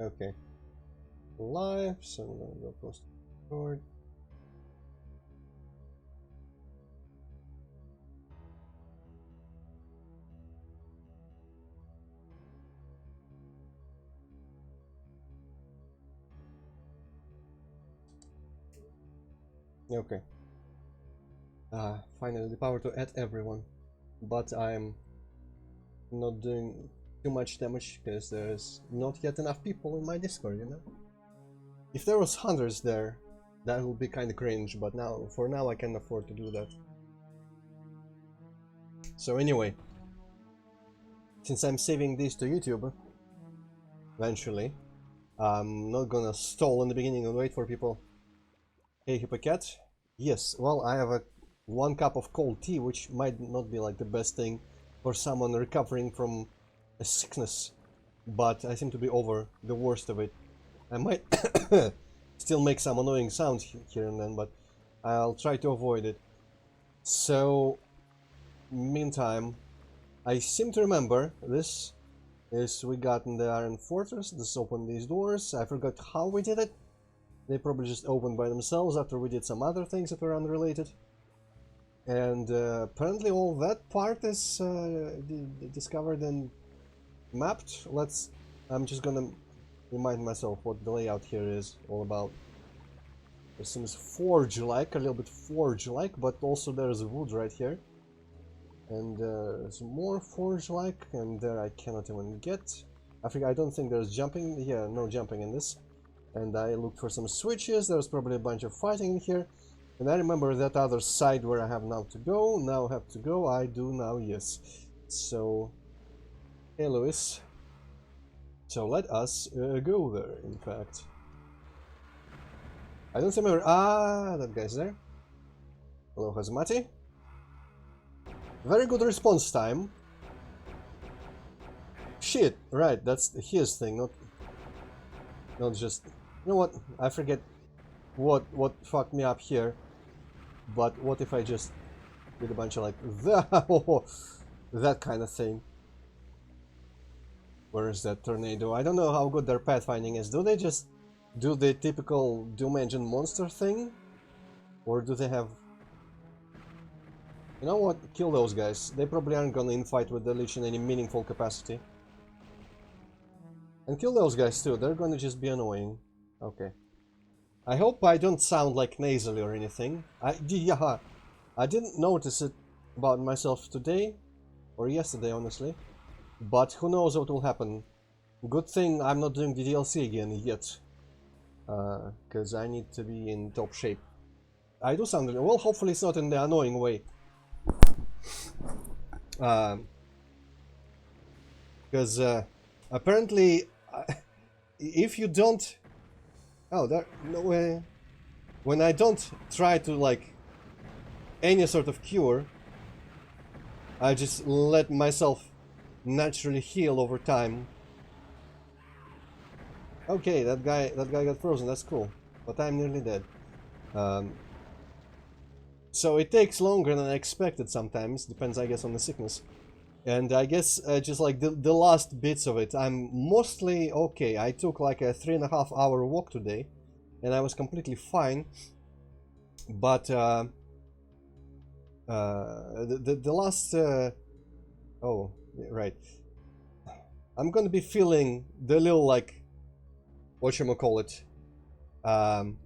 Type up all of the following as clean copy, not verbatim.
Okay. Live, so I'm gonna go post record. Okay. Finally the power to add everyone. But I'm not doing too much damage because there's not yet enough people in my Discord, you know? If there was hundreds there, that would be kinda cringe, but for now I can afford to do that. So anyway, since I'm saving this to YouTube, eventually, I'm not gonna stall in the beginning and wait for people. Hey Hippocat? Yes, well I have 1 cup of cold tea, which might not be like the best thing for someone recovering from a sickness, but I seem to be over the worst of it. I might still make some annoying sounds here and then, but I'll try to avoid it. So, meantime, I seem to remember this is we got in the Iron Fortress. This opened these doors. I forgot how we did it. They probably just opened by themselves after we did some other things that were unrelated. And apparently all that part is discovered and mapped. I'm just gonna remind myself what the layout here is all about. It seems forge-like, a little bit forge-like, but also there's wood right here. And there's more forge-like, and there I cannot even get. I don't think there's jumping. Yeah, no jumping in this. And I looked for some switches. There's probably a bunch of fighting in here. And I remember that other side where I have now to go. I do now, yes. So, hey Lewis. So let us go there, in fact. I don't remember. Ah, that guy's there. Hello, Hazmati. Very good response time. Shit, right, that's his thing, not just... You know what, I forget what fucked me up here. But what if I just did a bunch of like that kind of thing? Where is that tornado? I don't know how good their pathfinding is. Do they just do the typical Doom Engine monster thing? Or do they have... You know what? Kill those guys. They probably aren't gonna infight with the Lich in any meaningful capacity. And kill those guys too. They're gonna just be annoying. Okay. I hope I don't sound like nasally or anything. Yeah, I didn't notice it about myself today. Or yesterday, honestly. But who knows what will happen. Good thing I'm not doing the DLC again yet. Because I need to be in top shape. I do sound... Well, hopefully it's not in the annoying way. Because apparently if you don't... Oh, there... No way. When I don't try to like any sort of cure, I just let myself naturally heal over time. Okay, that guy got frozen, that's cool. But I'm nearly dead. So it takes longer than I expected sometimes, depends I guess on the sickness. And I guess just like the last bits of it, I'm mostly okay. I took like a 3.5 hour walk today, and I was completely fine. But the last... oh, right. I'm gonna be feeling the little like... whatchamacallit. I'm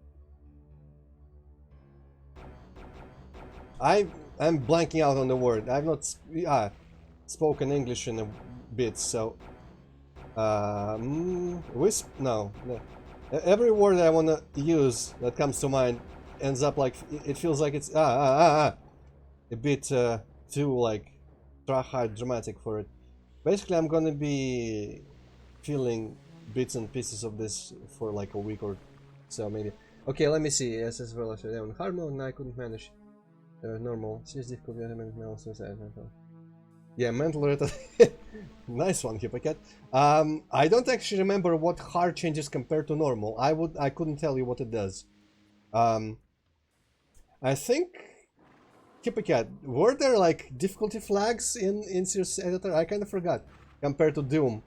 blanking out on the word. I've not spoken English in a bit, so wisp? No. Every word I want to use that comes to mind ends up like it feels like it's a bit too like hard dramatic for it. Basically, I'm gonna be feeling bits and pieces of this for like a week or so maybe. Okay, let me see. Yes, as well as on hard mode, I couldn't manage. Normal. It's difficult. Yeah, mental retard. Nice one, Hippocat. I don't actually remember what hard changes compared to normal. I couldn't tell you what it does. I think Hippycat, were there like difficulty flags in Serious Editor? I kind of forgot compared to Doom.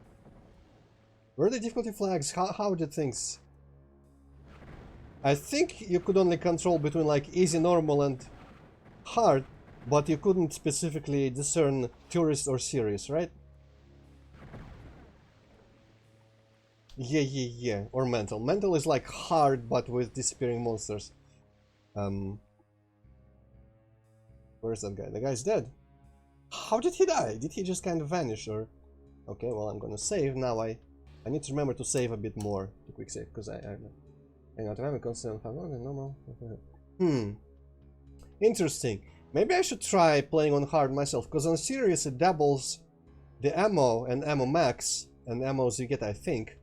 Were there difficulty flags? How did things? I think you could only control between like easy, normal, and hard, but you couldn't specifically discern tourist or serious, right? Yeah. Or mental. Mental is like hard, but with disappearing monsters. Where's that guy? The guy's dead. How did he die? Did he just kind of vanish, or? Okay, well, I'm gonna save now. I need to remember to save a bit more to quick save because I hang on, I'm constant. Normal. Interesting. Maybe I should try playing on hard myself, because on serious it doubles the ammo and ammo max and ammos you get, I think,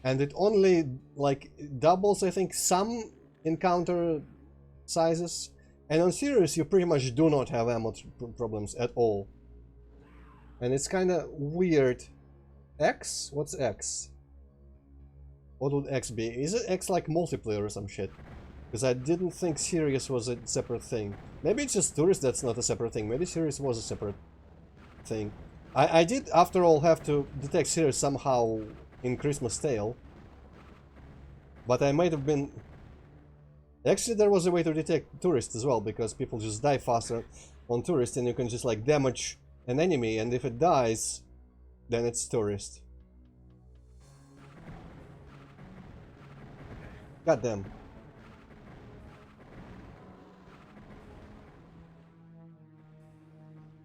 and it only like doubles, I think, some encounter sizes, and on serious you pretty much do not have ammo problems at all, and it's kind of weird. X? What's X? What would X be? Is it X like multiplayer or some shit? Because I didn't think serious was a separate thing. Maybe it's just tourist that's not a separate thing. Maybe serious was a separate thing. I did, after all, have to detect serious somehow in Christmas Tale. But I might have been... Actually, there was a way to detect tourist as well, because people just die faster on tourist, and you can just like damage an enemy, and if it dies, then it's tourist. Goddamn.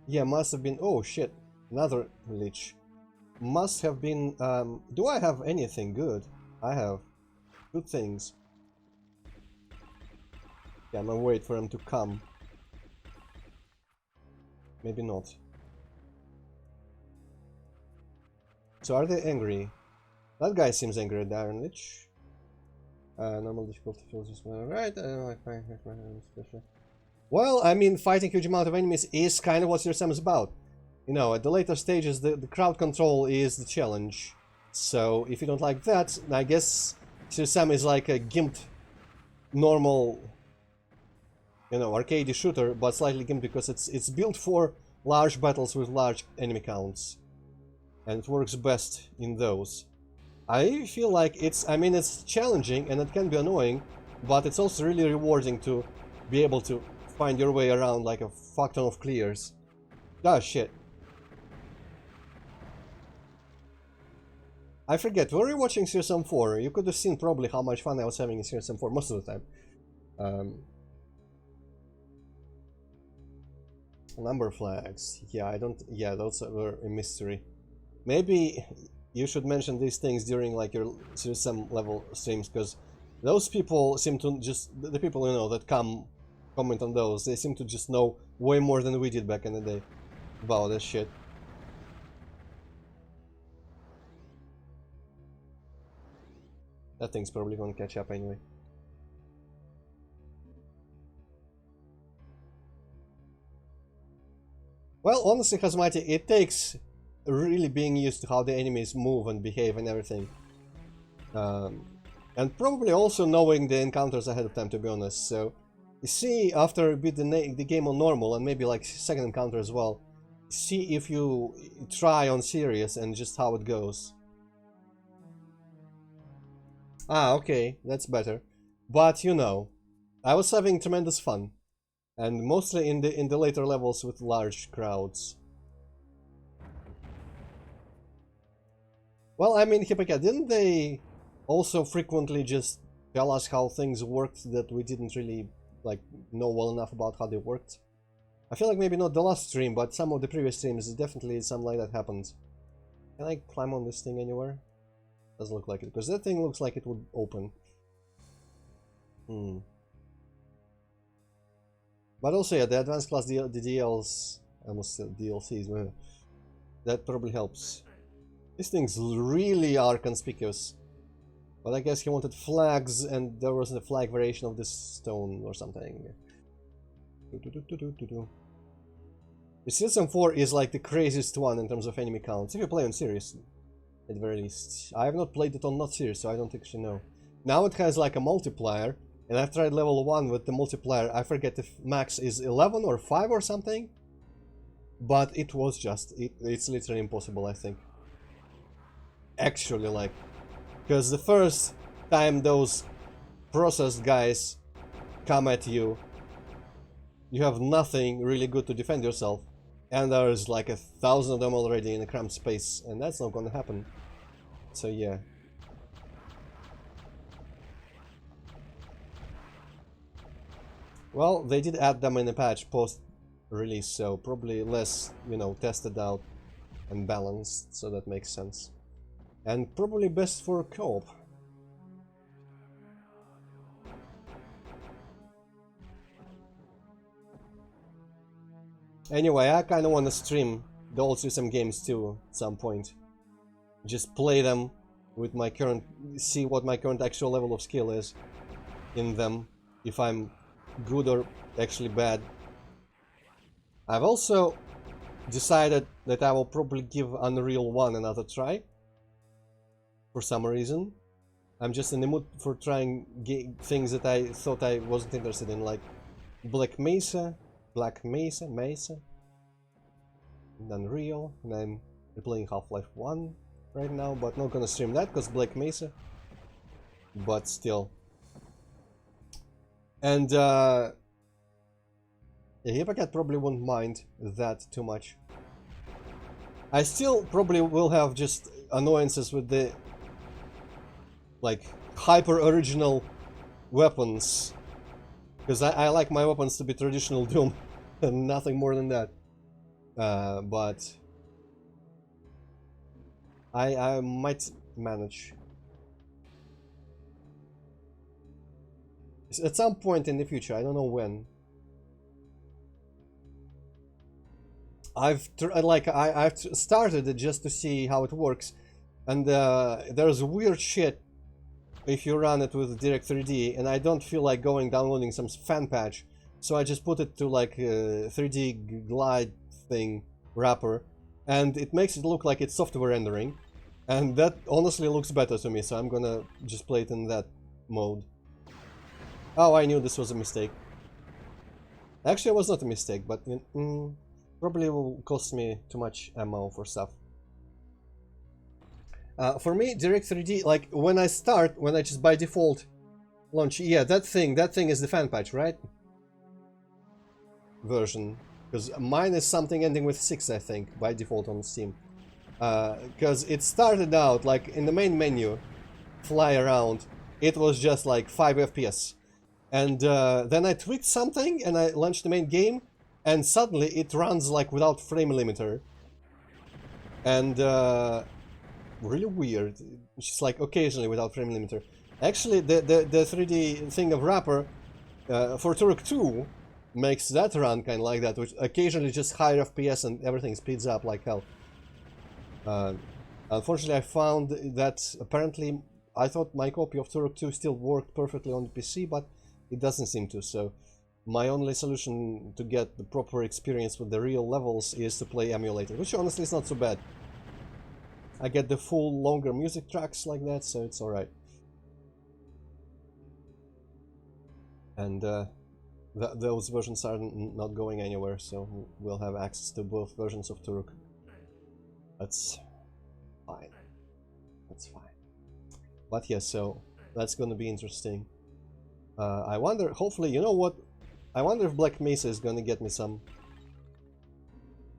Yeah, must have been... Oh, shit. Another lich. Must have been... do I have anything good? I have good things. Yeah, I'm gonna wait for him to come. Maybe not. So are they angry? That guy seems angry at the Iron Lich. Normal difficulty feels just right. Well, I mean, fighting huge amount of enemies is kind of what Serious Sam is about. You know, at the later stages, the crowd control is the challenge. So, if you don't like that, I guess Serious Sam is like a gimped, normal, you know, arcade shooter, but slightly gimped because it's built for large battles with large enemy counts. And it works best in those. I feel like it's, I mean, it's challenging and it can be annoying, but it's also really rewarding to be able to find your way around like a fuck ton of clears. Ah, shit. I forget, were you watching Serious Sam 4? You could have seen probably how much fun I was having in Serious Sam 4 most of the time. Number flags. Yeah, I don't... Yeah, those were a mystery. Maybe you should mention these things during like your Serious Sam level streams, because those people seem to just... The people, you know, that comment on those, they seem to just know way more than we did back in the day about this shit. That thing's probably gonna catch up anyway. Well, honestly, Hazmati, it takes really being used to how the enemies move and behave and everything. And probably also knowing the encounters ahead of time, to be honest. So, you see, after beat the game on normal, and maybe like second encounter as well, see if you try on serious and just how it goes. Ah, okay, that's better. But, you know, I was having tremendous fun. And mostly in the later levels with large crowds. Well, I mean, Hippycat, didn't they also frequently just tell us how things worked that we didn't really, like, know well enough about how they worked? I feel like maybe not the last stream, but some of the previous streams, definitely something like that happened. Can I climb on this thing anywhere? Doesn't look like it, because that thing looks like it would open. But also, yeah, the advanced class the DLs, almost DLCs, that probably helps. These things really are conspicuous. But I guess he wanted flags, and there wasn't a flag variation of this stone or something. The Season 4 is like the craziest one in terms of enemy counts, if you play on Serious, at the very least. I have not played it on not Serious, so I don't actually know. Now it has like a multiplier, and I've tried level 1 with the multiplayer. I forget if max is 11 or 5 or something, but it was just, it's literally impossible, I think. Actually, like, because the first time those processed guys come at you, you have nothing really good to defend yourself, and there's like 1,000 of them already in a cramped space, and that's not gonna happen. So yeah. Well, they did add them in the patch post-release, so probably less, you know, tested out and balanced, so that makes sense. And probably best for co-op. Anyway, I kind of want to stream the old system games too at some point. Just play them with my current, see what my current actual level of skill is in them, if I'm good or actually bad. I've also decided that I will probably give Unreal 1 another try. For some reason. I'm just in the mood for trying things that I thought I wasn't interested in, like Black Mesa, and Unreal, and I'm replaying Half-Life 1 right now, but not gonna stream that because Black Mesa. But still. And Heretic probably won't mind that too much. I still probably will have just annoyances with the like hyper original weapons, because I like my weapons to be traditional Doom and nothing more than that. But I might manage at some point in the future. I don't know when. I've started it just to see how it works, and there's weird shit if you run it with Direct 3D, and I don't feel like downloading some fan patch, so I just put it to like a 3D glide thing wrapper, and it makes it look like it's software rendering, and that honestly looks better to me, so I'm gonna just play it in that mode. Oh, I knew this was a mistake. Actually, it was not a mistake, but probably will cost me too much ammo for stuff. For me, Direct 3D, like when I just by default launch, yeah, that thing is the fan patch, right? Version, because mine is something ending with 6, I think, by default on Steam. Because it started out like in the main menu, fly around, it was just like 5 FPS, and then I tweaked something and I launched the main game, and suddenly it runs like without frame limiter, and really weird. It's just like occasionally without frame limiter. Actually, the 3D thing of wrapper for Turok 2 makes that run kind of like that, which occasionally just higher FPS and everything speeds up like hell. Unfortunately, I found that apparently I thought my copy of Turok 2 still worked perfectly on the PC, but it doesn't seem to. So my only solution to get the proper experience with the real levels is to play emulator, which honestly is not so bad. I get the full longer music tracks like that, so it's alright. And those versions are not going anywhere, so we'll have access to both versions of Turok. That's fine. That's fine. But yeah, so that's gonna be interesting. I wonder, hopefully, you know what? I wonder if Black Mesa is gonna get me some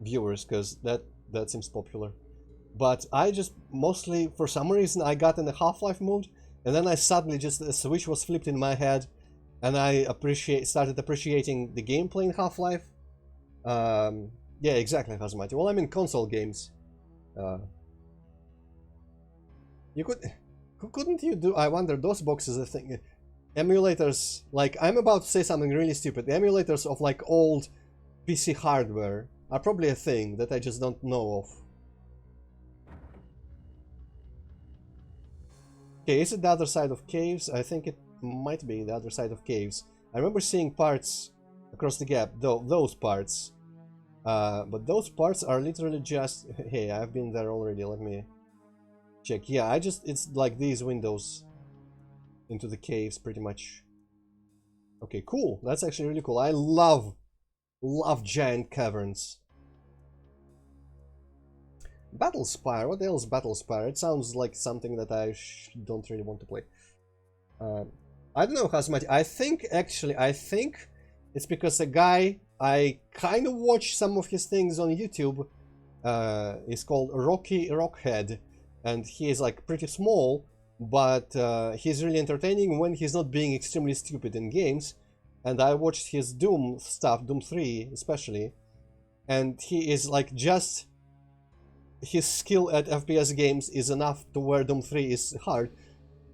viewers, because that seems popular. But I just mostly, for some reason, I got in the Half-Life mood, and then I suddenly just, a switch was flipped in my head, and I started appreciating the gameplay in Half-Life. Yeah, exactly, Hazamati. Well, I mean console games. Couldn't you do, I wonder, those boxes, I think, emulators, like, I'm about to say something really stupid, the emulators of like old PC hardware are probably a thing that I just don't know of. Okay, is it the other side of caves? I think it might be the other side of caves. I remember seeing parts across the gap, those parts. But those parts are literally just... Hey, I've been there already, let me check. Yeah, it's like these windows into the caves, pretty much. Okay, cool. That's actually really cool. I love giant caverns. Battle Spire. What the hell is Battle Spire? It sounds like something that I don't really want to play. I don't know how much. I think it's because a guy I kind of watch some of his things on YouTube. Is called Rocky Rockhead, and he is like pretty small, but he's really entertaining when he's not being extremely stupid in games. And I watched his Doom stuff, Doom 3 especially, and he is like just his skill at FPS games is enough to where Doom 3 is hard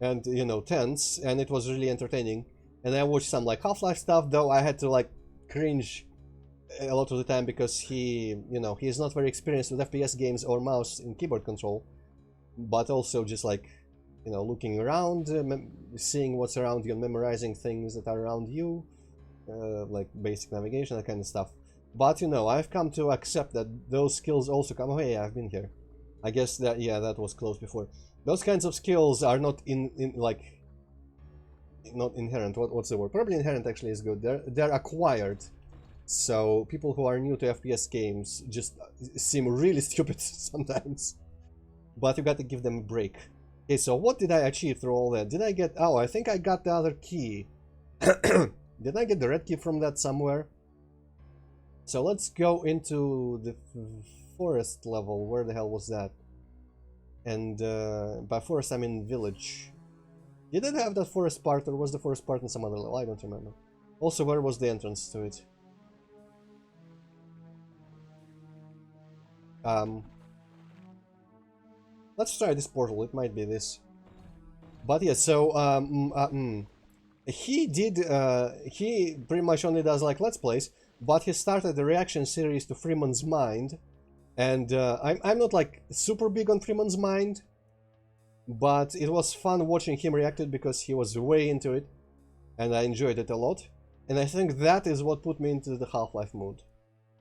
and, you know, tense, and it was really entertaining. And I watched some like Half-Life stuff, though I had to like cringe a lot of the time because he, you know, he is not very experienced with FPS games or mouse and keyboard control, but also just like, you know, looking around, seeing what's around you and memorizing things that are around you, like basic navigation, that kind of stuff. But, you know, I've come to accept that those skills also come... Oh, hey, I've been here. I guess that, yeah, that was close before. Those kinds of skills are not like... Not inherent. What's the word? Probably inherent actually is good. They're acquired. So people who are new to FPS games just seem really stupid sometimes. But you got to give them a break. Okay, so what did I achieve through all that? Did I get... Oh, I think I got the other key. Did I get the red key from that somewhere? So let's go into the forest level. Where the hell was that? And by forest I mean village. Did it have that forest part, or was the forest part in some other level? I don't remember. Also, where was the entrance to it? Let's try this portal. It might be this. But yeah, so he pretty much only does like Let's Plays, but he started the reaction series to Freeman's Mind, and I'm not like super big on Freeman's Mind, but it was fun watching him react to it because he was way into it, and I enjoyed it a lot. And I think that is what put me into the Half-Life mood.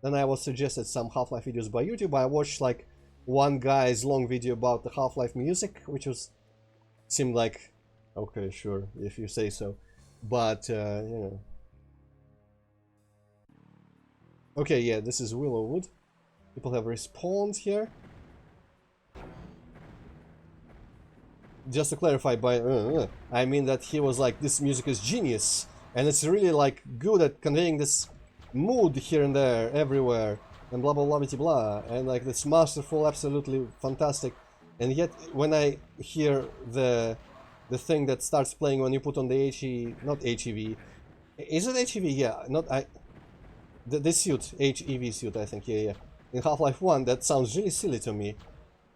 Then I was suggested some Half-Life videos by YouTube. I watched like one guy's long video about the Half-Life music, which seemed like, okay, sure, if you say so. But, you know. Okay, yeah, this is Willowwood. People have respawned here. Just to clarify, I mean that he was like, this music is genius. And it's really like good at conveying this mood here and there, everywhere. And blah blah blah blah blah. And like it's masterful, absolutely fantastic. And yet when I hear the thing that starts playing when you put on the not HEV. Is it HEV? Yeah, not the suit, HEV suit, I think, yeah. In Half-Life 1, that sounds really silly to me.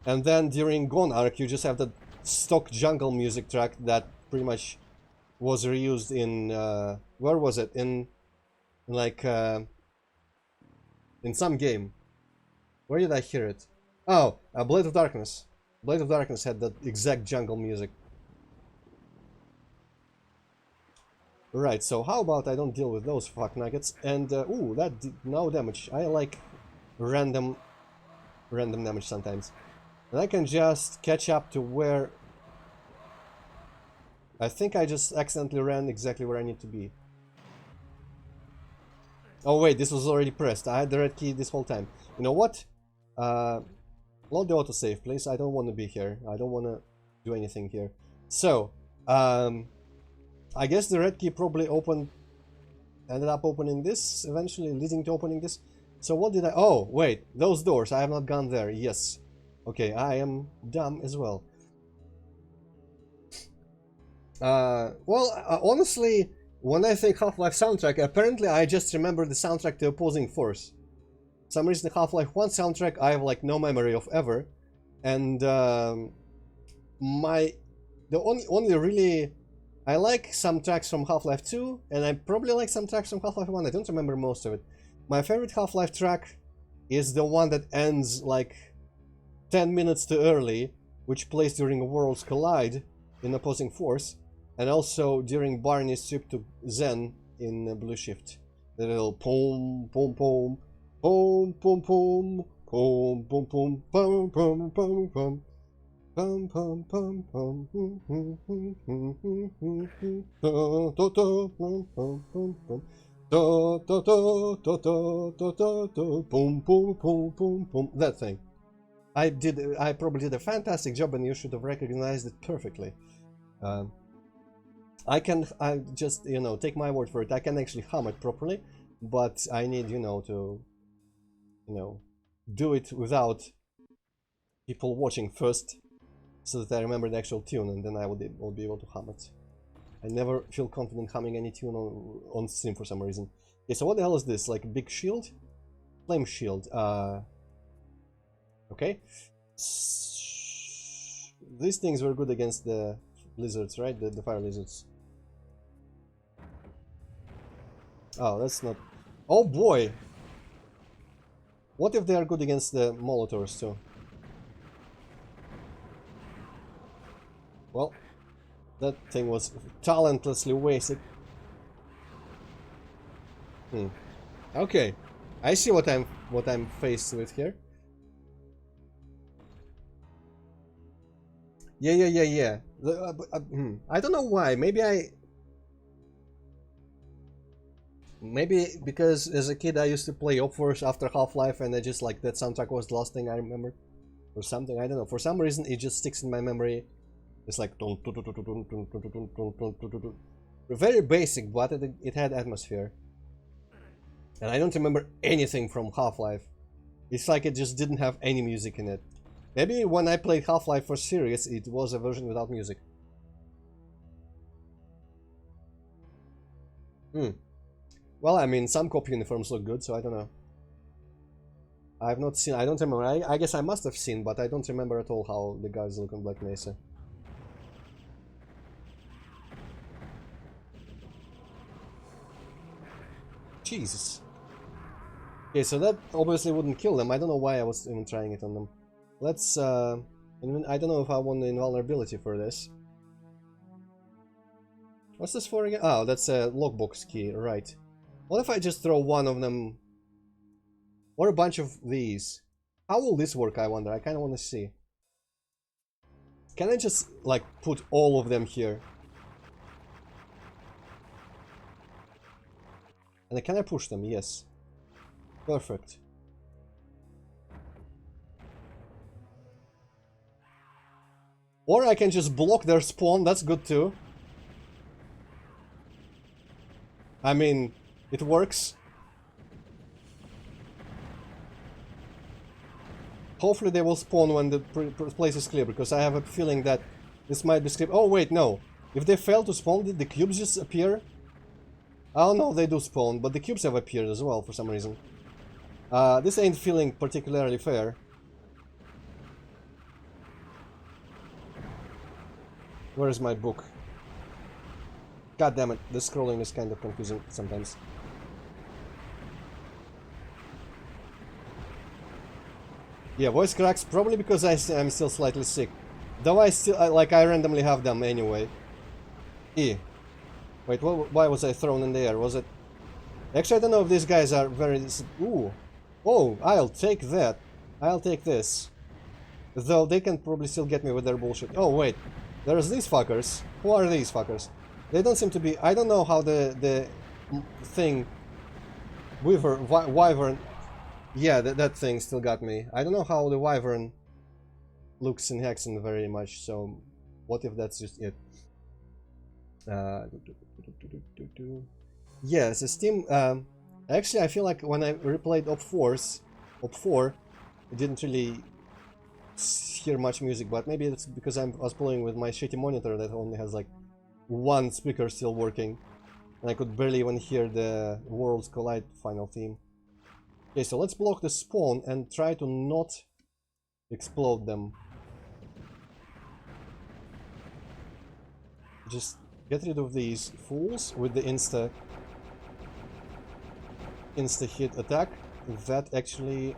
And then during Gone Arc, you just have the stock jungle music track that pretty much was reused in, where was it? In like, in some game. Where did I hear it? Oh, Blade of Darkness. Blade of Darkness had that exact jungle music. Right, so how about I don't deal with those fuck nuggets, and, ooh, that did no damage. I like random damage sometimes. And I can just catch up to where... I think I just accidentally ran exactly where I need to be. Oh wait, this was already pressed. I had the red key this whole time. You know what? Load the autosave, please. I don't want to be here. I don't want to do anything here. So, I guess the red key probably ended up opening this, eventually leading to opening this. So what did I... Oh, wait, those doors, I have not gone there, yes. Okay, I am dumb as well. Honestly, when I think Half-Life soundtrack, apparently I just remember the soundtrack to Opposing Force. For some reason the Half-Life 1 soundtrack I have like no memory of ever. And the only really... I like some tracks from Half-Life 2, and I probably like some tracks from Half-Life 1, I don't remember most of it. My favorite Half-Life track is the one that ends like 10 minutes too early, which plays during Worlds Collide in Opposing Force, and also during Barney's trip to Zen in Blue Shift. The little pom pom pom pom pom pom pom pom pom pom pom pom. Pum pum pum pum pum pum pum pum pum pum pum pum. That thing. I probably did a fantastic job, and you should have recognized it perfectly. I just, you know, take my word for it. I can actually hum it properly, but I need, you know, to, you know, do it without people watching first, so that I remember the actual tune, and then I will be able to hum it. I never feel confident humming any tune on Steam for some reason. Okay, so what the hell is this? Like a big shield? Flame shield. Okay. These things were good against the lizards, right? The fire lizards. Oh, that's not... Oh boy! What if they are good against the Molotovs too? Well, that thing was talentlessly wasted. Okay, I see what I'm faced with here. Yeah. I don't know why. Maybe because as a kid I used to play Opforce after Half-Life, and I just like that soundtrack was the last thing I remember, or something. I don't know. For some reason, it just sticks in my memory. It's like very basic, but it had atmosphere, and I don't remember anything from Half-Life. It's like it just didn't have any music in it. Maybe when I played Half-Life for serious, it was a version without music. Well, I mean, some cop uniforms look good, so I don't know. I've not seen, I don't remember. I guess I must have seen, but I don't remember at all how the guys look on Black Mesa. Jesus. Okay, so that obviously wouldn't kill them. I don't know why I was even trying it on them. Let's, I don't know if I want the invulnerability for this. What's this for again? Oh, that's a lockbox key, right. What if I just throw one of them, or a bunch of these? How will this work, I wonder? I kind of want to see. Can I just, like, put all of them here? And can I push them? Yes. Perfect. Or I can just block their spawn, that's good too. I mean, it works. Hopefully they will spawn when the place is clear, because I have a feeling that this might be skipped. Oh wait, no. If they fail to spawn, did the cubes just appear? Oh no, they do spawn, but the cubes have appeared as well for some reason. This ain't feeling particularly fair. Where is my book? God damn it, the scrolling is kind of confusing sometimes. Yeah, voice cracks, probably because I'm still slightly sick. Though I randomly have them anyway. Wait, why was I thrown in the air? Was it... Actually, I don't know if these guys are very... Ooh. Oh, I'll take that. I'll take this. Though they can probably still get me with their bullshit. Oh, wait. There's these fuckers. Who are these fuckers? They don't seem to be... I don't know how the thing... Wyvern... Yeah, that thing still got me. I don't know how the Wyvern looks in Hexen very much, so... What if that's just it? Yeah, so Steam... actually, I feel like when I replayed Op 4, I didn't really hear much music, but maybe it's because I was playing with my shitty monitor that only has like one speaker still working, and I could barely even hear the Worlds Collide final theme. Okay, so let's block the spawn and try to not explode them. Just get rid of these fools with the insta hit attack. That actually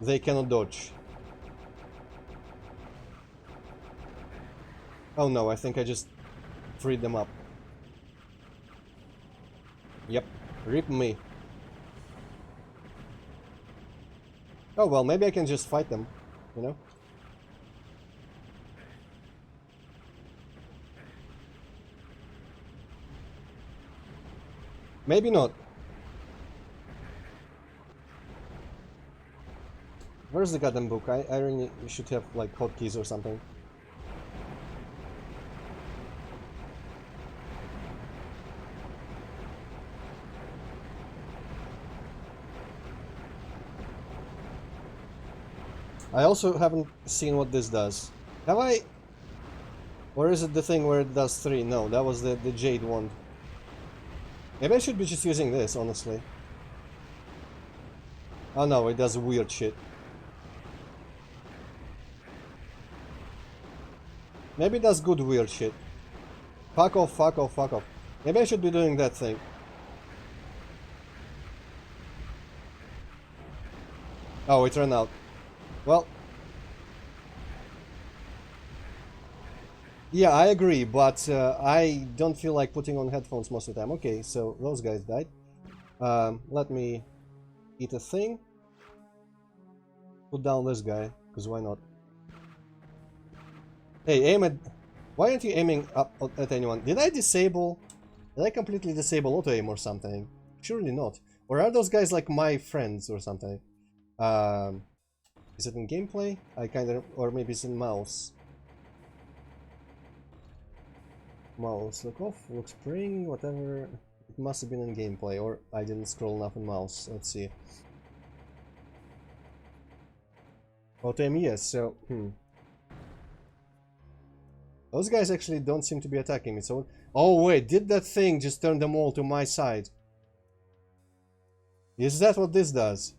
they cannot dodge. Oh no, I think I just freed them up. Yep, rip me. Oh well, maybe I can just fight them, you know? Maybe not. Where's the goddamn book? I really should have like hotkeys or something. I also haven't seen what this does. Have I? Or is it the thing where it does 3? No, that was the Jade one. Maybe I should be just using this, honestly. Oh no, it does weird shit. Maybe it does good weird shit. Fuck off, fuck off, fuck off. Maybe I should be doing that thing. Oh, it ran out. Well... Yeah, I agree, but I don't feel like putting on headphones most of the time. Okay, so those guys died. Let me eat a thing. Put down this guy, because why not? Hey, aim at... Why aren't you aiming up at anyone? Did I disable... Did I completely disable auto-aim or something? Surely not. Or are those guys like my friends or something? Is it in gameplay? I kinda... Or maybe it's in mouse. Mouse, look off, look spring, whatever. It must have been in gameplay, or I didn't scroll enough in mouse. Let's see. Auto-aim, yes, so... Those guys actually don't seem to be attacking me, so... Oh wait, did that thing just turn them all to my side? Is that what this does?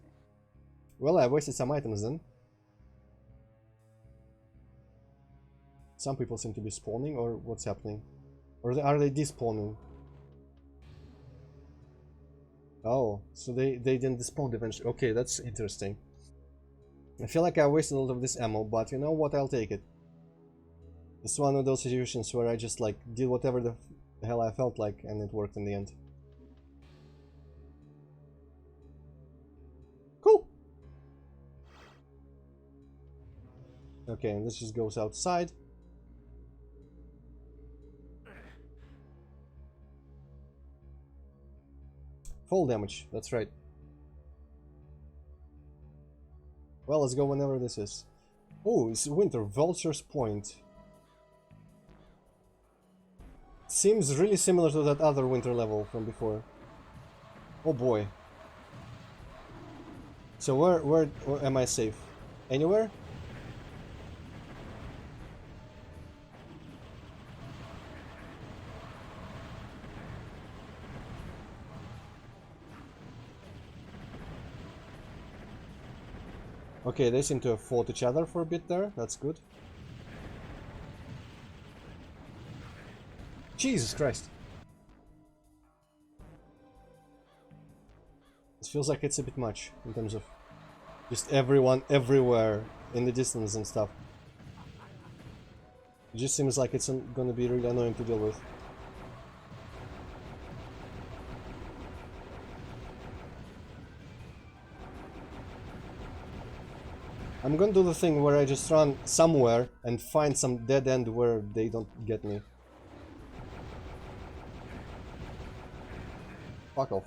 Well, I wasted some items then. Some people seem to be spawning, or what's happening? Or are they despawning? Oh, so they didn't despawn eventually. Okay, that's interesting. I feel like I wasted a lot of this ammo, but you know what, I'll take it. It's one of those situations where I just like did whatever the hell I felt like and it worked in the end. Cool! Okay, and this just goes outside. Full damage, that's right. Well, let's go whenever this is. Oh, it's winter, Vulture's Point. Seems really similar to that other winter level from before. Oh boy. So where am I safe? Anywhere? Okay, they seem to have fought each other for a bit there. That's good. Jesus Christ. This feels like it's a bit much in terms of just everyone everywhere in the distance and stuff. It just seems like it's gonna be really annoying to deal with. I'm gonna do the thing where I just run somewhere and find some dead end where they don't get me. Fuck off.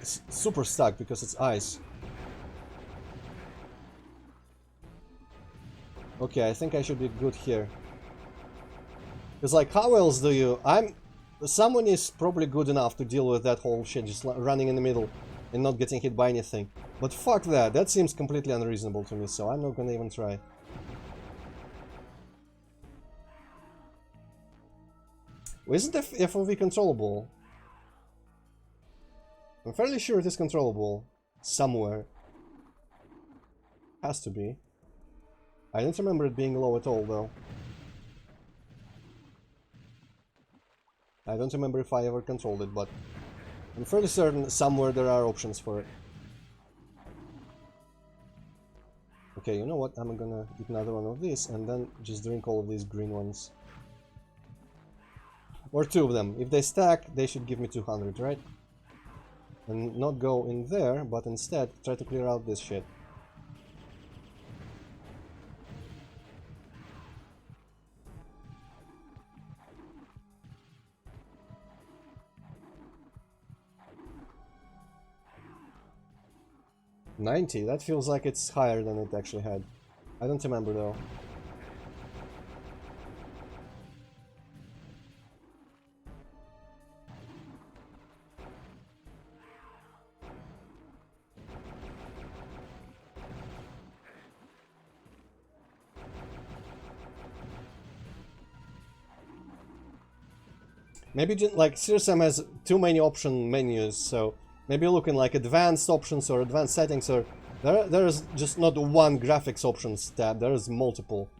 It's super stuck because it's ice. Okay, I think I should be good here. Because like, how else do you... Someone is probably good enough to deal with that whole shit, just running in the middle and not getting hit by anything. But fuck that, that seems completely unreasonable to me, so I'm not gonna even try. Isn't the FOV controllable? I'm fairly sure it is controllable. Somewhere. Has to be. I don't remember it being low at all, though. I don't remember if I ever controlled it, but I'm fairly certain somewhere there are options for it. Okay, you know what? I'm gonna eat another one of these and then just drink all of these green ones. Or 2 of them. If they stack, they should give me 200, right? And not go in there, but instead try to clear out this shit. 90? That feels like it's higher than it actually had. I don't remember though. Maybe like CSM has too many option menus, so maybe look in like advanced options or advanced settings, or there is just not one graphics options tab, there is multiple.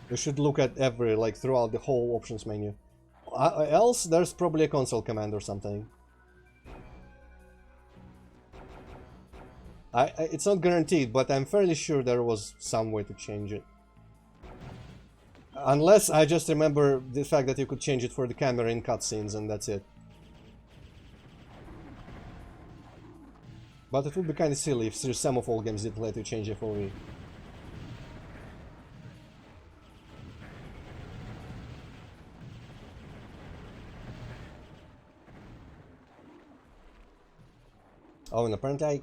You should look at every, like throughout the whole options menu. Else there's probably a console command or something. It's not guaranteed, but I'm fairly sure there was some way to change it. Unless I just remember the fact that you could change it for the camera in cutscenes and that's it. But it would be kind of silly if some of all games didn't let you change FOV. Oh, and apparently I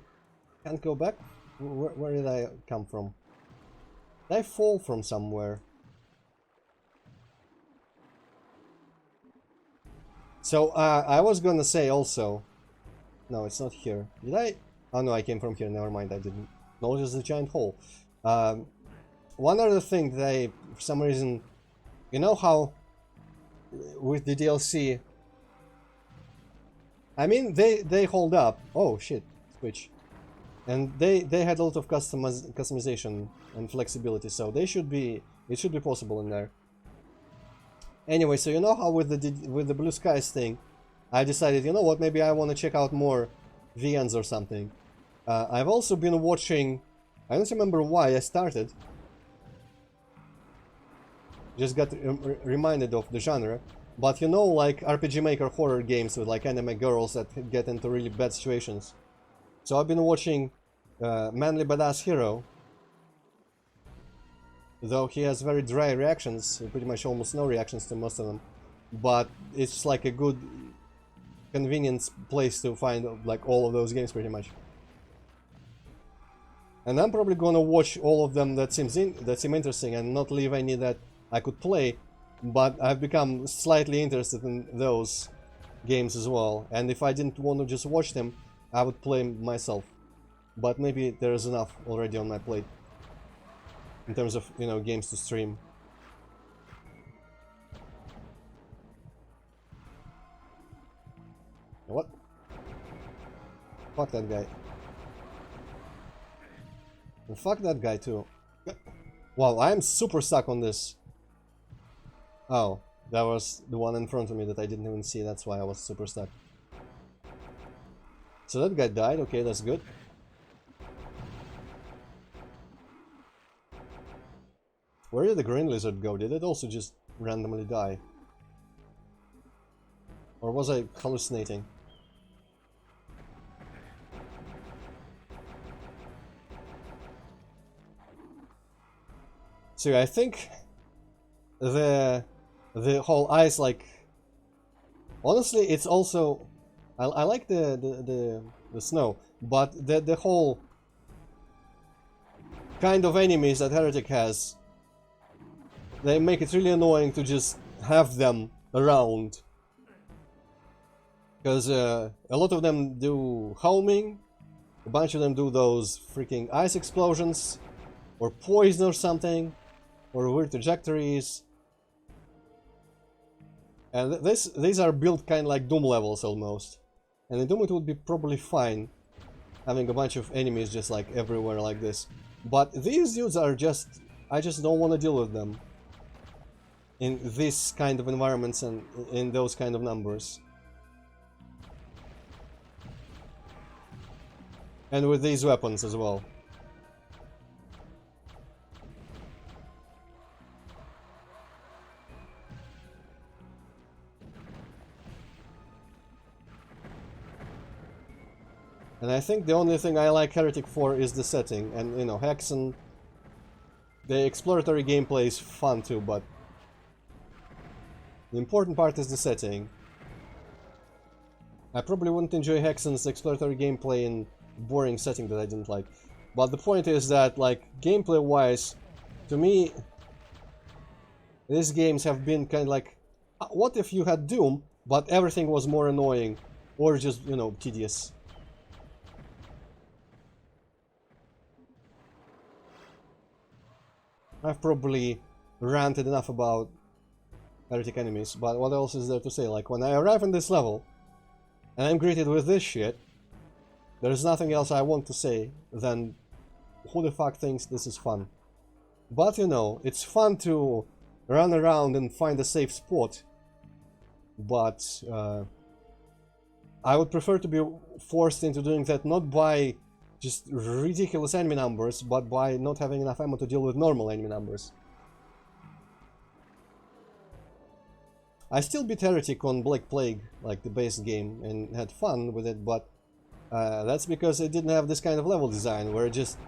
can't go back? Where did I come from? Did I fall from somewhere? So, I was gonna say also... No, it's not here. Did I? Oh no, I came from here, never mind, I didn't notice the giant hole. One other thing that I, for some reason... You know how... With the DLC... I mean, they hold up. Oh shit, Switch. And they had a lot of customization and flexibility, so they should be... It should be possible in there. Anyway, so you know how with the Blue Skies thing, I decided, you know what, maybe I want to check out more VNs or something. I've also been watching, I don't remember why I started. Just got reminded of the genre. But you know, like RPG Maker horror games with like anime girls that get into really bad situations. So I've been watching Manly Badass Hero. Though he has very dry reactions, pretty much almost no reactions to most of them. But it's like a good, convenient place to find like all of those games pretty much. And I'm probably gonna watch all of them that seem interesting and not leave any that I could play. But I've become slightly interested in those games as well. And if I didn't want to just watch them, I would play myself. But maybe there's enough already on my plate. In terms of, you know, games to stream. What? Fuck that guy. And fuck that guy too. Wow, I'm super stuck on this. Oh, that was the one in front of me that I didn't even see, that's why I was super stuck. So that guy died, okay, that's good. Where did the green lizard go? Did it also just randomly die? Or was I hallucinating? So I think the whole ice, like, honestly, it's also I like the snow, but the whole kind of enemies that Heretic has, they make it really annoying to just have them around. Because a lot of them do homing, a bunch of them do those freaking ice explosions, or poison or something, or weird trajectories. And these are built kind of like Doom levels almost. And in Doom it would be probably fine having a bunch of enemies just like everywhere like this. But these dudes are just... I just don't want to deal with them in this kind of environments and in those kind of numbers. And with these weapons as well. And I think the only thing I like Heretic for is the setting, and you know, Hexen, the exploratory gameplay is fun too, but the important part is the setting. I probably wouldn't enjoy Hexen's exploratory gameplay in boring setting that I didn't like. But the point is that, like, gameplay-wise, to me, these games have been kind of like, what if you had Doom, but everything was more annoying, or just, you know, tedious? I've probably ranted enough about Heretic enemies, but what else is there to say? Like, when I arrive in this level, and I'm greeted with this shit, there's nothing else I want to say than, who the fuck thinks this is fun? But, you know, it's fun to run around and find a safe spot, but I would prefer to be forced into doing that not by just ridiculous enemy numbers, but by not having enough ammo to deal with normal enemy numbers. I still beat Heretic on Black Plague, like the base game, and had fun with it, but that's because it didn't have this kind of level design, where it just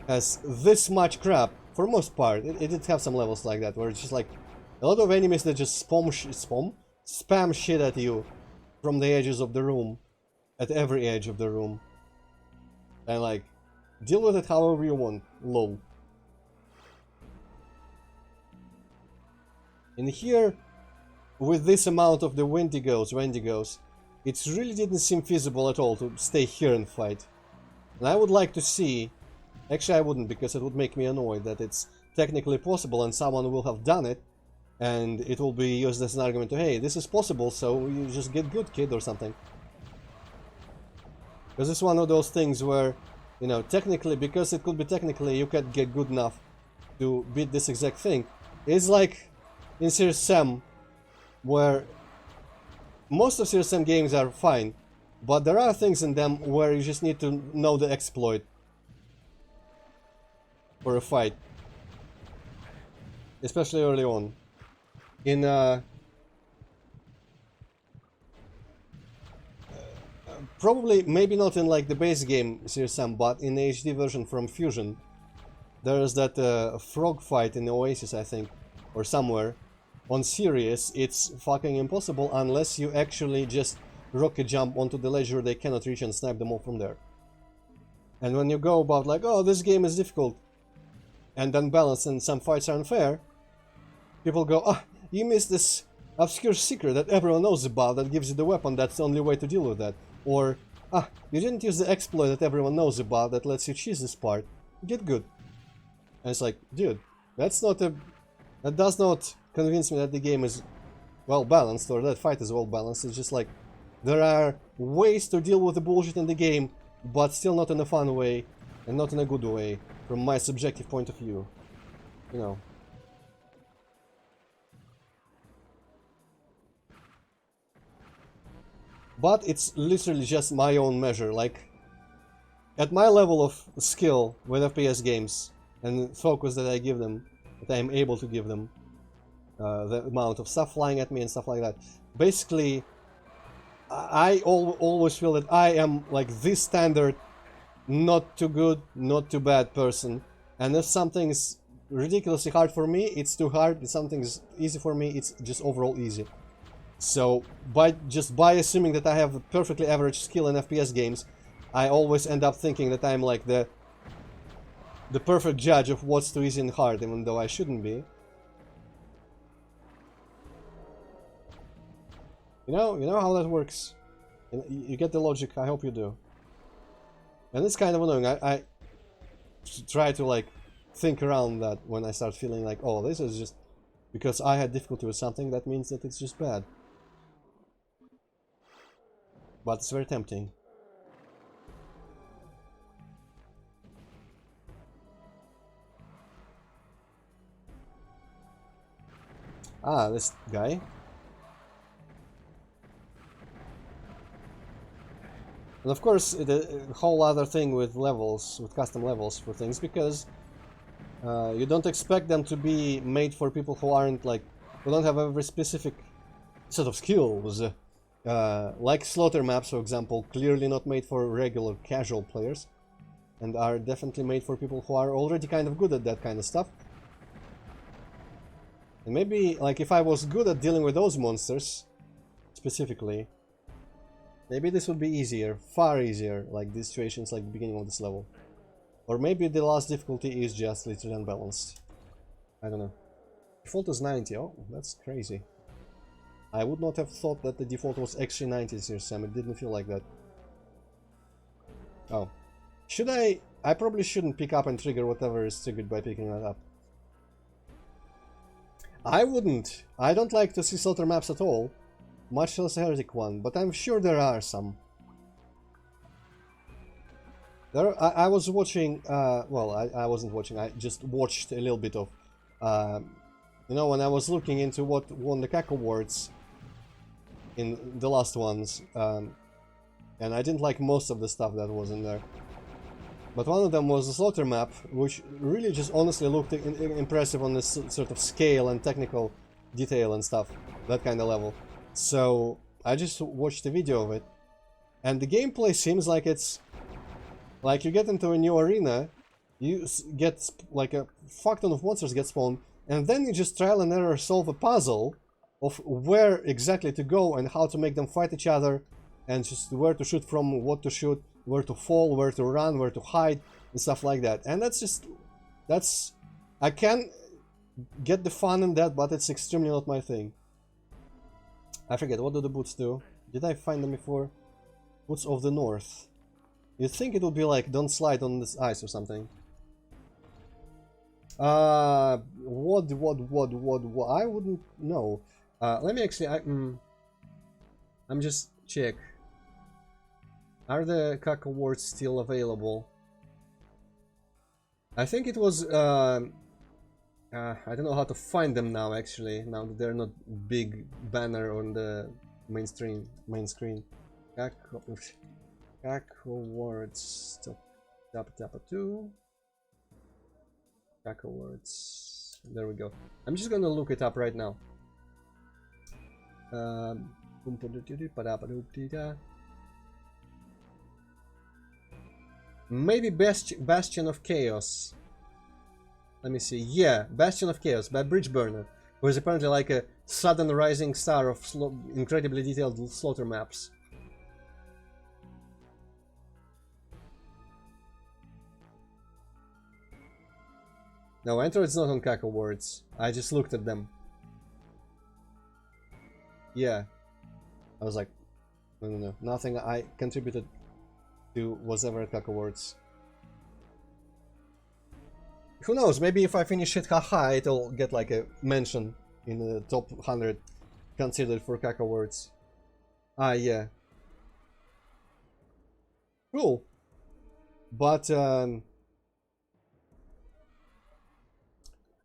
has this much crap, for most part. It did have some levels like that, where it's just like a lot of enemies that just spam shit at you from the edges of the room, at every edge of the room. And like, deal with it however you want, lol. And here, with this amount of the Wendigos, it really didn't seem feasible at all to stay here and fight. And I would like to see, actually I wouldn't, because it would make me annoyed that it's technically possible and someone will have done it, and it will be used as an argument to, hey, this is possible, so you just get good, kid, or something. Because it's one of those things where, you know, technically, because it could be technically, you could get good enough to beat this exact thing. It's like in Serious Sam, where most of Serious Sam games are fine, but there are things in them where you just need to know the exploit for a fight. Especially early on. In probably, maybe not in like the base game Serious Sam, but in the HD version from Fusion, there's that frog fight in the Oasis, I think, or somewhere. On Sirius, it's fucking impossible unless you actually just rocket jump onto the ledge where they cannot reach and snipe them all from there. And when you go about like, oh, this game is difficult and unbalanced and some fights are unfair, people go, ah, you missed this obscure secret that everyone knows about that gives you the weapon, that's the only way to deal with that. Or, ah, you didn't use the exploit that everyone knows about that lets you cheese this part. Get good. And it's like, dude, that's not a... that does not convince me that the game is well balanced or that fight is well balanced. It's just like, there are ways to deal with the bullshit in the game, but still not in a fun way and not in a good way from my subjective point of view. You know. But it's literally just my own measure. Like, at my level of skill with FPS games and focus that I give them, that I'm able to give them, the amount of stuff flying at me and stuff like that. Basically, I always feel that I am like this standard, not too good, not too bad person. And if something's ridiculously hard for me, it's too hard. If something's easy for me, it's just overall easy. So, by assuming that I have a perfectly average skill in FPS games, I always end up thinking that I'm like the perfect judge of what's too easy and hard, even though I shouldn't be. You know how that works. You get the logic, I hope you do. And it's kind of annoying. I try to like think around that when I start feeling like, oh, this is just because I had difficulty with something, that means that it's just bad. But it's very tempting. Ah, this guy. And of course, the whole other thing with levels, with custom levels for things, because you don't expect them to be made for people who aren't like, who don't have a very specific set of skills. Like slaughter maps, for example, clearly not made for regular casual players, and are definitely made for people who are already kind of good at that kind of stuff. And maybe, like, if I was good at dealing with those monsters, specifically, Maybe this would be easier, far easier, like these situations like the beginning of this level. Or maybe the last difficulty is just literally unbalanced. I don't know. Default is 90, oh, that's crazy. I would not have thought that the default was actually 90 here, Sam, it didn't feel like that. Oh. Should I? I probably shouldn't pick up and trigger whatever is triggered by picking that up. I wouldn't. I don't like to see slaughter maps at all. Much less a Heretic one, but I'm sure there are some. I was watching, well, I wasn't watching, I just watched a little bit of, you know, when I was looking into what won the CAC awards in the last ones, and I didn't like most of the stuff that was in there. But one of them was the slaughter map, which really just honestly looked impressive on this sort of scale and technical detail and stuff, that kind of level. So I just watched a video of it, and the gameplay seems like it's like you get into a new arena, you get like a fuck ton of monsters get spawned, and then you just trial and error solve a puzzle of where exactly to go and how to make them fight each other, and just where to shoot from, what to shoot, where to fall, where to run, where to hide, and stuff like that. And that's I can get the fun in that, but it's extremely not my thing. I forget, what do the boots do? Did I find them before? Boots of the North. You'd think it would be like, don't slide on this ice or something. What? I wouldn't know. Let me actually, I'm just check. Are the CAC awards still available? I think it was, I don't know how to find them now, actually, now that they're not big banner on the main screen. CAC awards, tap 2. CAC awards, there we go. I'm just gonna look it up right now. Maybe Bastion of Chaos. Let me see. Yeah, Bastion of Chaos by Bridgeburner, who is apparently like a sudden rising star of incredibly detailed slaughter maps. No, Antroid's not on CAC awards. I just looked at them. Yeah. I was like, no. Nothing I contributed to was ever at CAC awards. Who knows, maybe if I finish it high, it'll get like a mention in the top 100 considered for CAC awards. Ah, yeah. Cool. But,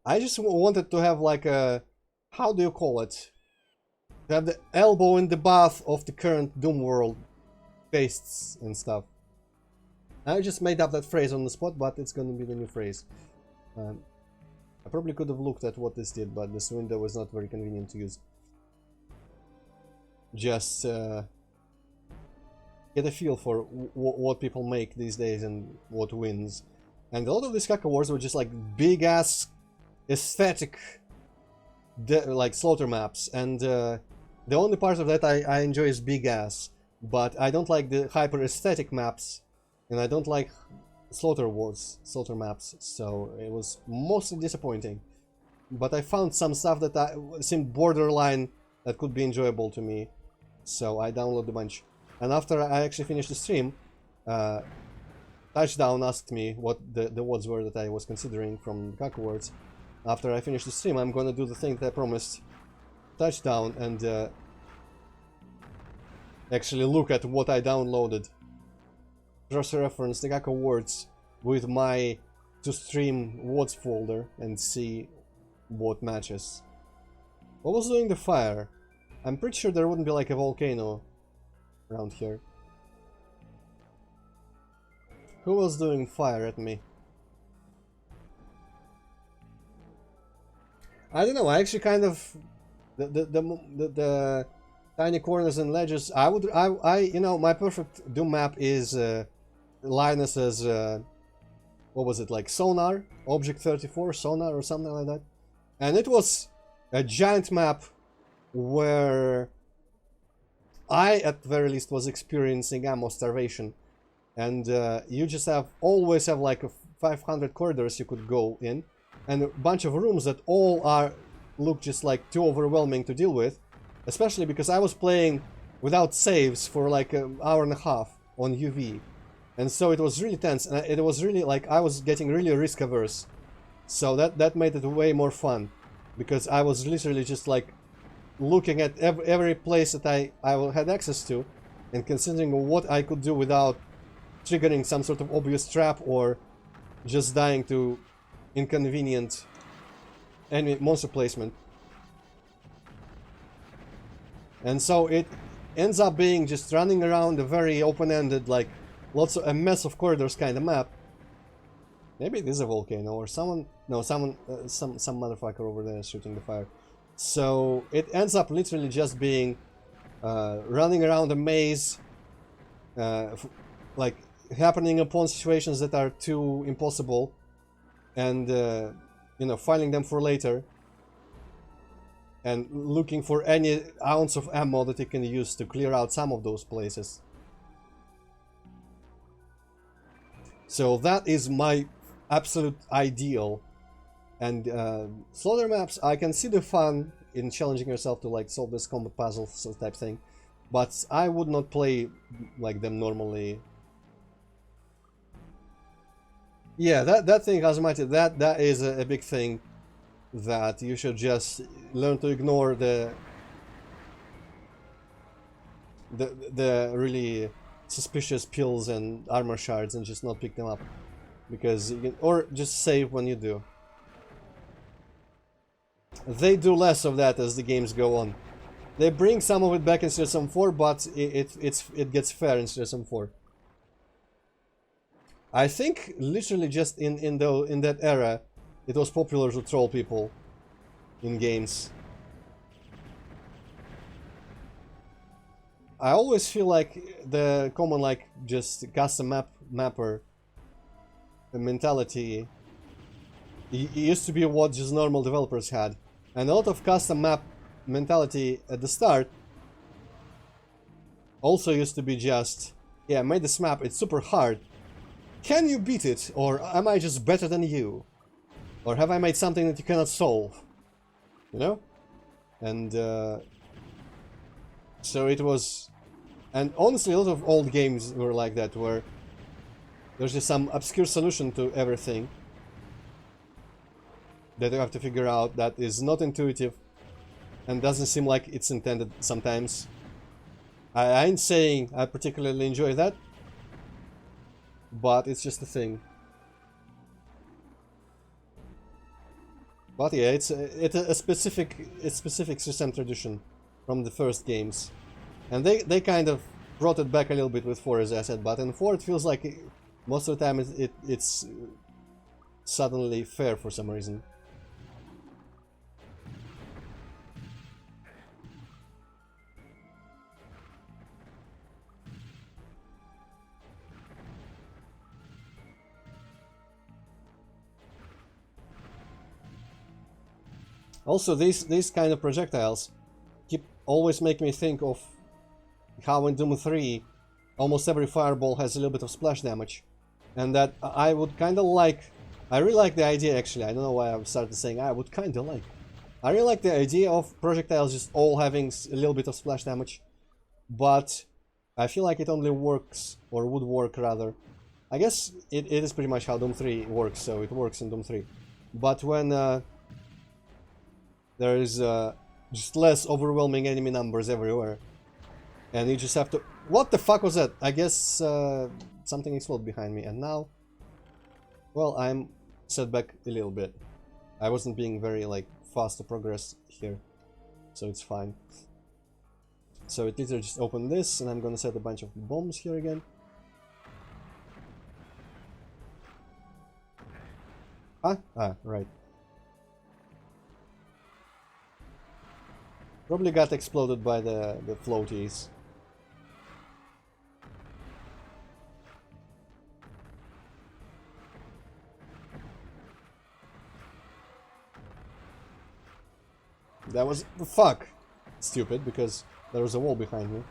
I just wanted to have like a, how do you call it? To have the elbow in the bath of the current Doom world pastes and stuff. I just made up that phrase on the spot, but it's gonna be the new phrase. I probably could have looked at what this did, but this window was not very convenient to use. Just get a feel for what people make these days and what wins. And a lot of these CAC awards were just like big ass aesthetic like slaughter maps, and the only part of that I enjoy is big ass, but I don't like the hyper aesthetic maps, and I don't like slaughter maps, so it was mostly disappointing. But I found some stuff that seemed borderline that could be enjoyable to me, so I downloaded a bunch. And after I actually finished the stream, Touchdown asked me what the awards were that I was considering from the CAC awards. After I finish the stream, I'm gonna do the thing that I promised Touchdown and actually look at what I downloaded. Cross-reference the CAC awards with my to-stream awards folder and see what matches. What was doing the fire? I'm pretty sure there wouldn't be like a volcano around here. Who was doing fire at me? I don't know, I actually kind of the tiny corners and ledges. I you know, my perfect Doom map is Linus's what was it, like Sonar? Object 34 Sonar or something like that. And it was a giant map where I at the very least was experiencing ammo starvation. And you just always have like 500 corridors you could go in, and a bunch of rooms that all look just like too overwhelming to deal with, especially because I was playing without saves for like an hour and a half on UV, and so it was really tense, and it was really like I was getting really risk averse, so that made it way more fun, because I was literally just like looking at every place that I had access to, and considering what I could do without triggering some sort of obvious trap or just dying to inconvenient enemy monster placement. And so it ends up being just running around a very open-ended, like a mess of corridors kind of map. Maybe it is a volcano or someone, no, some motherfucker over there is shooting the fire. So it ends up literally just being running around a maze, like happening upon situations that are too impossible, and you know, filing them for later, and looking for any ounce of ammo that you can use to clear out some of those places. So that is my absolute ideal. And slaughter maps, I can see the fun in challenging yourself to like solve this combat puzzle type thing, but I would not play like them normally. Yeah, that thing, Azumati, that is a big thing that you should just learn to ignore the really suspicious pills and armor shards and just not pick them up, because you can, or just save when you do. They do less of that as the games go on. They bring some of it back in Season 4, but it gets fair in Season 4. I think literally just in that era, it was popular to troll people in games. I always feel like the common like just custom mapper mentality used to be what just normal developers had, and a lot of custom map mentality at the start also used to be just, yeah, I made this map, it's super hard. Can you beat it? Or am I just better than you? Or have I made something that you cannot solve? You know? And so it was... And honestly, a lot of old games were like that, where there's just some obscure solution to everything that you have to figure out that is not intuitive and doesn't seem like it's intended sometimes. I ain't saying I particularly enjoy that, but it's just a thing. But yeah, it's a specific system tradition from the first games, and they kind of brought it back a little bit with 4, as I said. But in 4 it feels like most of the time it's suddenly fair for some reason. Also, these kind of projectiles always make me think of how in Doom 3 almost every fireball has a little bit of splash damage, and that I would kind of like. I really like the idea, actually. I don't know why I started saying I would kind of like. I really like the idea of projectiles just all having a little bit of splash damage, but I feel like it only works, or would work rather. I guess it is pretty much how Doom 3 works, so it works in Doom 3. But when there is just less overwhelming enemy numbers everywhere, and you just have to... What the fuck was that? I guess something exploded behind me, and now... Well, I'm set back a little bit. I wasn't being very, like, fast to progress here, so it's fine. So it literally just opened this, and I'm gonna set a bunch of bombs here again. Huh? Ah, right. Probably got exploded by the floaties. That was... Fuck! Stupid, because there was a wall behind me.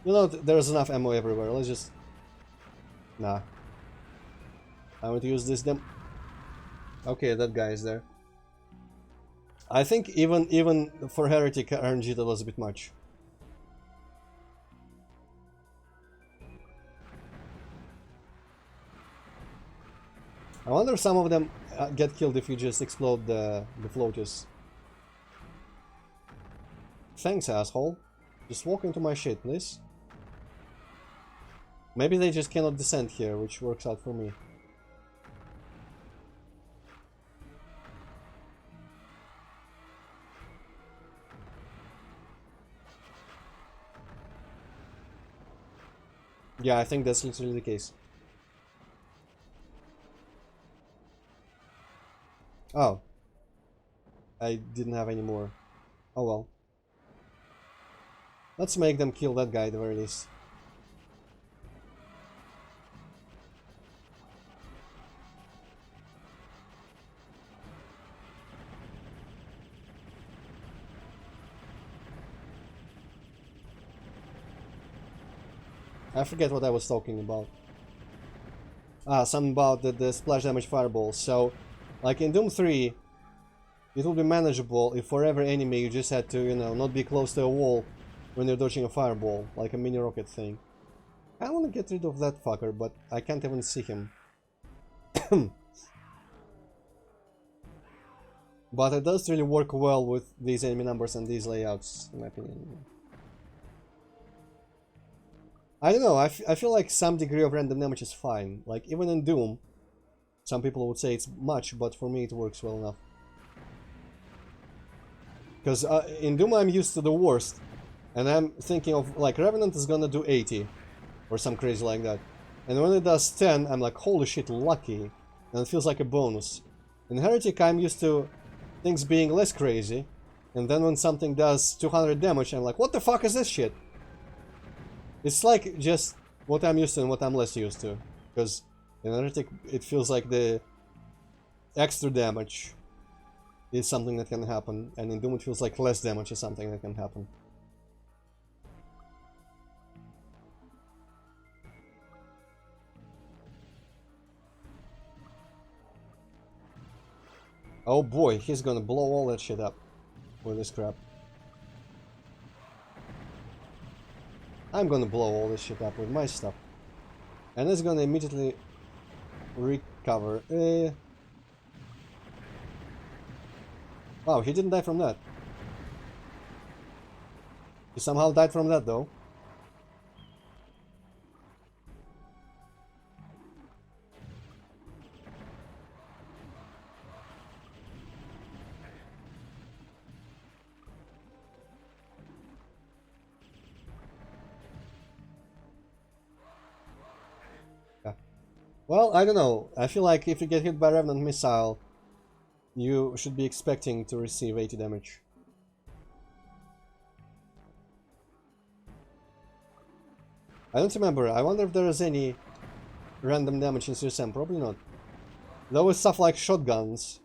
You know, there's enough ammo everywhere. Let's just... Nah. I want to use this Okay, that guy is there. I think even for Heretic RNG that was a bit much. I wonder if some of them get killed if you just explode the floaters. Thanks, asshole. Just walk into my shit, please. Maybe they just cannot descend here, which works out for me. Yeah, I think that's literally the case. Oh. I didn't have any more. Oh well. Let's make them kill that guy at the very least. I forget what I was talking about. Something about the splash damage fireball. So, like in Doom 3, it will be manageable if for every enemy you just had to, you know, not be close to a wall when you're dodging a fireball, like a mini rocket thing. I want to get rid of that fucker, but I can't even see him. But it does really work well with these enemy numbers and these layouts, in my opinion. I don't know, I feel like some degree of random damage is fine. Like, even in Doom, some people would say it's much, but for me it works well enough. Because in Doom I'm used to the worst, and I'm thinking of, like, Revenant is gonna do 80, or some crazy like that. And when it does 10, I'm like, holy shit, lucky, and it feels like a bonus. In Heretic I'm used to things being less crazy, and then when something does 200 damage, I'm like, what the fuck is this shit? It's like just what I'm used to and what I'm less used to. Because in Heretic it feels like the extra damage is something that can happen, and in Doom it feels like less damage is something that can happen. Oh boy, he's gonna blow all that shit up with this crap. I'm gonna blow all this shit up with my stuff. And it's gonna immediately recover. Wow, he didn't die from that. He somehow died from that though. Well, I don't know. I feel like if you get hit by a Revenant missile, you should be expecting to receive 80 damage. I don't remember. I wonder if there is any random damage in CSM. Probably not. Though with stuff like shotguns,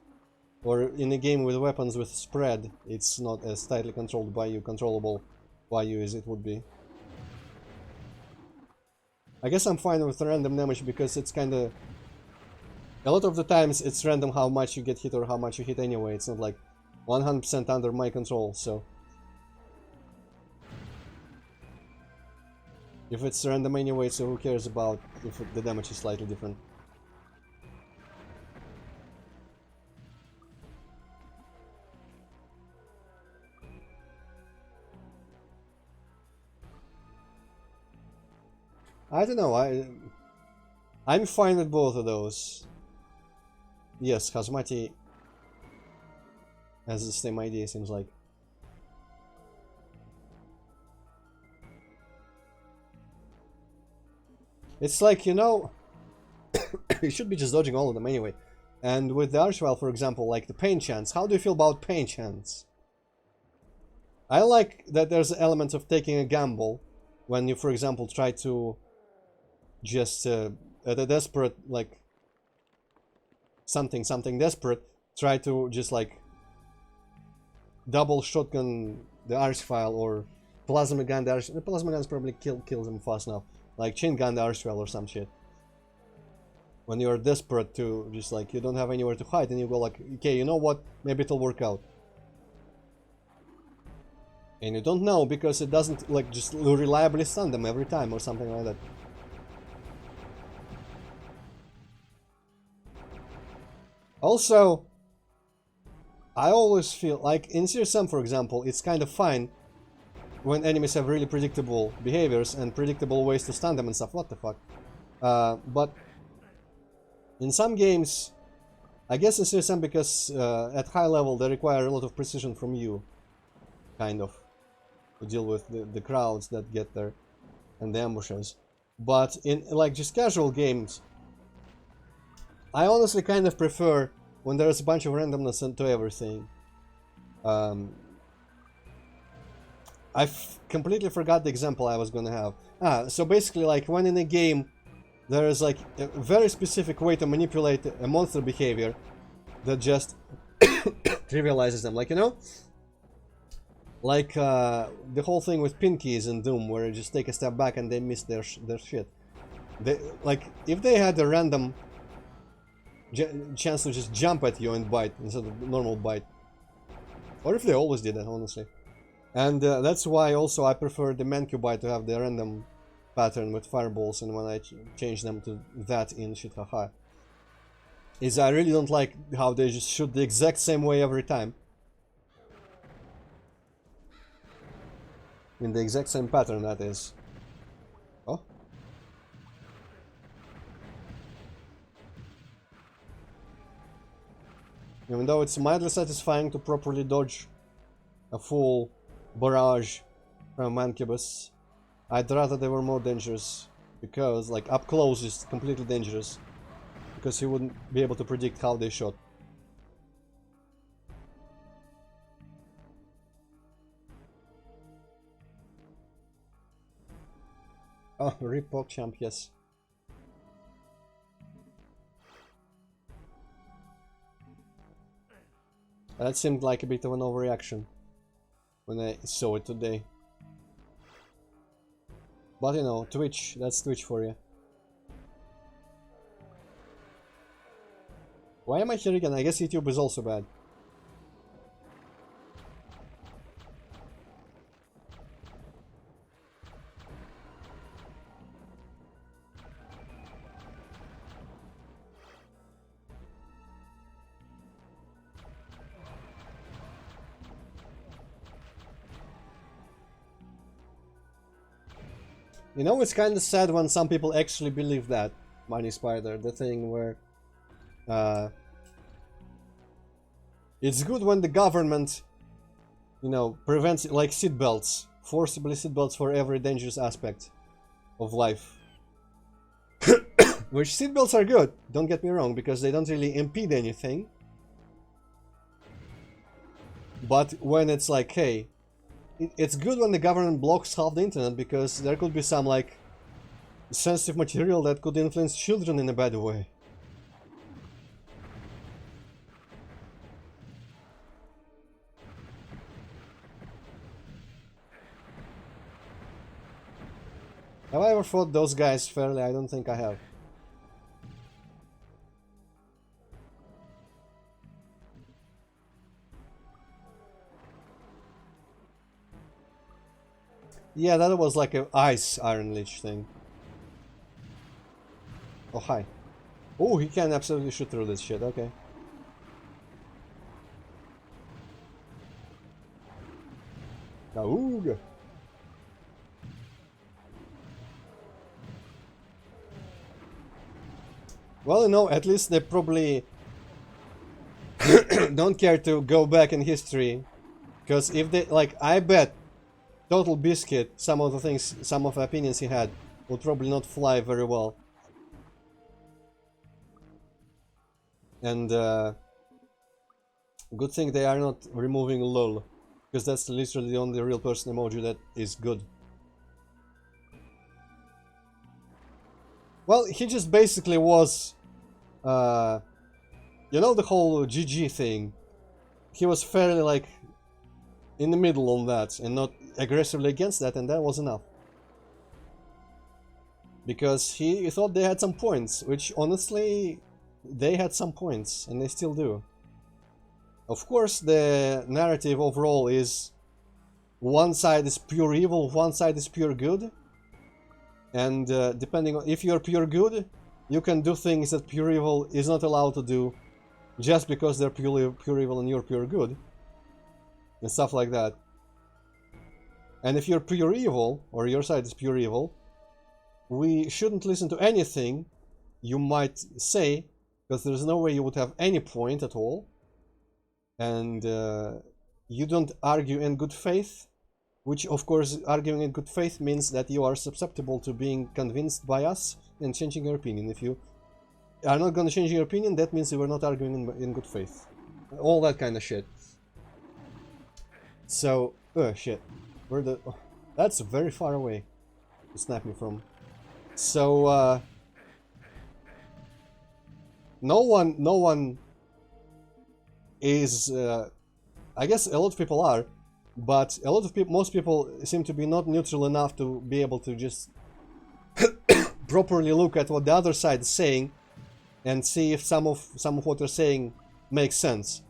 or in a game with weapons with spread, it's not as tightly controlled by you, controllable by you as it would be. I guess I'm fine with random damage because it's kinda... A lot of the times it's random how much you get hit or how much you hit anyway. It's not like 100% under my control, so... If it's random anyway, so who cares about if the damage is slightly different. I don't know, I'm fine with both of those. Yes, Hazmati has the same idea, seems like. It's like, you know, you should be just dodging all of them anyway. And with the Archvile, for example, like the pain chance, how do you feel about pain chance? I like that there's an element of taking a gamble when you, for example, try to just at a desperate, like, something desperate, try to just like double shotgun the Archvile or plasma gun the arch. The plasma guns probably kills them fast enough. Like chain gun the archwell or some shit. When you're desperate to just like you don't have anywhere to hide and you go like, okay, you know what? Maybe it'll work out. And you don't know because it doesn't like just reliably stun them every time or something like that. Also, I always feel like in CSM, for example, it's kind of fine when enemies have really predictable behaviors and predictable ways to stun them and stuff. What the fuck? But in some games, I guess in CSM because at high level they require a lot of precision from you, kind of, to deal with the crowds that get there and the ambushes. But in like just casual games, I honestly kind of prefer when there's a bunch of randomness into everything. I completely forgot the example I was gonna have. So basically, like when in a game there is like a very specific way to manipulate a monster behavior that just trivializes them, like, you know? Like the whole thing with pinkies in Doom, where you just take a step back and they miss their shit. Like, if they had a random chance to just jump at you and bite instead of normal bite. Or if they always did that, honestly. And that's why also I prefer the Mankyu bite to have the random pattern with fireballs, and when I change them to that in Shit Haha. Is I really don't like how they just shoot the exact same way every time. In the exact same pattern, that is. Oh. Even though it's mildly satisfying to properly dodge a full barrage from Mancubus, I'd rather they were more dangerous, because like up close is completely dangerous, because you wouldn't be able to predict how they shot. Oh, rip PogChamp, yes. That seemed like a bit of an overreaction when I saw it today. But you know, Twitch, that's Twitch for you. Why am I here again? I guess YouTube is also bad. You know, it's kind of sad when some people actually believe that, Money Spider, the thing where it's good when the government, you know, prevents, like seatbelts, forcibly seatbelts for every dangerous aspect of life. Which seatbelts are good, don't get me wrong, because they don't really impede anything. But when it's like, hey, it's good when the government blocks half the internet, because there could be some, like, sensitive material that could influence children in a bad way. Have I ever fought those guys fairly? I don't think I have. Yeah, that was like an ice Iron Lich thing. Oh, hi. Oh, he can absolutely shoot through this shit, okay. Auga. Well, you know, at least they probably don't care to go back in history. Because if they, like, I bet Total Biscuit, some of the things, some of the opinions he had would probably not fly very well. And good thing they are not removing LOL, because that's literally the only real person emoji that is good. Well, he just basically was, you know, the whole GG thing. He was fairly like in the middle on that and not aggressively against that, and that was enough. Because he thought they had some points, which honestly, they had some points, and they still do. Of course, the narrative overall is one side is pure evil, one side is pure good. And depending on if you're pure good, you can do things that pure evil is not allowed to do just because they're pure evil and you're pure good. And stuff like that. And if you're pure evil, or your side is pure evil, we shouldn't listen to anything you might say, because there's no way you would have any point at all. And you don't argue in good faith, which of course arguing in good faith means that you are susceptible to being convinced by us and changing your opinion. If you are not going to change your opinion, that means you are not arguing in good faith. All that kind of shit. So, shit. Where the... Oh, that's very far away to snap me from. So, no one is, I guess a lot of people are, but a lot of people, most people seem to be not neutral enough to be able to just properly look at what the other side is saying and see if some of what they're saying makes sense.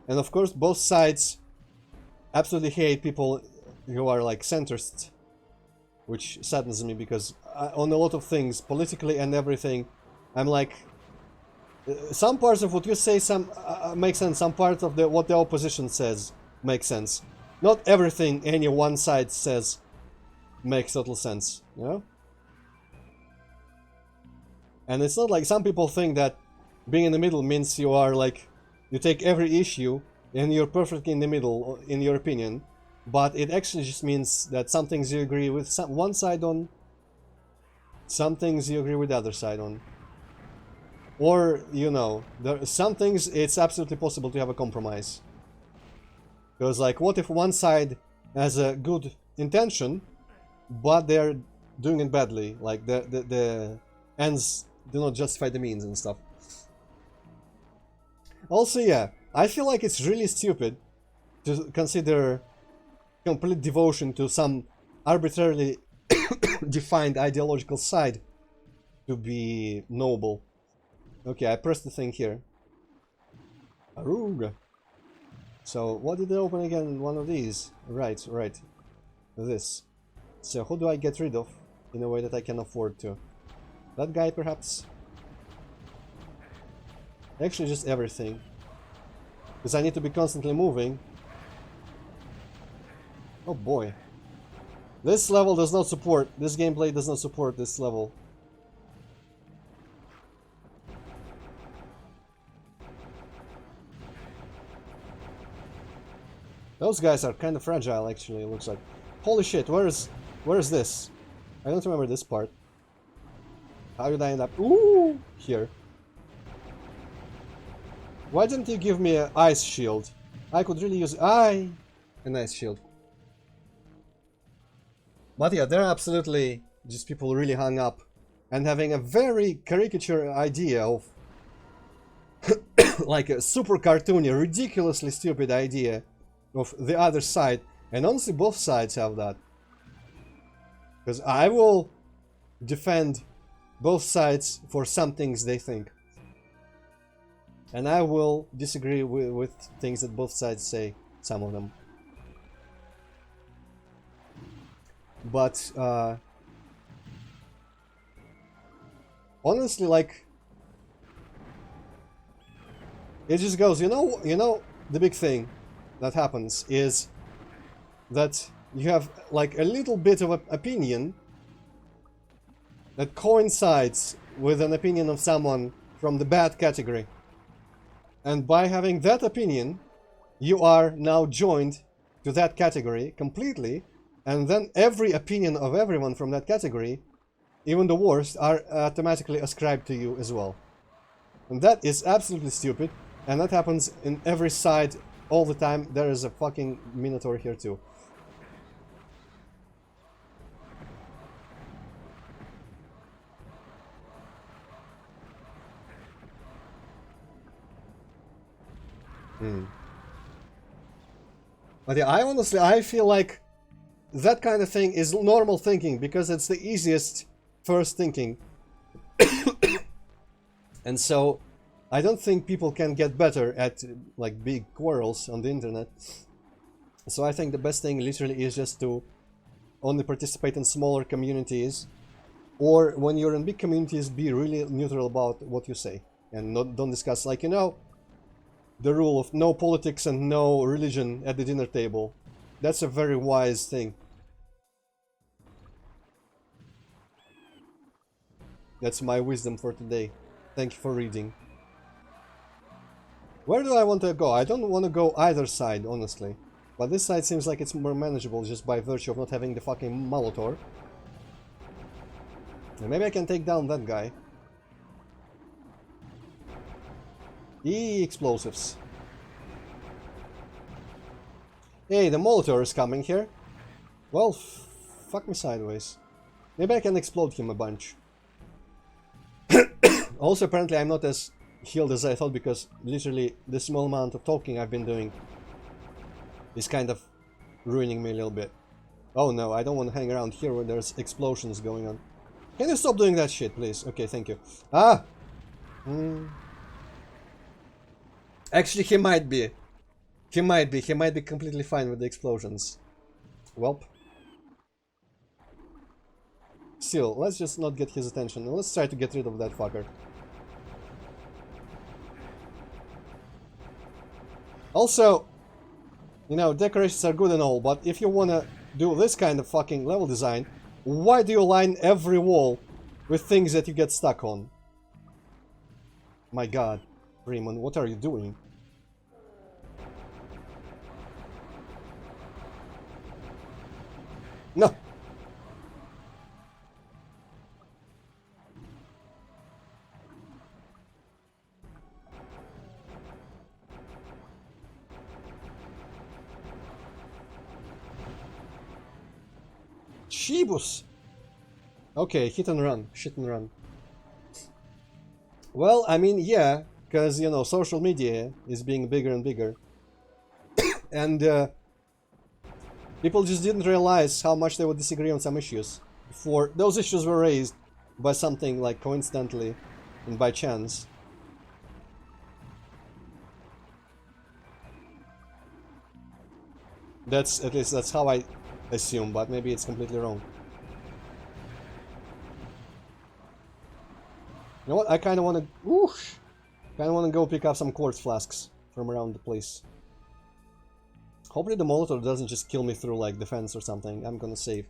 And of course, both sides absolutely hate people who are like centrists, which saddens me because on a lot of things, politically and everything, I'm like, some parts of what you say make sense, some parts of what the opposition says makes sense. Not everything any one side says makes total sense, you know? And it's not like some people think that being in the middle means you are like, you take every issue and you're perfectly in the middle, in your opinion, but it actually just means that some things you agree with one side on, some things you agree with the other side on. Or, you know, some things it's absolutely possible to have a compromise. Because, like, what if one side has a good intention, but they're doing it badly? Like, the ends do not justify the means and stuff. Also, yeah, I feel like it's really stupid to consider complete devotion to some arbitrarily defined ideological side to be noble. Okay, I pressed the thing here. Aruga. So, what did I open again? One of these. Right. This. So, who do I get rid of in a way that I can afford to? That guy, perhaps? Actually, just everything. Because I need to be constantly moving. Oh boy. This level does not support, this gameplay does not support this level. Those guys are kind of fragile, actually, it looks like. Holy shit, where is this? I don't remember this part. How did I end up? Ooh, here. Why didn't you give me an ice shield? I could really use an ice shield. But yeah, they're absolutely just people really hung up and having a very caricature idea of like a super cartoony, ridiculously stupid idea of the other side. And honestly, both sides have that. Because I will defend both sides for some things they think. And I will disagree with things that both sides say, some of them. But, honestly, like, it just goes, you know, the big thing that happens is that you have, like, a little bit of an opinion that coincides with an opinion of someone from the bad category. And by having that opinion, you are now joined to that category completely, and then every opinion of everyone from that category, even the worst, are automatically ascribed to you as well. And that is absolutely stupid, and that happens in every side all the time. There is a fucking Minotaur here too. But yeah, I feel like that kind of thing is normal thinking because it's the easiest first thinking. And so I don't think people can get better at like big quarrels on the internet. So I think the best thing literally is just to only participate in smaller communities, or when you're in big communities, be really neutral about what you say and don't discuss, like, you know, the rule of no politics and no religion at the dinner table. That's a very wise thing. That's my wisdom for today. Thank you for reading. Where do I want to go? I don't want to go either side, honestly. But this side seems like it's more manageable just by virtue of not having the fucking Molotor. And maybe I can take down that guy. Explosives. Hey, the Molotor is coming here. Well, fuck me sideways. Maybe I can explode him a bunch. Also, apparently I'm not as healed as I thought, because literally the small amount of talking I've been doing is kind of ruining me a little bit. Oh no, I don't want to hang around here where there's explosions going on. Can you stop doing that shit, please? Okay, thank you. Ah! Actually, he might be. He might be completely fine with the explosions. Welp. Still, let's just not get his attention. Let's try to get rid of that fucker. Also, you know, decorations are good and all, but if you wanna do this kind of fucking level design, why do you line every wall with things that you get stuck on? My god, Raymond, what are you doing? No! Shibus! Okay, hit and run. Shit and run. Well, I mean, yeah, because, you know, social media is being bigger and bigger. And people just didn't realize how much they would disagree on some issues before those issues were raised by something like coincidentally and by chance. That's, at least that's how I assume, but maybe it's completely wrong. You know what? I kind of want to, whoosh, kind of want to go pick up some quartz flasks from around the place. Hopefully the Molotov doesn't just kill me through like defense or something. I'm gonna save.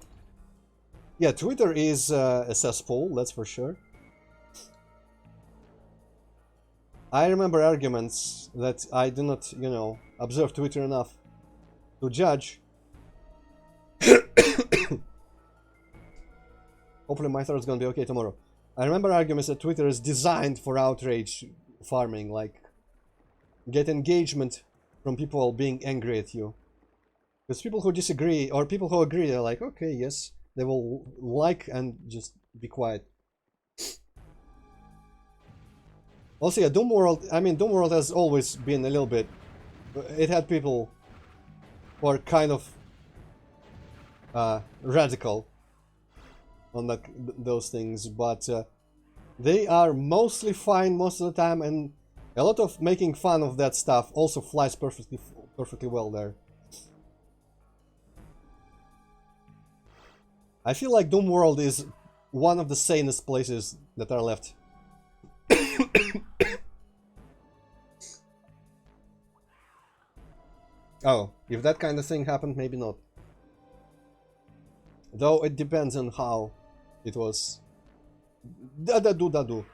Yeah, Twitter is a cesspool, that's for sure. I remember arguments that I do not, you know, observe Twitter enough to judge. Hopefully my throat's gonna be okay tomorrow. I remember arguments that Twitter is designed for outrage farming, like get engagement from people being angry at you. Because people who disagree, or people who agree, they're like, okay, yes, they will like and just be quiet. Also, yeah, Doom World, I mean, Doom World has always been a little bit, it had people who are kind of radical on those things, but they are mostly fine most of the time, and a lot of making fun of that stuff also flies perfectly well there. I feel like Doom World is one of the sanest places that are left. Oh, if that kind of thing happened, maybe not. Though it depends on how it was. Da-da-do,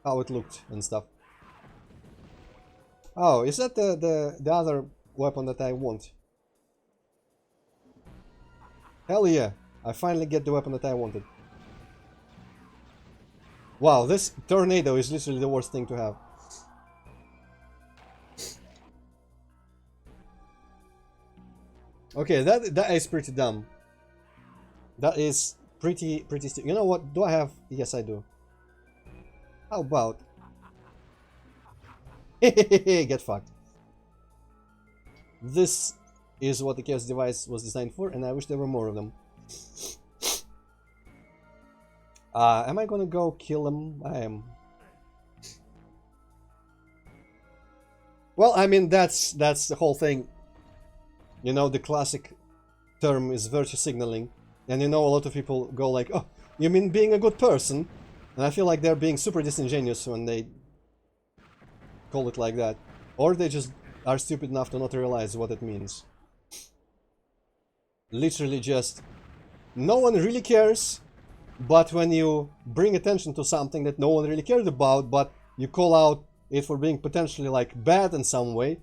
how it looked and stuff. Oh, is that the other weapon that I want? Hell yeah, I finally get the weapon that I wanted. Wow, this tornado is literally the worst thing to have. Okay, that is pretty dumb. That is pretty you know what? Do I have? Yes, I do. How about? Get fucked. This is what the chaos device was designed for, and I wish there were more of them. Am I gonna go kill them? I am. Well, I mean, that's the whole thing. You know, the classic term is virtue signaling. And you know, a lot of people go like, oh, you mean being a good person? And I feel like they're being super disingenuous when they call it like that. Or they just are stupid enough to not realize what it means. Literally just, no one really cares, but when you bring attention to something that no one really cared about, but you call out it for being potentially like bad in some way,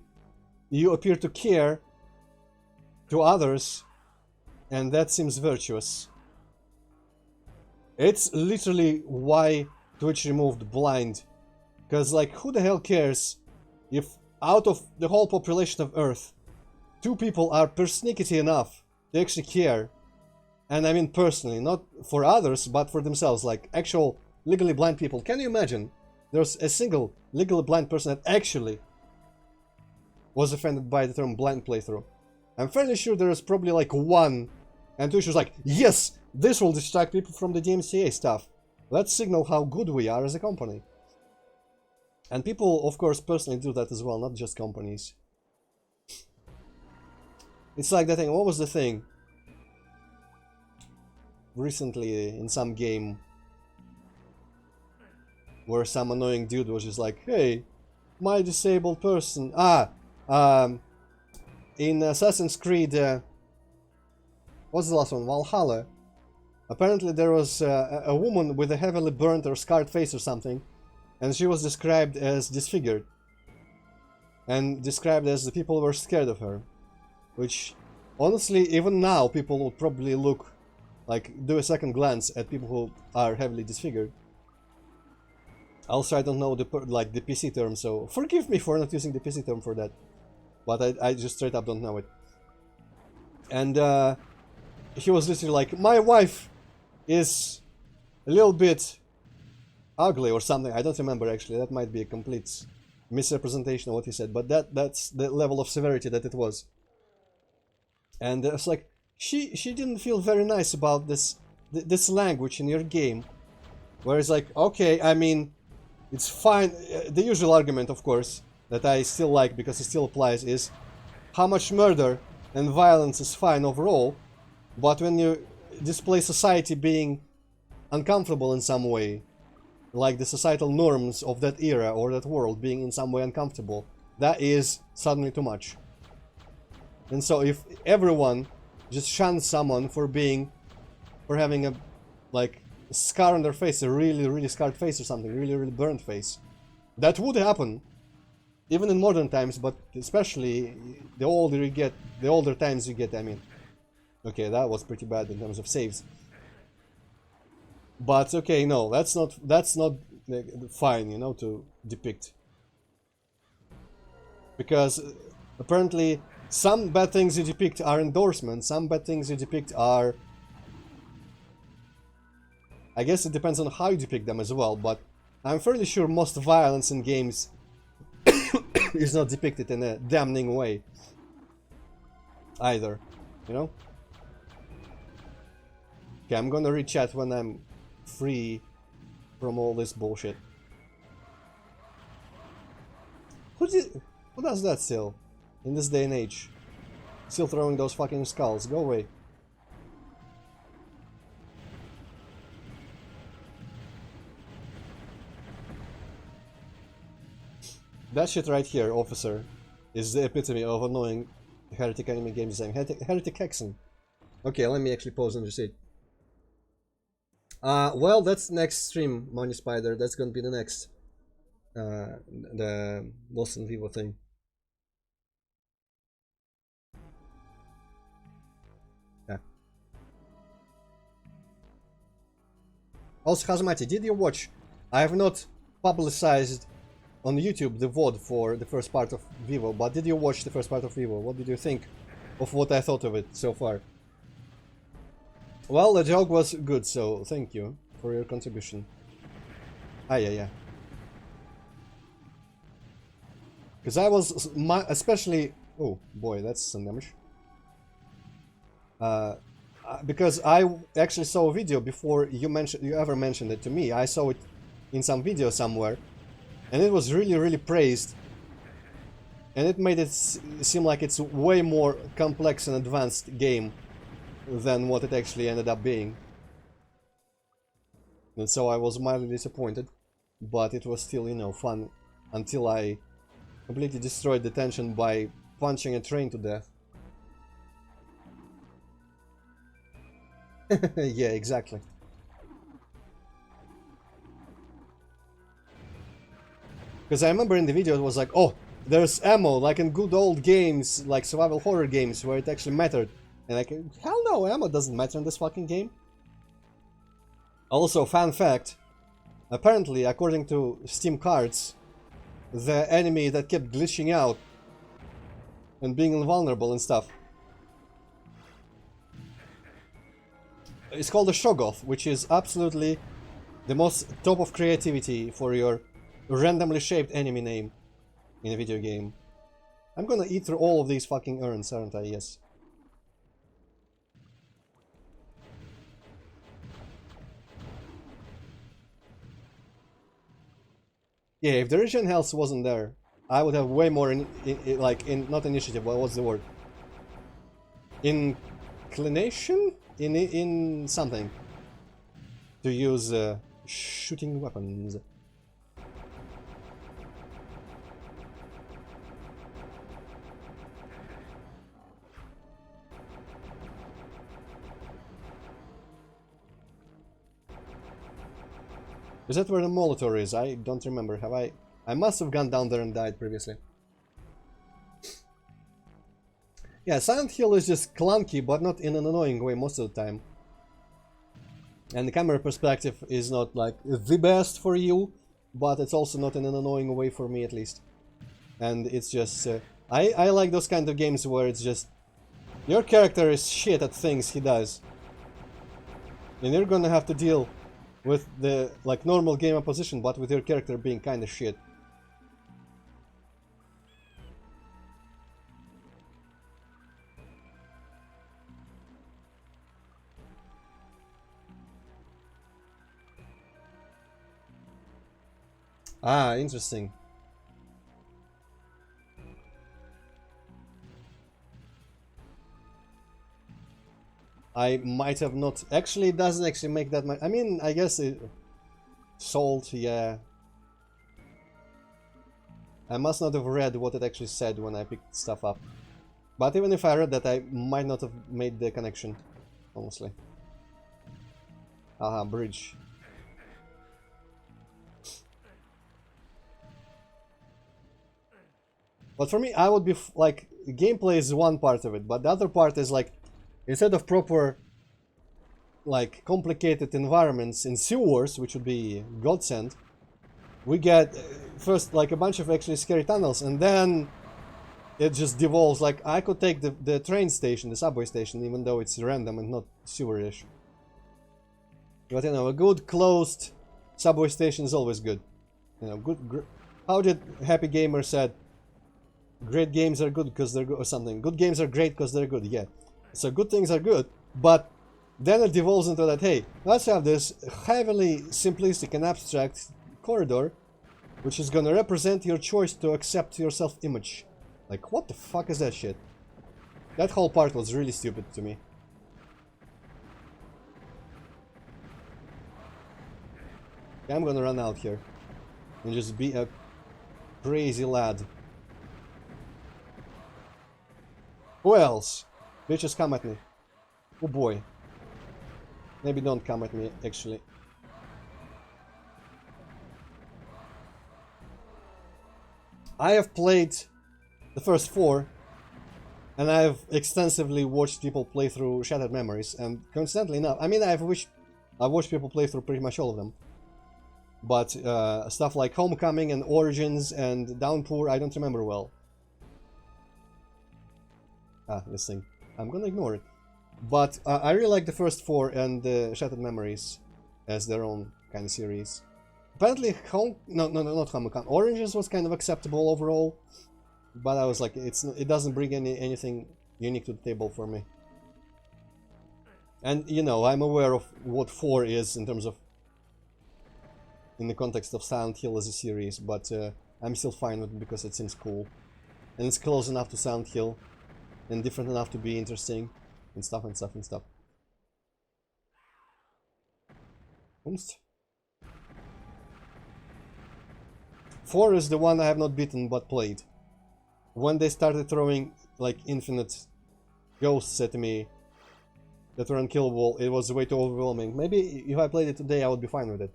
you appear to care to others, and that seems virtuous. It's literally why Twitch removed blind, because like, who the hell cares if out of the whole population of Earth, 2 people are persnickety enough to actually care. And I mean personally, not for others, but for themselves, like actual legally blind people. Can you imagine there's a single legally blind person that actually was offended by the term blind playthrough? I'm fairly sure there is probably like one, and Twitch was like, yes, this will distract people from the DMCA stuff. Let's signal how good we are as a company. And people, of course, personally do that as well, not just companies. It's like that thing, what was the thing? Recently, in some game, where some annoying dude was just like, hey, my disabled person. In Assassin's Creed, what's the last one? Valhalla. Apparently there was a woman with a heavily burnt or scarred face or something, and she was described as disfigured. And described as the people were scared of her. Which, honestly, even now people would probably look, like, do a second glance at people who are heavily disfigured. Also, I don't know the PC term, so forgive me for not using the PC term for that. But I just straight up don't know it. And he was literally like, my wife is a little bit ugly or something. I don't remember actually. That might be a complete misrepresentation of what he said, but that's the level of severity that it was. And it's like, she didn't feel very nice about this language in your game, where it's like, okay, I mean, it's fine. The usual argument, of course, that I still like because it still applies is how much murder and violence is fine overall, but when you display society being uncomfortable in some way, like the societal norms of that era or that world being in some way uncomfortable, that is suddenly too much. And so if everyone just shuns someone for having a like scar on their face, a really scarred face or something, really burnt face, that would happen even in modern times, but especially the older you get, the older times you get, I mean. Okay, that was pretty bad in terms of saves. But okay, no, that's not fine, you know, to depict. Because apparently some bad things you depict are endorsements, some bad things you depict are... I guess it depends on how you depict them as well, but I'm fairly sure most violence in games is not depicted in a damning way either, you know? Okay, I'm gonna read chat when I'm free from all this bullshit. Who does that still? In this day and age? Still throwing those fucking skulls. Go away. That shit right here, officer, is the epitome of annoying Heretic anime game design. Heretic Hexen. Okay, let me actually pause and just see. Well, that's next stream, Money Spider. That's gonna be the next. The Lost in Vivo thing. Yeah. Also, Hazmati, did you watch? I have not publicized on YouTube the VOD for the first part of Vivo, but did you watch the first part of Vivo? What did you think of what I thought of it so far? Well, the joke was good, so thank you for your contribution. Yeah. Because I was especially... Oh boy, that's some damage. Because I actually saw a video before you ever mentioned it to me. I saw it in some video somewhere, and it was really praised, and it made it seem like it's way more complex and advanced game than what it actually ended up being. And so I was mildly disappointed, but it was still, you know, fun until I completely destroyed the tension by punching a train to death. Yeah, exactly. Because I remember in the video it was like, oh, there's ammo, like in good old games, like survival horror games, where it actually mattered. And like, hell no, ammo doesn't matter in this fucking game. Also, fun fact, apparently, according to Steam cards, the enemy that kept glitching out and being invulnerable and stuff, it's called a Shoggoth, which is absolutely the most top of creativity for your randomly shaped enemy name in a video game. I'm gonna eat through all of these fucking urns, aren't I? Yes. Yeah, if the regen health wasn't there, I would have way more not initiative, but what's the word? Inclination? In something. To use shooting weapons. Is that where the Molitor is? I don't remember. Have I? I must have gone down there and died previously. Yeah, Silent Hill is just clunky, but not in an annoying way most of the time. And the camera perspective is not like the best for you, but it's also not in an annoying way for me at least. And it's just... I like those kind of games where it's just... Your character is shit at things he does. And you're gonna have to deal with the like normal game opposition, but with your character being kinda shit. Ah, interesting. I might have not... Actually, it doesn't actually make that much... I mean, I guess it... Salt, yeah. I must not have read what it actually said when I picked stuff up. But even if I read that, I might not have made the connection, honestly. Aha, bridge. But for me, I would be like, gameplay is one part of it, but the other part is like, instead of proper, like, complicated environments in sewers, which would be godsend, we get first like a bunch of actually scary tunnels, and then it just devolves. Like, I could take the train station, the subway station, even though it's random and not sewerish. But you know, a good closed subway station is always good. You know, how did Happy Gamer said? Great games are good because they're good, or something. Good games are great because they're good, yeah. So good things are good, but then it devolves into that, hey, let's have this heavily simplistic and abstract corridor, which is gonna represent your choice to accept your self-image. Like, what the fuck is that shit? That whole part was really stupid to me. I'm gonna run out here and just be a crazy lad. Who else? Bitches, come at me. Oh boy. Maybe don't come at me, actually. I have played the first 4, and I have extensively watched people play through Shattered Memories, and coincidentally enough, I mean, I've watched people play through pretty much all of them. But stuff like Homecoming and Origins and Downpour, I don't remember well. Ah, this thing. I'm gonna ignore it. But I really like the first 4 and Shattered Memories as their own kind of series. Apparently, not Homecoming. Origins was kind of acceptable overall, but I was like, it doesn't bring anything unique to the table for me. And, you know, I'm aware of what 4 is in terms of... in the context of Silent Hill as a series, but I'm still fine with it because it seems cool. And it's close enough to Silent Hill, and different enough to be interesting, and stuff and stuff and stuff. Oops. 4 is the one I have not beaten but played. When they started throwing like infinite ghosts at me that were unkillable, it was way too overwhelming. Maybe if I played it today I would be fine with it.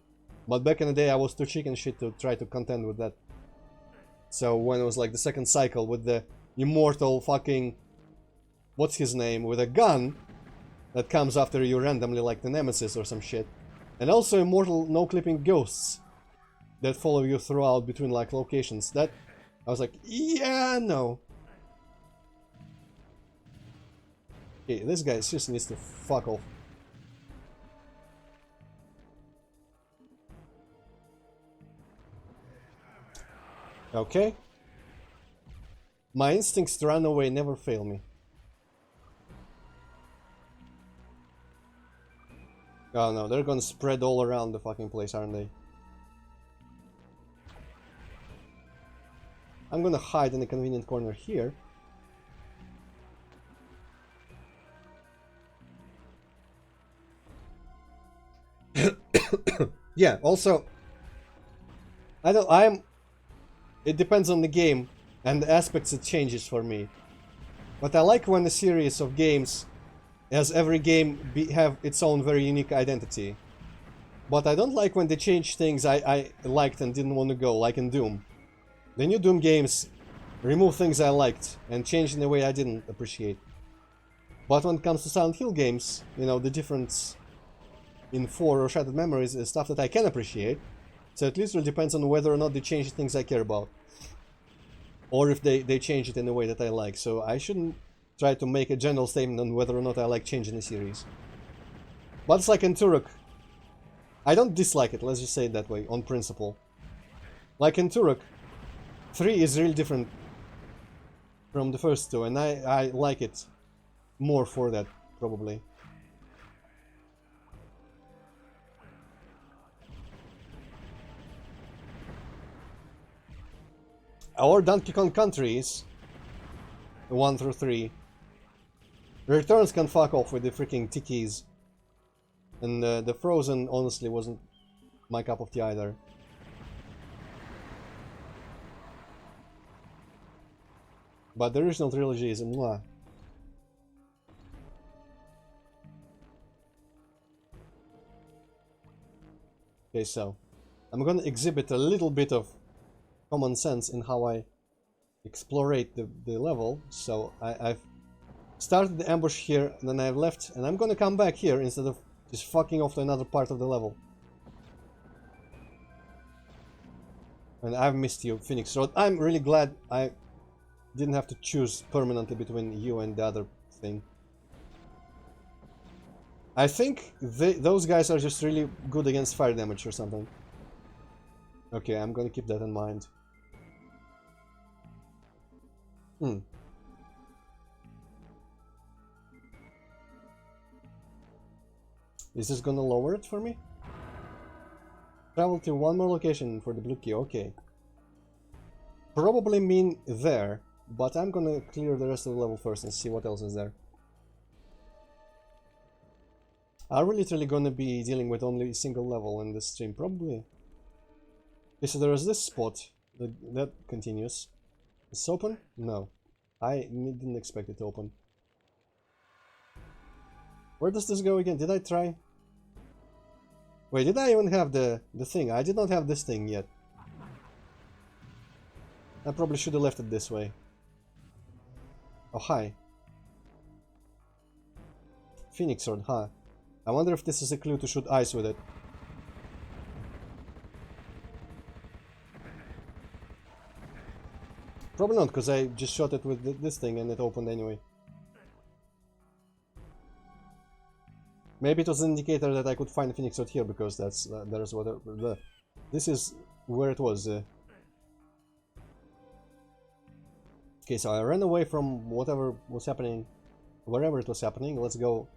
But back in the day I was too chicken shit to try to contend with that. So when it was like the second cycle with the immortal fucking... what's his name? With a gun that comes after you randomly like the Nemesis or some shit. And also immortal no-clipping ghosts that follow you throughout between like locations. That... I was like, yeah, no. Okay, this guy seriously needs to fuck off. Okay. My instincts to run away never fail me. Oh no, they're gonna spread all around the fucking place, aren't they? I'm gonna hide in a convenient corner here. Yeah, also... it depends on the game and the aspects it changes for me. But I like when a series of games has every game have its own very unique identity. But I don't like when they change things I liked and didn't want to go, like in Doom. The new Doom games remove things I liked and change in a way I didn't appreciate. But when it comes to Silent Hill games, you know, the difference in 4 or Shattered Memories is stuff that I can appreciate. So it literally depends on whether or not they change things I care about. Or if they change it in a way that I like. So I shouldn't try to make a general statement on whether or not I like changing the series. But it's like in Turok. I don't dislike it, let's just say it that way, on principle. Like in Turok, 3 is really different from the first 2, and I like it more for that, probably. Or Donkey Kong Countries, 1 through 3. The Returns can fuck off with the freaking tikis. And the Frozen, honestly, wasn't my cup of tea either. But the original trilogy is mwah. Okay, so I'm gonna exhibit a little bit of common sense in how I explorate the level. So I've started the ambush here, and then I've left, and I'm gonna come back here instead of just fucking off to another part of the level. And I've missed you, Phoenix Road. I'm really glad I didn't have to choose permanently between you and the other thing. I think those guys are just really good against fire damage or something. Okay, I'm gonna keep that in mind. Is this gonna lower it for me? Travel to one more location for the blue key, okay. Probably mean there, but I'm gonna clear the rest of the level first and see what else is there. Are we literally gonna be dealing with only a single level in this stream? Probably. Okay, so there is this spot that continues. It's open? No. I didn't expect it to open. Where does this go again? Did I try? Wait, did I even have the thing? I did not have this thing yet. I probably should have left it this way. Oh, hi. Phoenix Sword, huh? I wonder if this is a clue to shoot ice with it. Probably not, because I just shot it with this thing and it opened anyway. Maybe it was an indicator that I could find Phoenix Sword here, because that's there's what this is where it was. Okay, so I ran away from whatever was happening, wherever it was happening. Let's go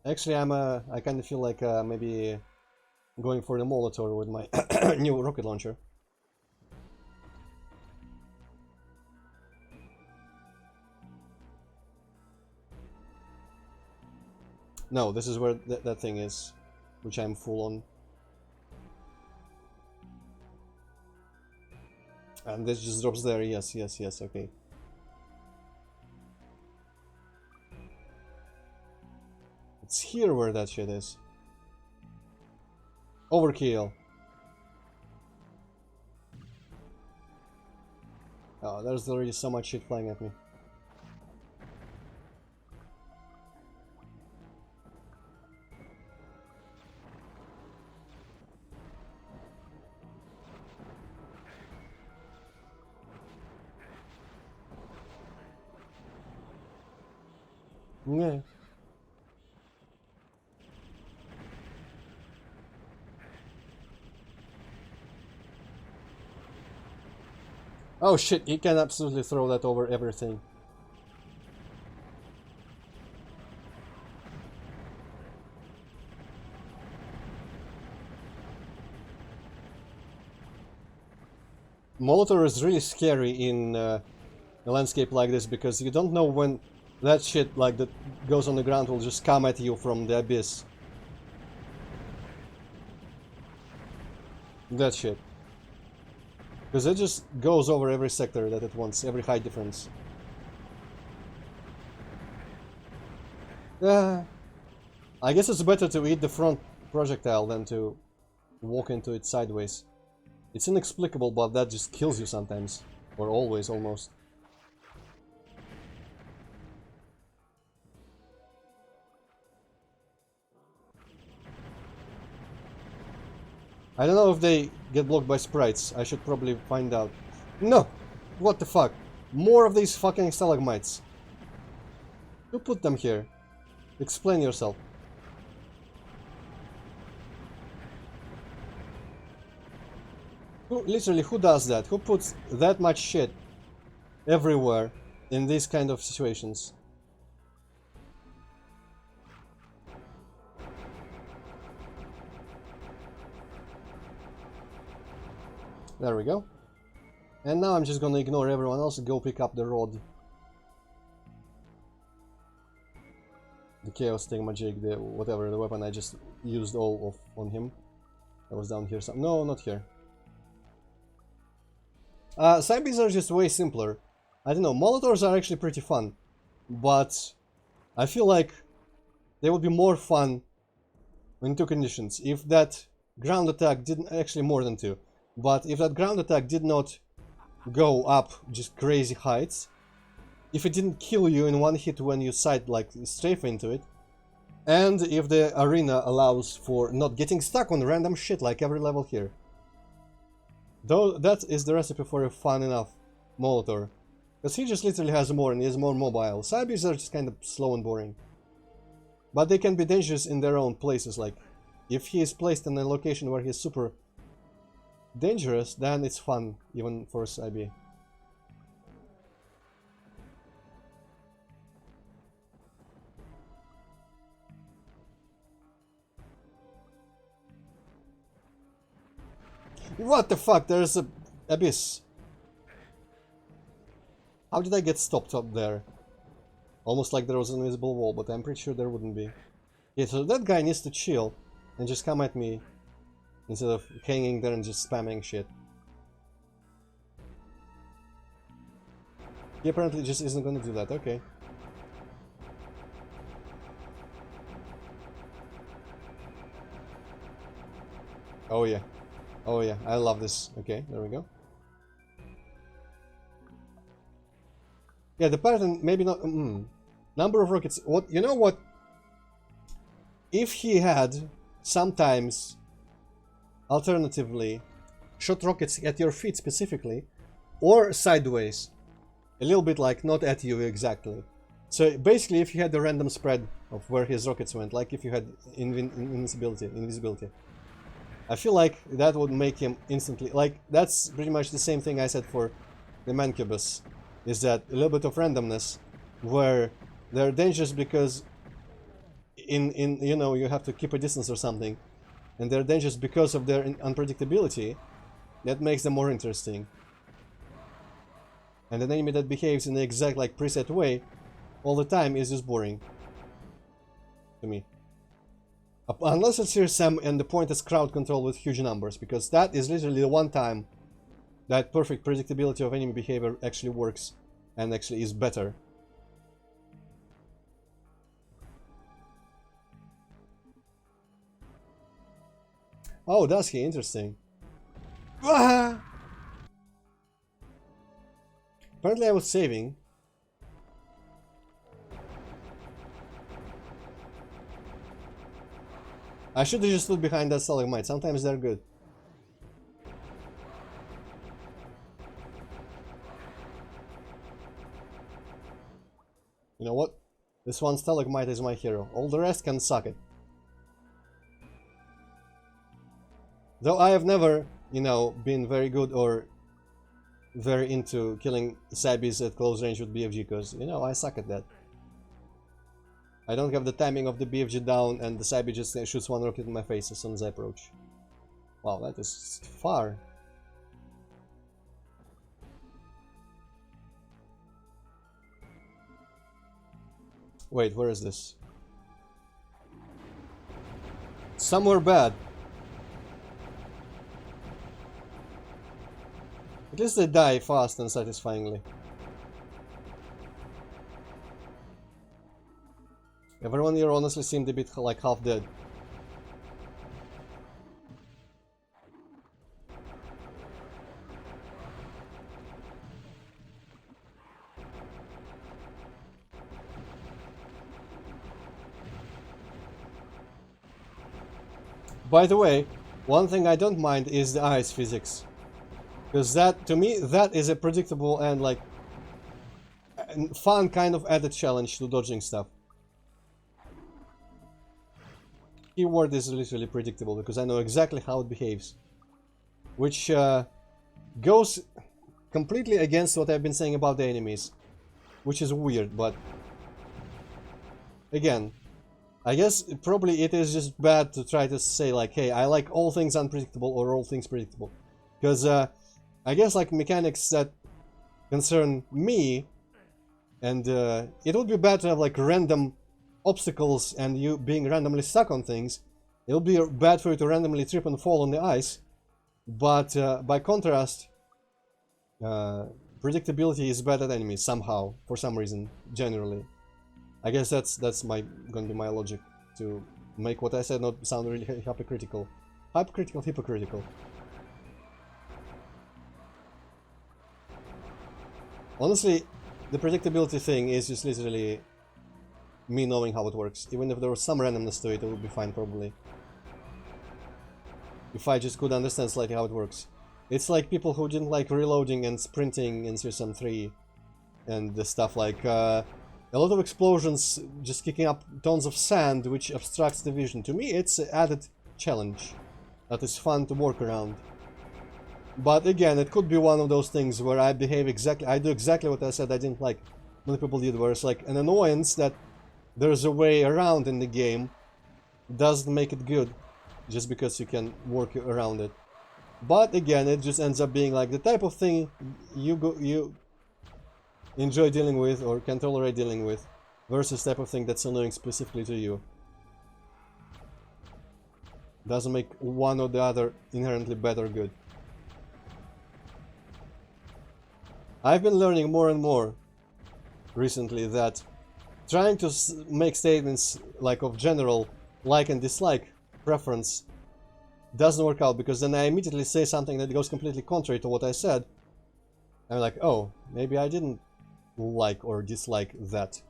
Actually, I kind of feel like maybe going for the Molotov with my new rocket launcher. No, this is where that thing is, which I'm full on. And this just drops there, yes, yes, yes, okay. It's here where that shit is. Overkill. Oh, there's already so much shit flying at me. Yeah. Oh shit, he can absolutely throw that over everything. Molotov is really scary in a landscape like this because you don't know when that shit like that goes on the ground will just come at you from the abyss. That shit. Because it just goes over every sector that it wants, every height difference. I guess it's better to eat the front projectile than to walk into it sideways. It's inexplicable, but that just kills you sometimes. Or always, almost. I don't know if they get blocked by sprites. I should probably find out. No! What the fuck? More of these fucking stalagmites. Who put them here? Explain yourself. Literally, who does that? Who puts that much shit everywhere in these kind of situations? There we go. And now I'm just gonna ignore everyone else and go pick up the rod. The Chaos Thingamajig, the whatever, the weapon I just used all of on him. That was down here. No, not here. Zombies are just way simpler. I don't know, Molotovs are actually pretty fun. But I feel like they would be more fun in two conditions. If that ground attack didn't, actually more than two. But if that ground attack did not go up just crazy heights, if it didn't kill you in one hit when you sight like strafe into it, and if the arena allows for not getting stuck on random shit like every level here. Though that is the recipe for a fun enough Molotov. Because he just literally has more and he is more mobile. Zombies are just kind of slow and boring. But they can be dangerous in their own places, like if he is placed in a location where he's super dangerous, then it's fun, even for Sabi. What the fuck? There's a abyss. How did I get stopped up there? Almost like there was an invisible wall, but I'm pretty sure there wouldn't be. Yeah, so that guy needs to chill and just come at me instead of hanging there and just spamming shit. He apparently just isn't gonna do that, okay. Oh yeah. Oh yeah, I love this. Okay, there we go. Yeah, the pattern, maybe not... Number of rockets... What? You know what? If he had, sometimes, alternatively, shot rockets at your feet specifically, or sideways, a little bit like not at you exactly. So basically, if you had the random spread of where his rockets went, like if you had invisibility, I feel like that would make him instantly... Like, that's pretty much the same thing I said for the Mancubus. Is that a little bit of randomness, where they're dangerous because in you know, you have to keep a distance or something, and they're dangerous because of their unpredictability, that makes them more interesting. And an enemy that behaves in the exact like preset way all the time is just boring to me. Unless it's here Sam and the point is crowd control with huge numbers, because that is literally the one time that perfect predictability of enemy behavior actually works and actually is better. Oh, does he? Interesting. Ah! Apparently I was saving. I should have just stood behind that stalagmite. Sometimes they're good. You know what? This one stalagmite is my hero. All the rest can suck it. Though I have never, you know, been very good or very into killing Sabbies at close range with BFG, because, you know, I suck at that. I don't have the timing of the BFG down, and the Sabi just shoots one rocket in my face as soon as I approach. Wow, that is far. Wait, where is this? Somewhere bad. At least they die fast and satisfyingly. Everyone here honestly seemed a bit like half dead. By the way, one thing I don't mind is the ice physics. Because that, to me, that is a predictable and like fun kind of added challenge to dodging stuff. Keyword is literally predictable because I know exactly how it behaves. Which goes completely against what I've been saying about the enemies. Which is weird, but again, I guess probably it is just bad to try to say like, hey, I like all things unpredictable or all things predictable. Because I guess like mechanics that concern me, and it would be bad to have like random obstacles and you being randomly stuck on things. It would be bad for you to randomly trip and fall on the ice. But by contrast, predictability is better than enemies somehow, for some reason, generally. I guess that's gonna be my logic to make what I said not sound really hypocritical. Hypocritical. Honestly, the predictability thing is just literally me knowing how it works. Even if there was some randomness to it, it would be fine probably. If I just could understand slightly how it works. It's like people who didn't like reloading and sprinting in Season 3 and the stuff like a lot of explosions just kicking up tons of sand which obstructs the vision. To me it's an added challenge that is fun to work around. But again, it could be one of those things where I do exactly what I said I didn't like many people did, where it's like an annoyance that there's a way around in the game doesn't make it good just because you can work around it. But again, it just ends up being like the type of thing you enjoy dealing with or can tolerate dealing with versus type of thing that's annoying specifically to you. Doesn't make one or the other inherently bad or good. I've been learning more and more recently that trying to make statements like of general like and dislike preference doesn't work out, because then I immediately say something that goes completely contrary to what I said. I'm like, oh, maybe I didn't like or dislike that.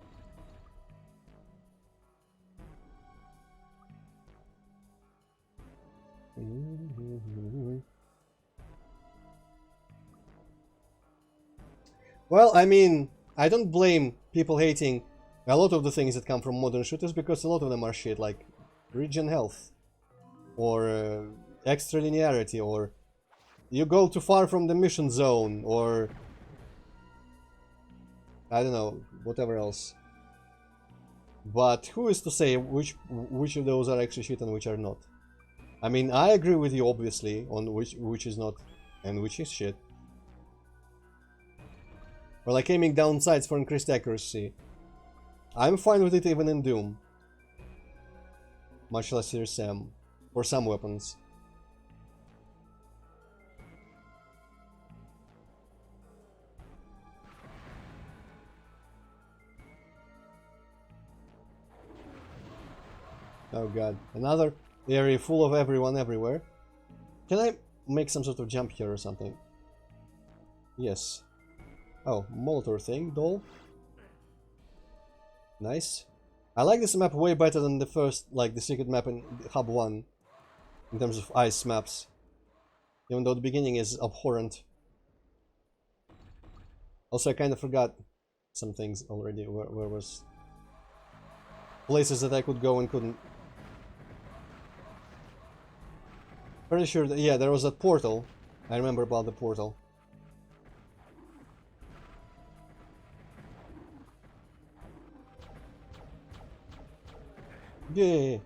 Well, I mean, I don't blame people hating a lot of the things that come from modern shooters, because a lot of them are shit, like regen health, or extra linearity, or you go too far from the mission zone, or I don't know, whatever else. But who is to say which of those are actually shit and which are not? I mean, I agree with you obviously on which is not and which is shit. Or like aiming down sights for increased accuracy. I'm fine with it even in Doom. Much less here Sam. For some weapons. Oh god. Another area full of everyone everywhere. Can I make some sort of jump here or something? Yes. Oh, Molotov thing, doll. Nice. I like this map way better than the first, like the secret map in Hub 1. In terms of ice maps. Even though the beginning is abhorrent. Also, I kind of forgot some things already. Where was... places that I could go and couldn't. Pretty sure that, yeah, there was a portal. I remember about the portal. Yeah.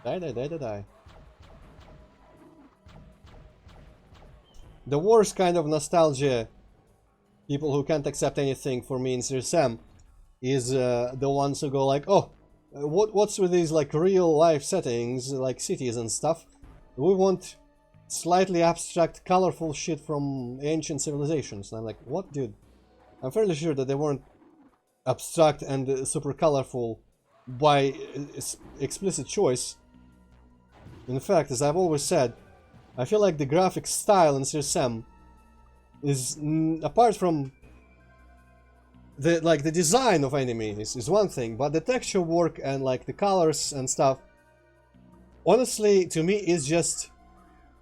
Die. The worst kind of nostalgia, people who can't accept anything for me in Serious Sam, is the ones who go like, oh, what's with these like real life settings, like cities and stuff? We want slightly abstract, colorful shit from ancient civilizations. And I'm like, what, dude? I'm fairly sure that they weren't abstract and super colorful by explicit choice. In fact, as I've always said, I feel like the graphic style in Serious Sam is, apart from the design of enemies is one thing, but the texture work and like the colors and stuff, honestly, to me, is just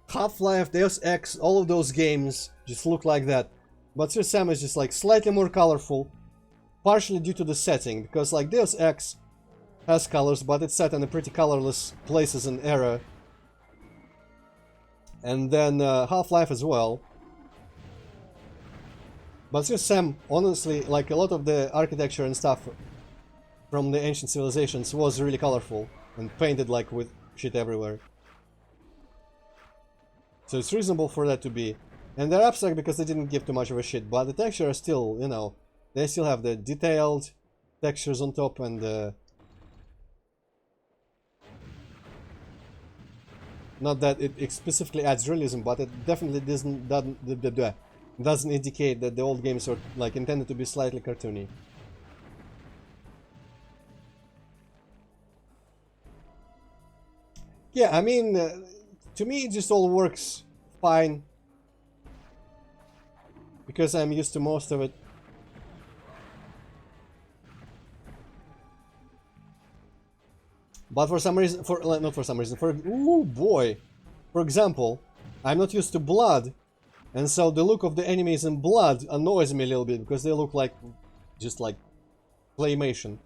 Half-Life, Deus Ex, all of those games just look like that. But Serious Sam is just like slightly more colorful, partially due to the setting, because like Deus Ex has colors, but it's set in a pretty colorless places and era. And then Half-Life as well. But Serious Sam, honestly, like a lot of the architecture and stuff from the ancient civilizations was really colorful and painted like with shit everywhere. So it's reasonable for that to be. And they're abstract because they didn't give too much of a shit, but the texture is still, you know, they still have the detailed textures on top and not that it specifically adds realism, but it definitely doesn't indicate that the old games are like intended to be slightly cartoony. Yeah, I mean, to me it just all works fine because I'm used to most of it. But for some reason, not for some reason, ooh boy, for example, I'm not used to blood. And so the look of the enemies in blood annoys me a little bit, because they look like, just like, claymation.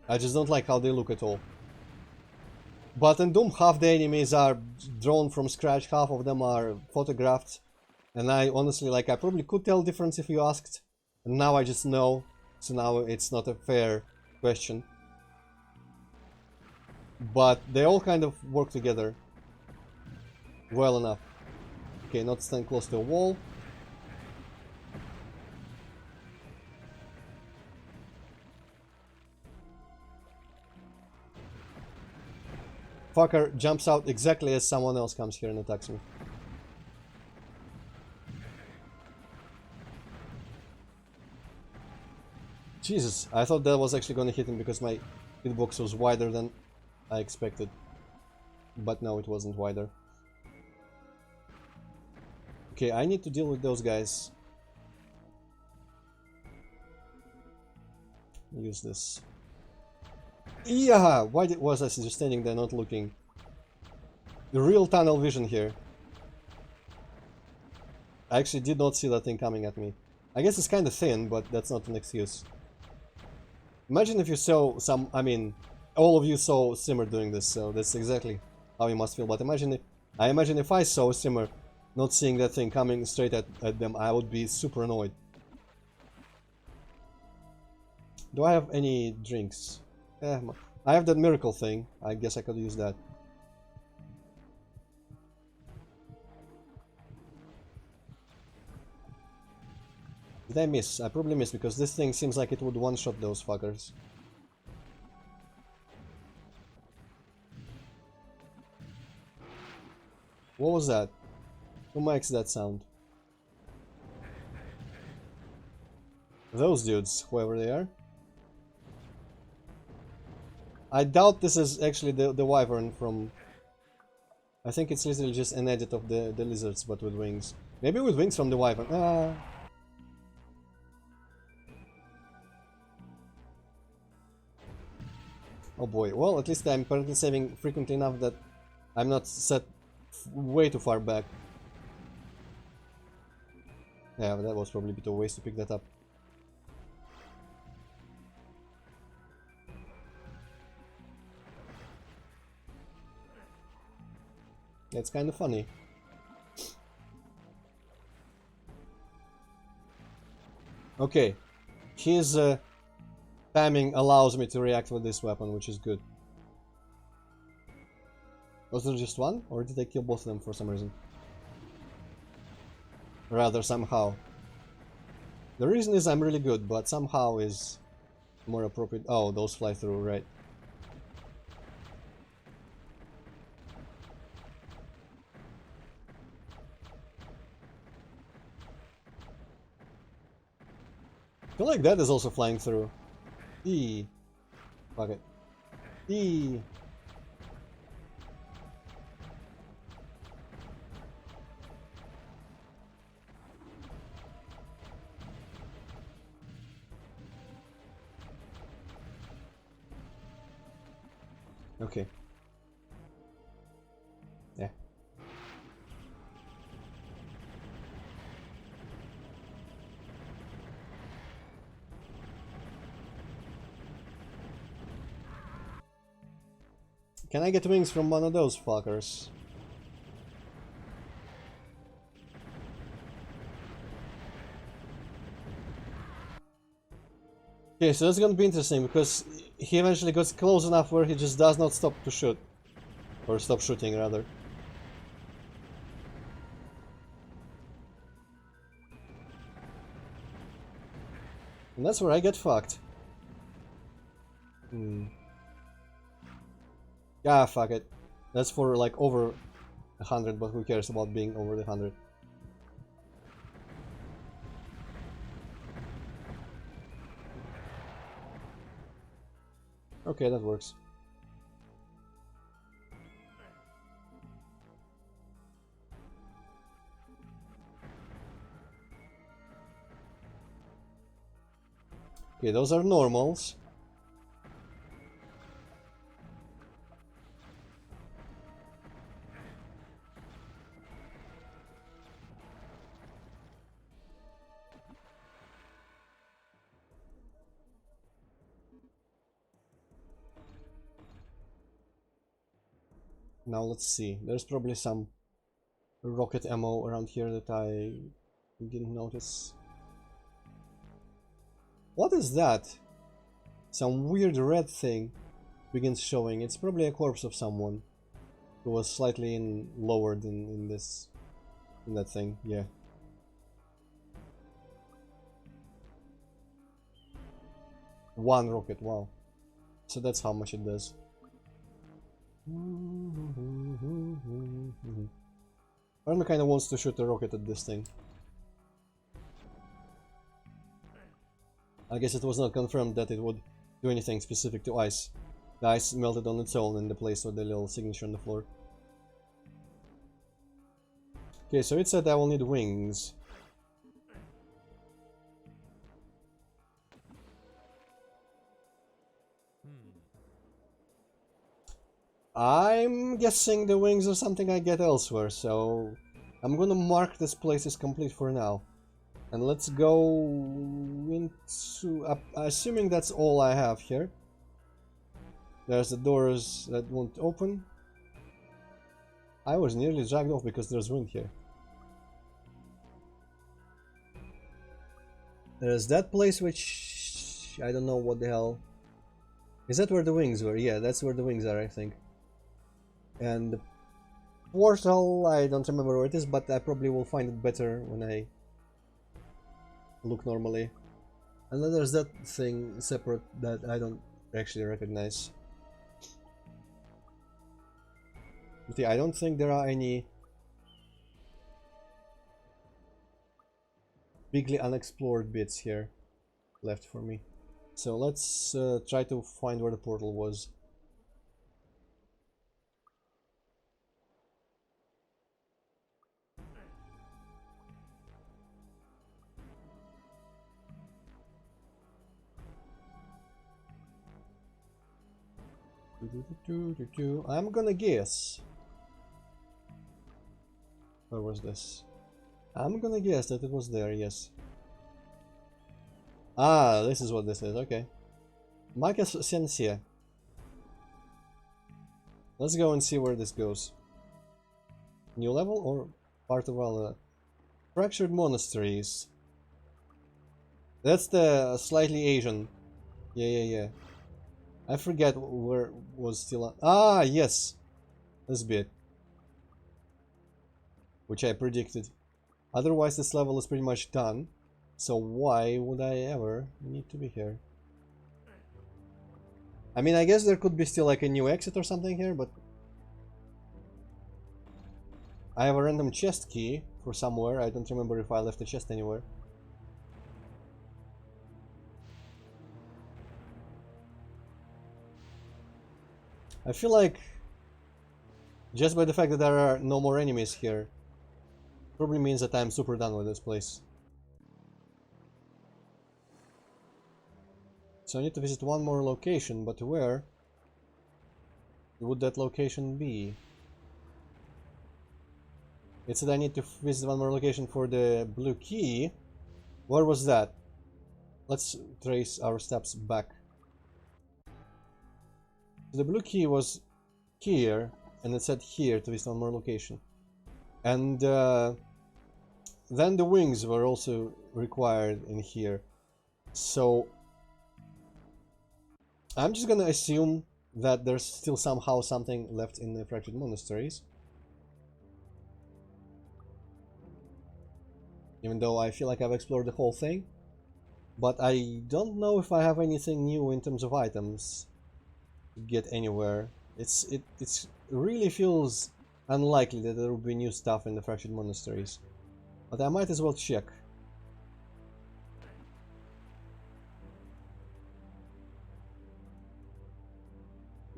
I just don't like how they look at all. But in Doom, half the enemies are drawn from scratch, half of them are photographed. And I honestly, like, I probably could tell difference if you asked. And now I just know, so now it's not a fair question. But they all kind of work together well enough. Okay, not stand close to a wall. Fucker jumps out exactly as someone else comes here and attacks me. Jesus, I thought that was actually gonna hit him because my hitbox was wider than I expected. But no, it wasn't wider. Okay, I need to deal with those guys. Use this. Yeah, why was I just standing there not looking? The real tunnel vision here. I actually did not see that thing coming at me. I guess it's kind of thin, but that's not an excuse. Imagine if you saw some, I mean, all of you saw Simmer doing this, so that's exactly how you must feel. But imagine if I saw Simmer not seeing that thing coming straight at them, I would be super annoyed. Do I have any drinks? I have that miracle thing. I guess I could use that. Did I miss? I probably missed because this thing seems like it would one-shot those fuckers. What was that? Who makes that sound? Those dudes, whoever they are. I doubt this is actually the wyvern from... I think it's literally just an edit of the lizards, but with wings. Maybe with wings from the wyvern. Oh boy, well, at least I'm apparently saving frequently enough that I'm not set way too far back. Yeah, but that was probably a bit of a waste to pick that up. It's kind of funny. Okay, his spamming allows me to react with this weapon, which is good. Was there just one, or did I kill both of them for some reason? Rather, somehow. The reason is I'm really good, but somehow is more appropriate. Oh, those fly through, right. I feel like that is also flying through. E. Fuck it. E. Okay. Yeah. Can I get wings from one of those fuckers? Okay, so that's gonna be interesting because he eventually gets close enough where he just does not stop to shoot. Or stop shooting, rather. And that's where I get fucked. Yeah, fuck it. That's for like over 100, but who cares about being over the 100? Okay, that works. Okay, those are normals. Now let's see. There's probably some rocket ammo around here that I didn't notice. What is that? Some weird red thing begins showing. It's probably a corpse of someone who was slightly lowered in that thing. Yeah. One rocket, wow. So that's how much it does. Arno kinda wants to shoot a rocket at this thing. I guess it was not confirmed that it would do anything specific to ice. The ice melted on its own in the place of the little signature on the floor. Okay, so it said I will need wings. I'm guessing the wings are something I get elsewhere, so I'm gonna mark this place as complete for now. And let's go into... assuming that's all I have here. There's the doors that won't open. I was nearly dragged off because there's wind here. There's that place which I don't know what the hell. Is that where the wings were? Yeah, that's where the wings are, I think. And the portal, I don't remember where it is, but I probably will find it better when I look normally. And then there's that thing separate that I don't actually recognize. But yeah, I don't think there are any bigly unexplored bits here left for me. So let's try to find where the portal was. I'm gonna guess. Where was this? I'm gonna guess that it was there, yes. Ah, this is what this is, okay. Marcus Sensia. Let's go and see where this goes. New level or part of our fractured monasteries. That's the slightly Asian. Yeah. I forget where was still on. Ah, yes. This bit. Which I predicted. Otherwise this level is pretty much done. So why would I ever need to be here? I mean, I guess there could be still like a new exit or something here, but I have a random chest key for somewhere. I don't remember if I left a chest anywhere. I feel like just by the fact that there are no more enemies here probably means that I'm super done with this place. So I need to visit one more location, but where would that location be? It said I need to visit one more location for the blue key. Where was that? Let's trace our steps back. The blue key was here, and it said here to visit one more location. And then the wings were also required in here. So I'm just gonna assume that there's still somehow something left in the fractured monasteries. Even though I feel like I've explored the whole thing. But I don't know if I have anything new in terms of items to get anywhere. It really feels unlikely that there will be new stuff in the fractured monasteries. But I might as well check.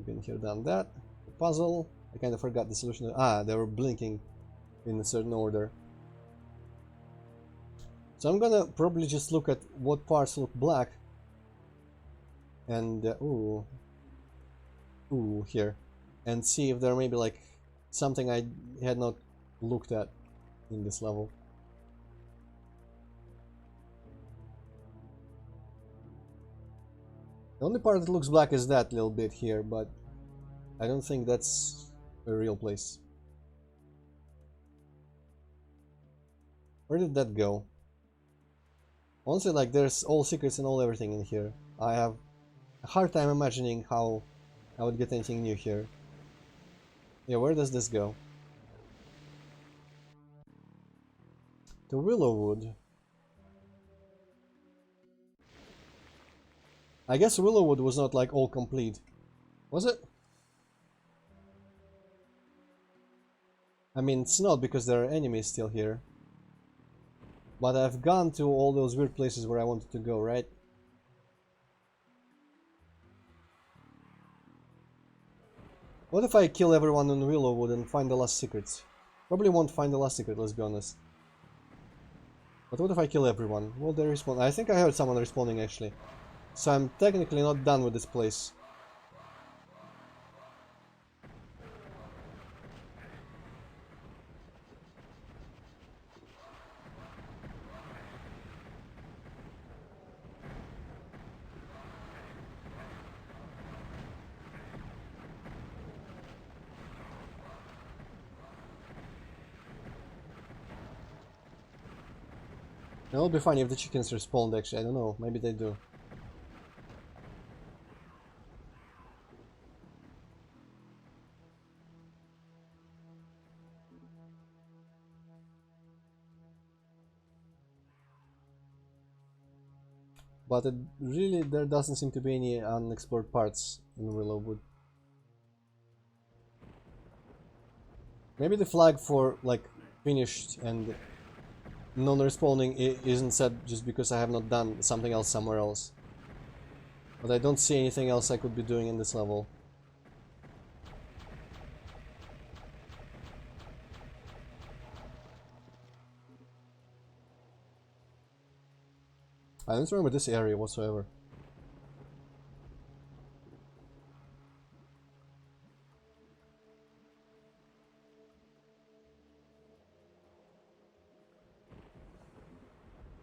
Been here, done that. The puzzle. I kind of forgot the solution. Ah, they were blinking in a certain order. So I'm gonna probably just look at what parts look black. And ooh, here, and see if there may be like something I had not looked at in this level. The only part that looks black is that little bit here, but I don't think that's a real place. Where did that go? Honestly, like, there's all secrets and all everything in here. I have a hard time imagining how I would get anything new here. Yeah, where does this go? To Willowwood. I guess Willowwood was not like all complete. Was it? I mean, it's not because there are enemies still here. But I've gone to all those weird places where I wanted to go, right? What if I kill everyone in Willowwood and find the last secrets? Probably won't find the last secret, let's be honest. But what if I kill everyone? Will they respawn? I think I heard someone respawning actually. So I'm technically not done with this place. It would be funny if the chickens respawned, actually. I don't know. Maybe they do. But there doesn't seem to be any unexplored parts in Willowwood. Maybe the flag for, like, finished and non-respawning isn't set just because I have not done something else somewhere else. But I don't see anything else I could be doing in this level. I don't remember this area whatsoever.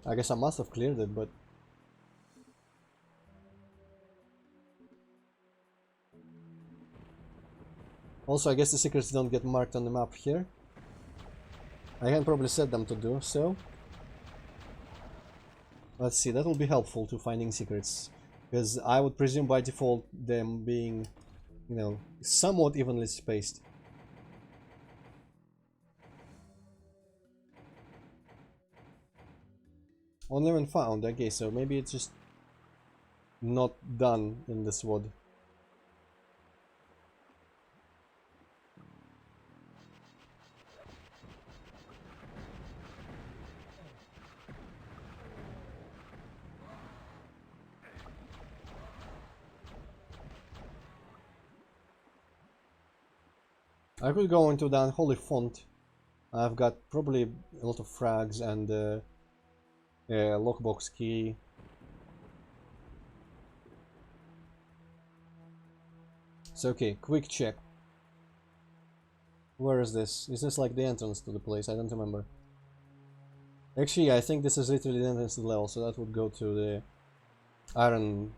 I guess I must have cleared it, but... Also, I guess the secrets don't get marked on the map here. I can probably set them to do so. Let's see, that will be helpful to finding secrets. Because I would presume by default them being, you know, somewhat evenly spaced. Only when found, okay, so maybe it's just not done in this WOD. I could go into the unholy font. I've got probably a lot of frags and a lockbox key. So okay, quick check. Where is this? Is this like the entrance to the place? I don't remember. Actually, I think this is literally the entrance to the level, so that would go to the iron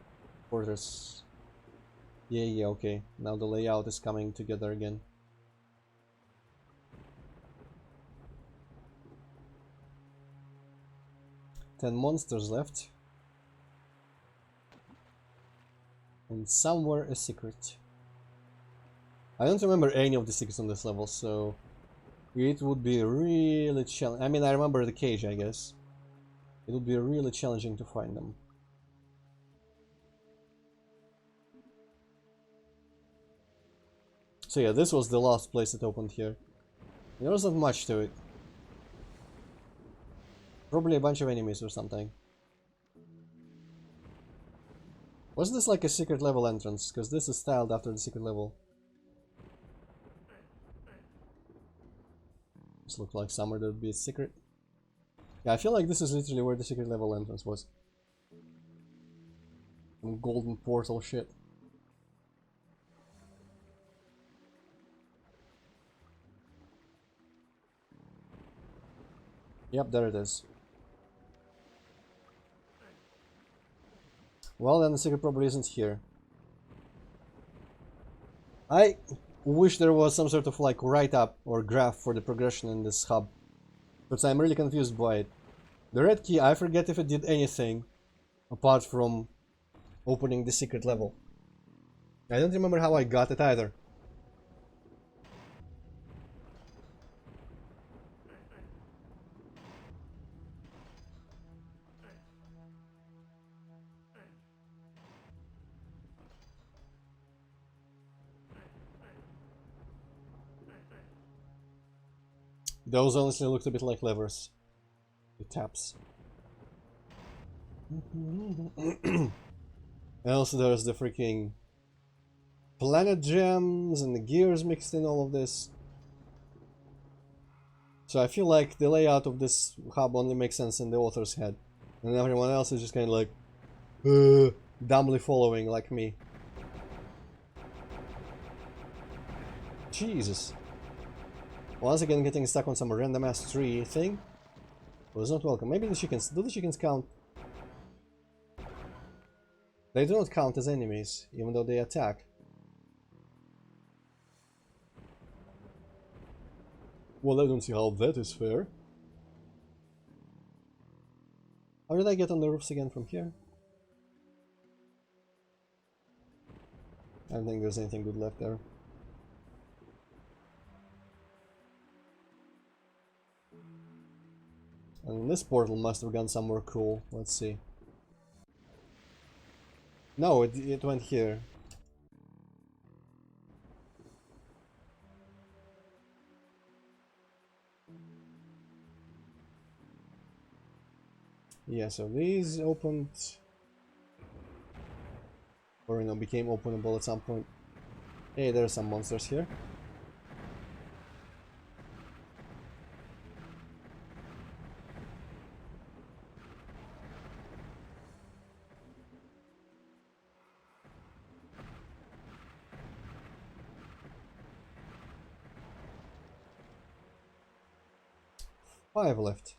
fortress. Yeah, okay. Now the layout is coming together again. 10 monsters left. And somewhere a secret. I don't remember any of the secrets on this level, so it would be really challenging. I mean, I remember the cage, I guess. It would be really challenging to find them. So yeah, this was the last place that opened here. There wasn't much to it. Probably a bunch of enemies or something. Was this like a secret level entrance? Because this is styled after the secret level. This looked like somewhere there would be a secret. Yeah, I feel like this is literally where the secret level entrance was. Some golden portal shit. Yep, there it is. Well, then the secret probably isn't here. I wish there was some sort of like write-up or graph for the progression in this hub, but I'm really confused by it. The red key, I forget if it did anything apart from opening the secret level. I don't remember how I got it either. Those honestly looked a bit like levers. The taps. And also there's the freaking planet gems and the gears mixed in all of this. So I feel like the layout of this hub only makes sense in the author's head. And everyone else is just kind of like dumbly following like me. Jesus. Once again getting stuck on some random ass tree thing. Was not welcome. Maybe the chickens. Do the chickens count? They do not count as enemies, even though they attack. Well, I don't see how that is fair. How did I get on the roofs again from here? I don't think there's anything good left there. And this portal must have gone somewhere cool. Let's see. No, it went here. Yeah, so these opened, or you know, became openable at some point. Hey, there are some monsters here. Five left.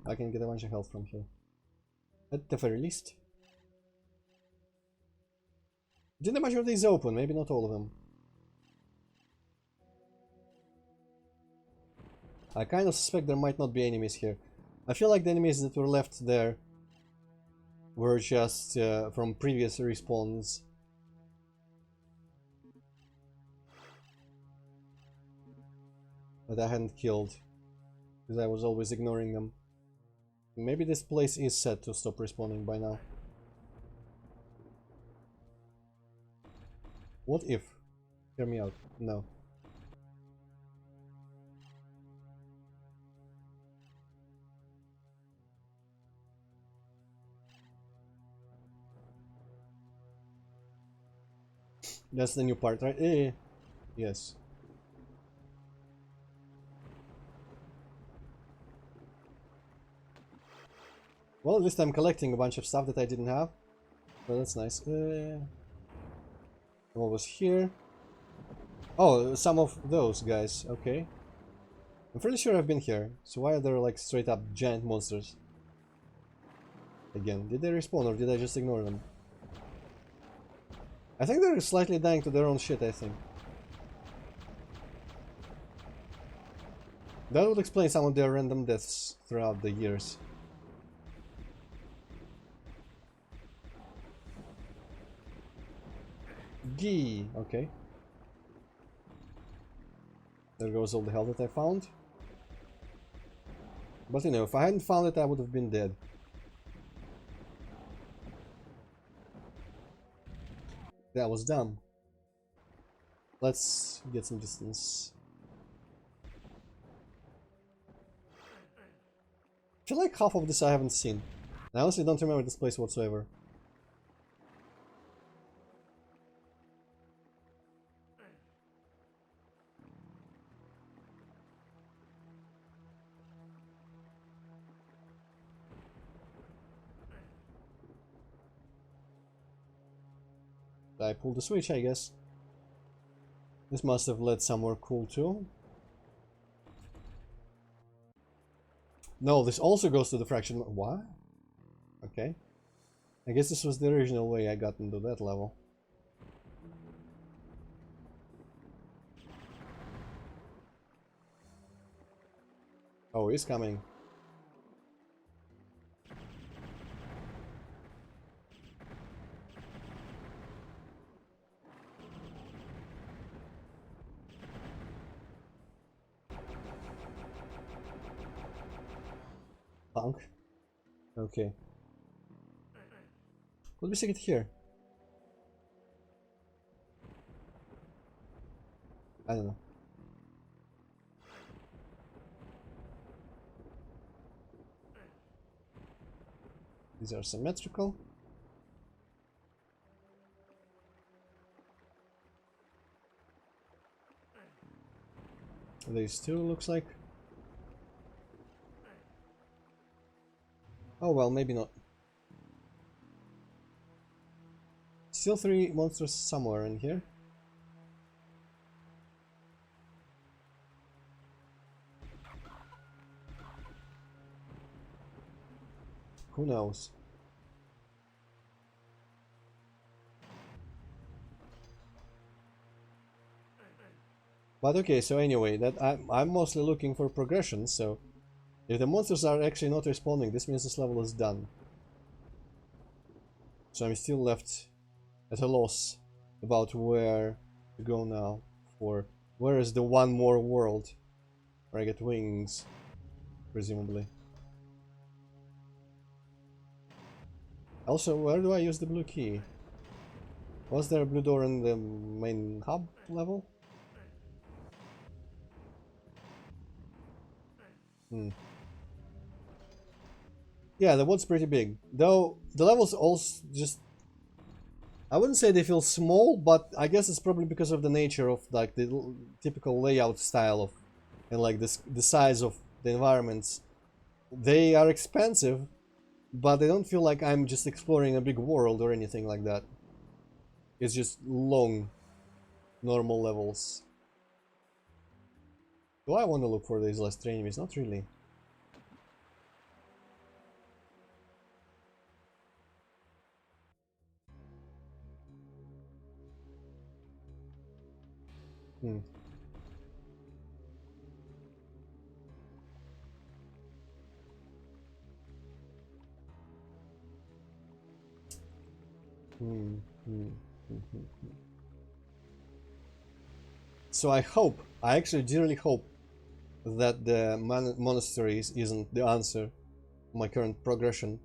I can get a bunch of health from here. At the very least. Didn't a bunch of these open? Maybe not all of them. I kind of suspect there might not be enemies here. I feel like the enemies that were left there were just from previous respawns. That I hadn't killed. Because I was always ignoring them. Maybe this place is set to stop respawning by now. What if? Hear me out. No. That's the new part, right? Yes. Well, at least I'm collecting a bunch of stuff that I didn't have. So that's nice. What was here? Oh, some of those guys. Okay. I'm pretty sure I've been here. So why are there like straight up giant monsters? Again, did they respawn or did I just ignore them? I think they're slightly dying to their own shit, I think. That would explain some of their random deaths throughout the years. Gee, okay. There goes all the health that I found. But you know, if I hadn't found it, I would have been dead. That was dumb. Let's get some distance. I feel like half of this I haven't seen. I honestly don't remember this place whatsoever. I pulled the switch, I guess. This must have led somewhere cool too. No, this also goes to the fraction. What? Okay. I guess this was the original way I got into that level. Oh, he's coming. Punk. Okay. What do we see it here? I don't know. These are symmetrical. These two looks like. Oh well, maybe not. Still 3 monsters somewhere in here. Who knows? But okay, so anyway, that I'm mostly looking for progression, so if the monsters are actually not responding, this means this level is done. So I'm still left at a loss about where to go now. For where is the one more world where I get wings, presumably. Also, where do I use the blue key? Was there a blue door in the main hub level? Yeah, the wood's pretty big. Though the levels also just, I wouldn't say they feel small, but I guess it's probably because of the nature of like the typical layout style of, and like this, the size of the environments. They are expansive, but they don't feel like I'm just exploring a big world or anything like that. It's just long, normal levels. Do I want to look for these last enemies? Not really. Hmm. Hmm. Hmm. Hmm. So I hope, I actually dearly hope that the monasteries isn't the answer to my current progression.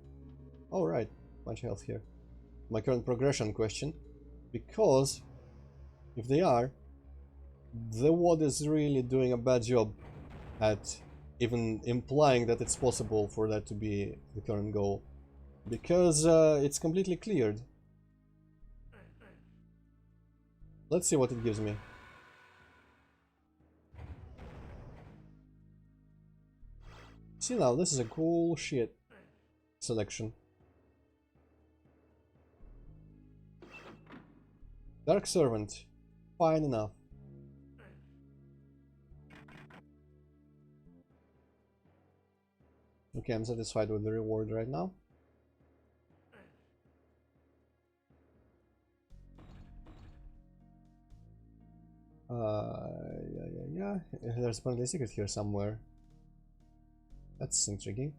Oh right, much health here. My current progression question, because if they are, the WOD is really doing a bad job at even implying that it's possible for that to be the current goal, because it's completely cleared. Let's see what it gives me. See now, this is a cool shit selection. Dark Servant, fine enough. Okay, I'm satisfied with the reward right now. Yeah. There's apparently a secret here somewhere. That's intriguing.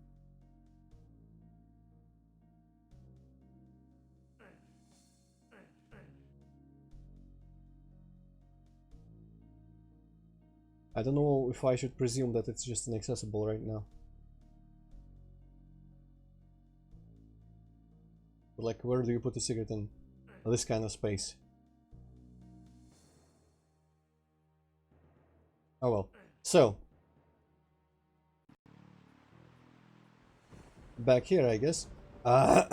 I don't know if I should presume that it's just inaccessible right now. But like, where do you put the secret in this kind of space? Oh well. So, back here, I guess. I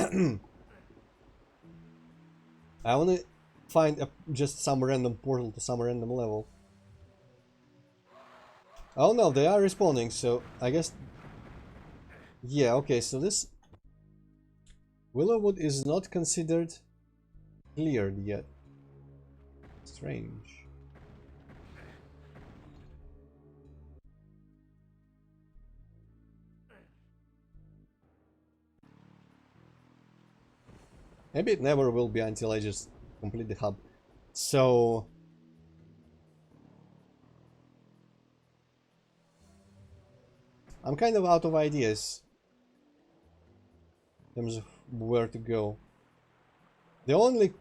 want to find just some random portal to some random level. Oh no, they are respawning, so I guess... Yeah, okay, so this... Willowwood is not considered cleared yet. Strange. Maybe it never will be until I just complete the hub. So... I'm kind of out of ideas in terms of where to go. The only,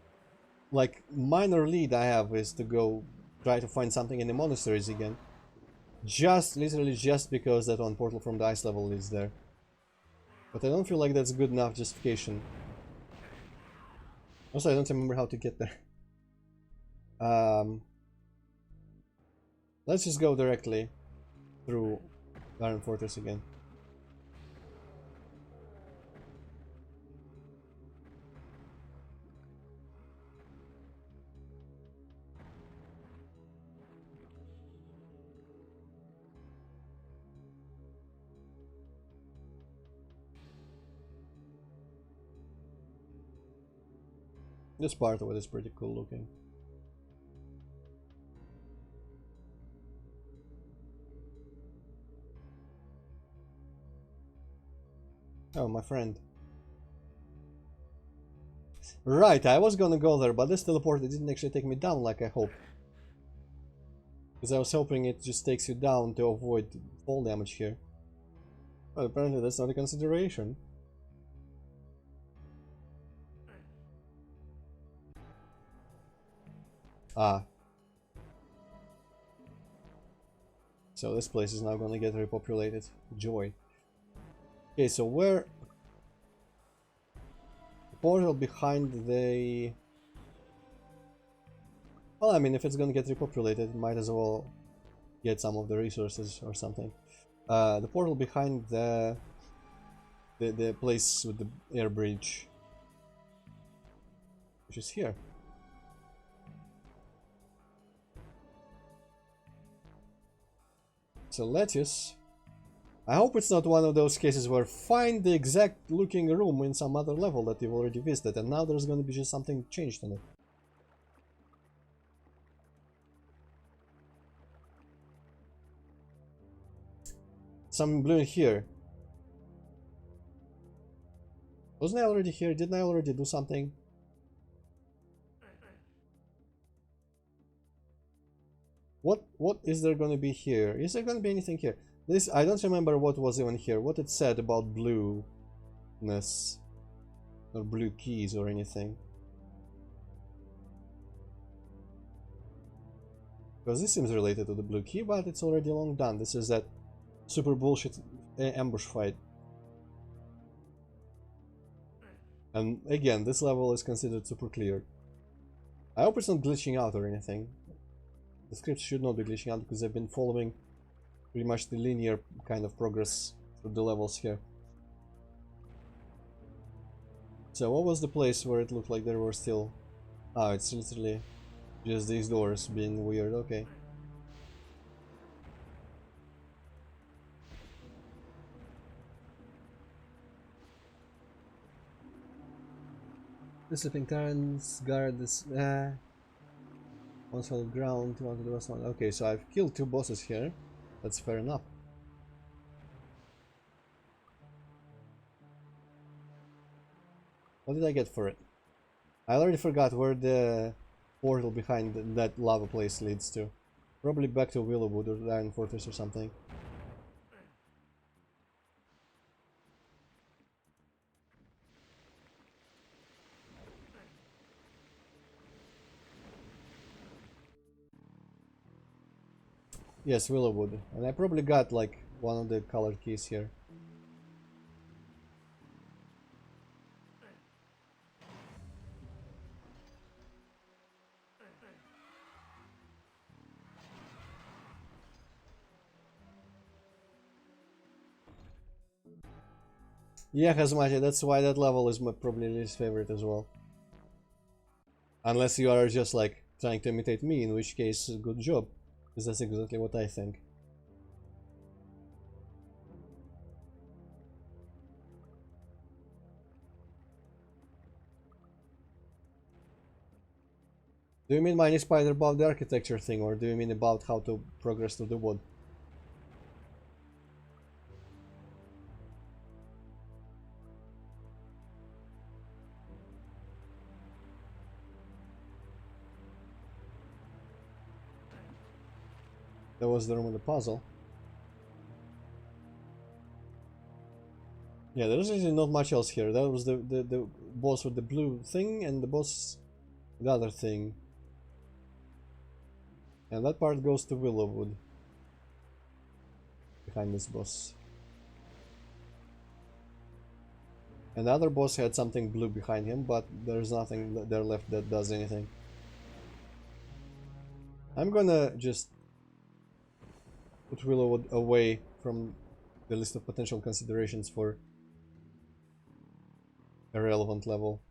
like, minor lead I have is to go try to find something in the monasteries again. Just, literally just because that one portal from the ice level is there. But I don't feel like that's good enough justification. Also, I don't remember how to get there. Let's just go directly through Iron Fortress again. This part of it is pretty cool looking. Oh, my friend. Right, I was gonna go there, but this teleporter didn't actually take me down like I hoped. Because I was hoping it just takes you down to avoid fall damage here. But apparently that's not a consideration. Ah. So this place is now gonna get repopulated. Joy. Okay, so where... The portal behind the... Well, I mean, if it's gonna get repopulated, might as well get some of the resources or something. The portal behind the place with the air bridge, which is here. So lettuce. I hope it's not one of those cases where find the exact looking room in some other level that you've already visited and now there's gonna be just something changed in it. Some blue in here. Wasn't I already here? Didn't I already do something? What is there gonna be here? Is there gonna be anything here? This, I don't remember what was even here, what it said about blueness or blue keys or anything. Because this seems related to the blue key, but it's already long done. This is that super bullshit ambush fight. And again, this level is considered super clear. I hope it's not glitching out or anything. The scripts should not be glitching out because I've been following pretty much the linear kind of progress through the levels here. So what was the place where it looked like there were still... Ah, it's literally just these doors being weird, okay. The sleeping Terrans guard this... on solid ground, one to the west one. Okay, so I've killed 2 bosses here. That's fair enough. What did I get for it? I already forgot where the portal behind that lava place leads to. Probably back to Willowwood or the Iron Fortress or something. Yes, Willowwood. And I probably got like one of the colored keys here. Yeah, Hazmati, that's why that level is my probably least favorite as well. Unless you are just like trying to imitate me, in which case, good job. Because that's exactly what I think. Do you mean Mini Spider about the architecture thing, or do you mean about how to progress to the wood? That was the room of the puzzle. Yeah, there's actually not much else here. That was the boss with the blue thing and the boss with the other thing. And that part goes to Willowwood. Behind this boss. And the other boss had something blue behind him, but there's nothing there left that does anything. I'm gonna just put Willowwood away from the list of potential considerations for a relevant level.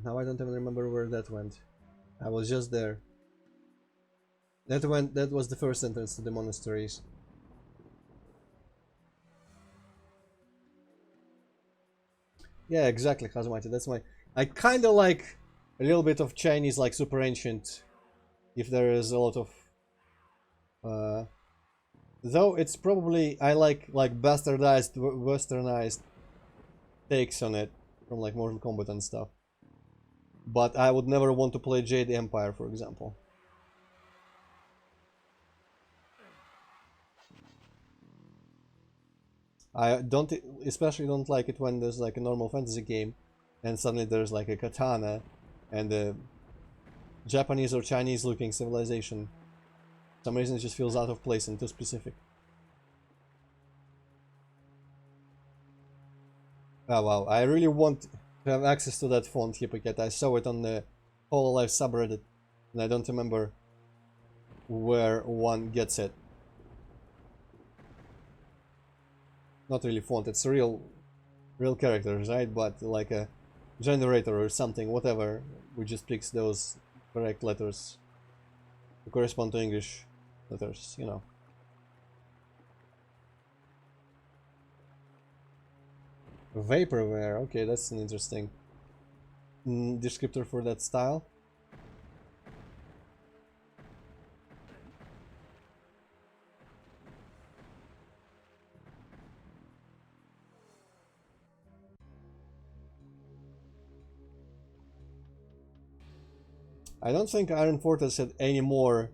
Now I don't even remember where that went. I was just there. That was the first entrance to the monasteries. Yeah, exactly, Hazmati. That's my... I kinda like a little bit of Chinese, like super ancient, if there is a lot of... though it's probably... I like bastardized, westernized takes on it, from like Mortal Kombat and stuff. but I would never want to play Jade Empire, for example. I don't, especially don't like it when there's like a normal fantasy game and suddenly there's like a katana and a Japanese or Chinese looking civilization. For some reason it just feels out of place and too specific. Oh wow, I really want to have access to that font, Hippocat. I saw it on the Hololive subreddit and I don't remember where one gets it. Not really font, it's real characters, right? But like a generator or something, whatever, which just picks those correct letters to correspond to English letters, you know. Vaporware, okay, that's an interesting descriptor for that style. I don't think Iron Fortress had any more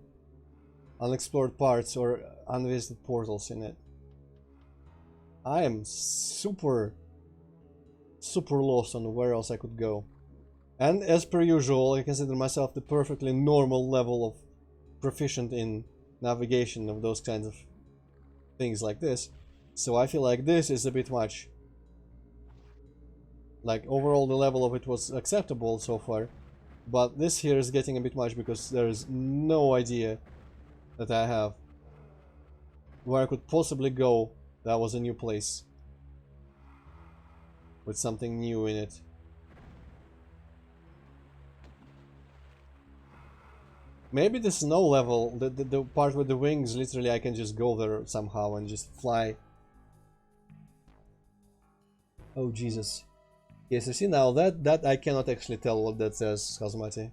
unexplored parts or unvisited portals in it. I am super lost on where else I could go. And as per usual, I consider myself the perfectly normal level of proficient in navigation of those kinds of things like this. So I feel like this is a bit much. Like overall the level of it was acceptable so far. But this here is getting a bit much because there is no idea that I have where I could possibly go that was a new place with something new in it. Maybe the snow level, the part with the wings, literally I can just go there somehow and just fly. Oh Jesus. Yes, you see now that I cannot actually tell what that says, Kazumati.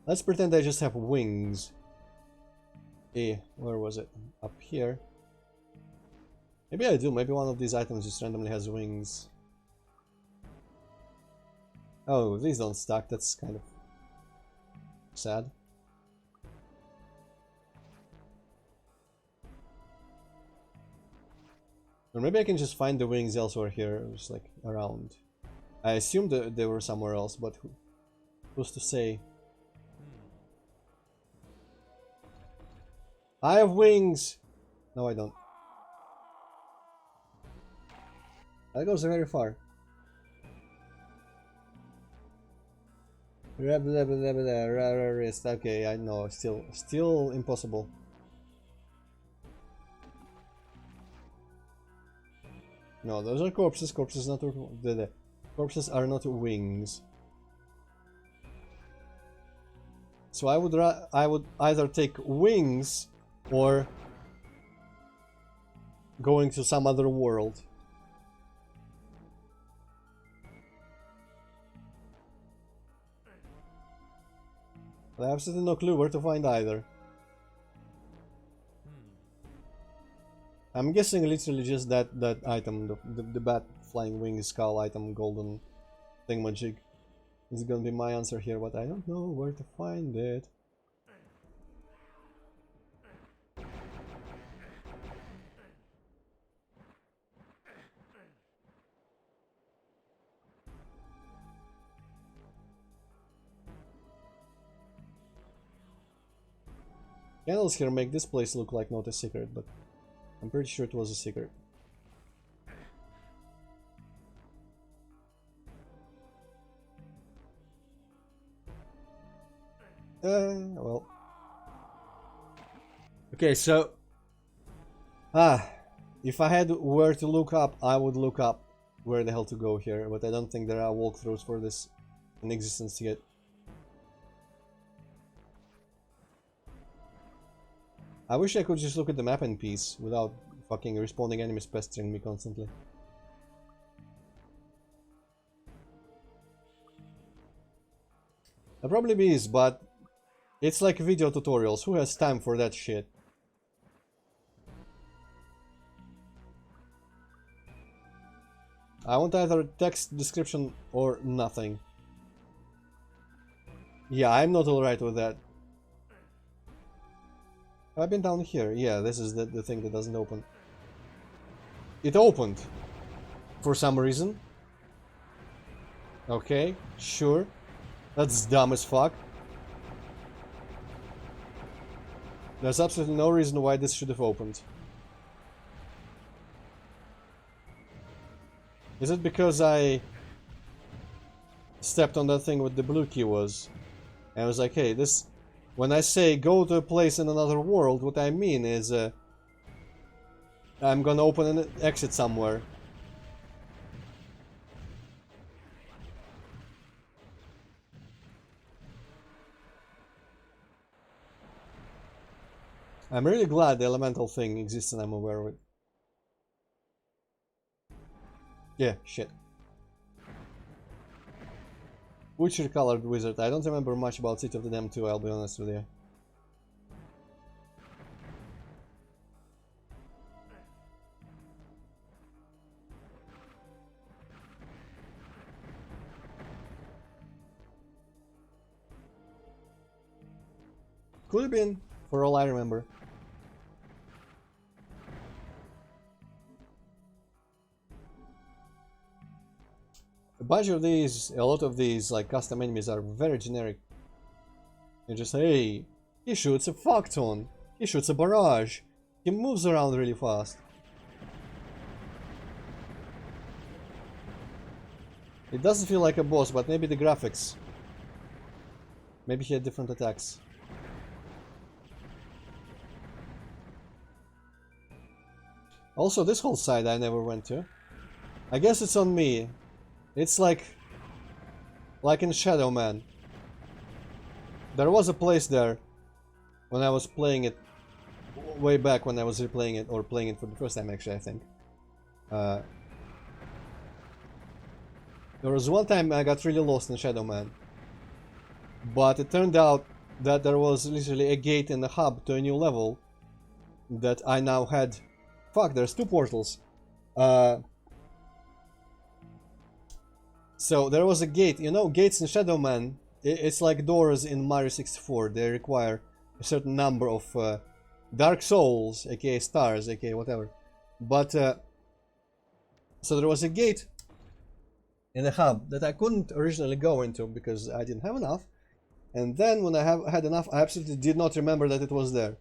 Let's pretend I just have wings. Where was it? Up here. Maybe I do, maybe one of these items just randomly has wings. Oh, these don't stack, that's kind of sad. Or maybe I can just find the wings elsewhere here, just like around. I assumed that they were somewhere else, but who's to say? I have wings! No, I don't. That goes very far. Okay, I know, still impossible. No, those are corpses. Corpses not the corpses are not wings. So I would either take wings or going to some other world. I have absolutely no clue where to find either. I'm guessing literally just that item, the bat flying wing skull item, golden thingamajig. Is gonna be my answer here, but I don't know where to find it. Candles here make this place look like not a secret, but I'm pretty sure it was a secret. Well. Okay, so... if I had where to look up, I would look up where the hell to go here, but I don't think there are walkthroughs for this in existence yet. I wish I could just look at the map in peace without fucking respawning enemies pestering me constantly. There probably is, but it's like video tutorials. Who has time for that shit? I want either text description or nothing. Yeah, I'm not alright with that. I've been down here. Yeah, this is the thing that doesn't open. It opened. For some reason. Okay, sure. That's dumb as fuck. There's absolutely no reason why this should have opened. Is it because I stepped on that thing with the blue key was? And I was like, hey, this... When I say go to a place in another world, what I mean is... I'm gonna open an exit somewhere. I'm really glad the elemental thing exists and I'm aware of it. Yeah, shit. Butcher colored wizard. I don't remember much about City of the Damned 2, I'll be honest with you. Could have been, for all I remember. A lot of these, like, custom enemies are very generic. You just, hey, he shoots a fuck ton. He shoots a barrage. He moves around really fast. It doesn't feel like a boss, but maybe the graphics. Maybe he had different attacks. Also, this whole side I never went to. I guess it's on me. It's like in Shadow Man. There was a place there when I was playing it way back when I was replaying it, or playing it for the first time actually, I think. There was one time I got really lost in Shadow Man. But it turned out that there was literally a gate in the hub to a new level that I now had. Fuck, there's two portals. So there was a gate, you know, gates in Shadow Man, it's like doors in Mario 64. They require a certain number of Dark Souls, aka stars, aka whatever. But so there was a gate in the hub that I couldn't originally go into because I didn't have enough. And then when I had enough, I absolutely did not remember that it was there.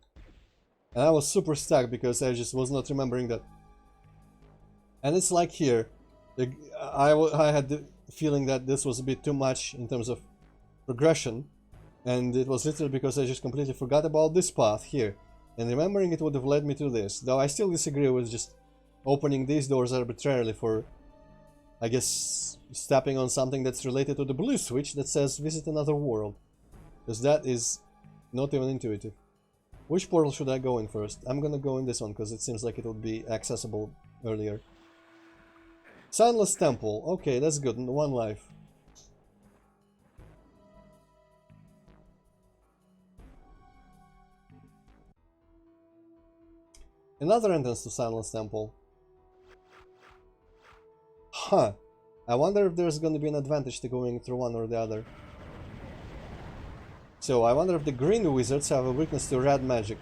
And I was super stuck because I just was not remembering that. And it's like here, I had the feeling that this was a bit too much in terms of progression. And it was literally because I just completely forgot about this path here. And remembering it would have led me to this. Though I still disagree with just opening these doors arbitrarily for, I guess, stepping on something that's related to the blue switch that says visit another world. Because that is not even intuitive. Which portal should I go in first? I'm gonna go in this one because it seems like it would be accessible earlier. Sunless Temple. Okay, that's good. One life. Another entrance to Sunless Temple. Huh. I wonder if there's gonna be an advantage to going through one or the other. So, I wonder if the green wizards have a weakness to red magic.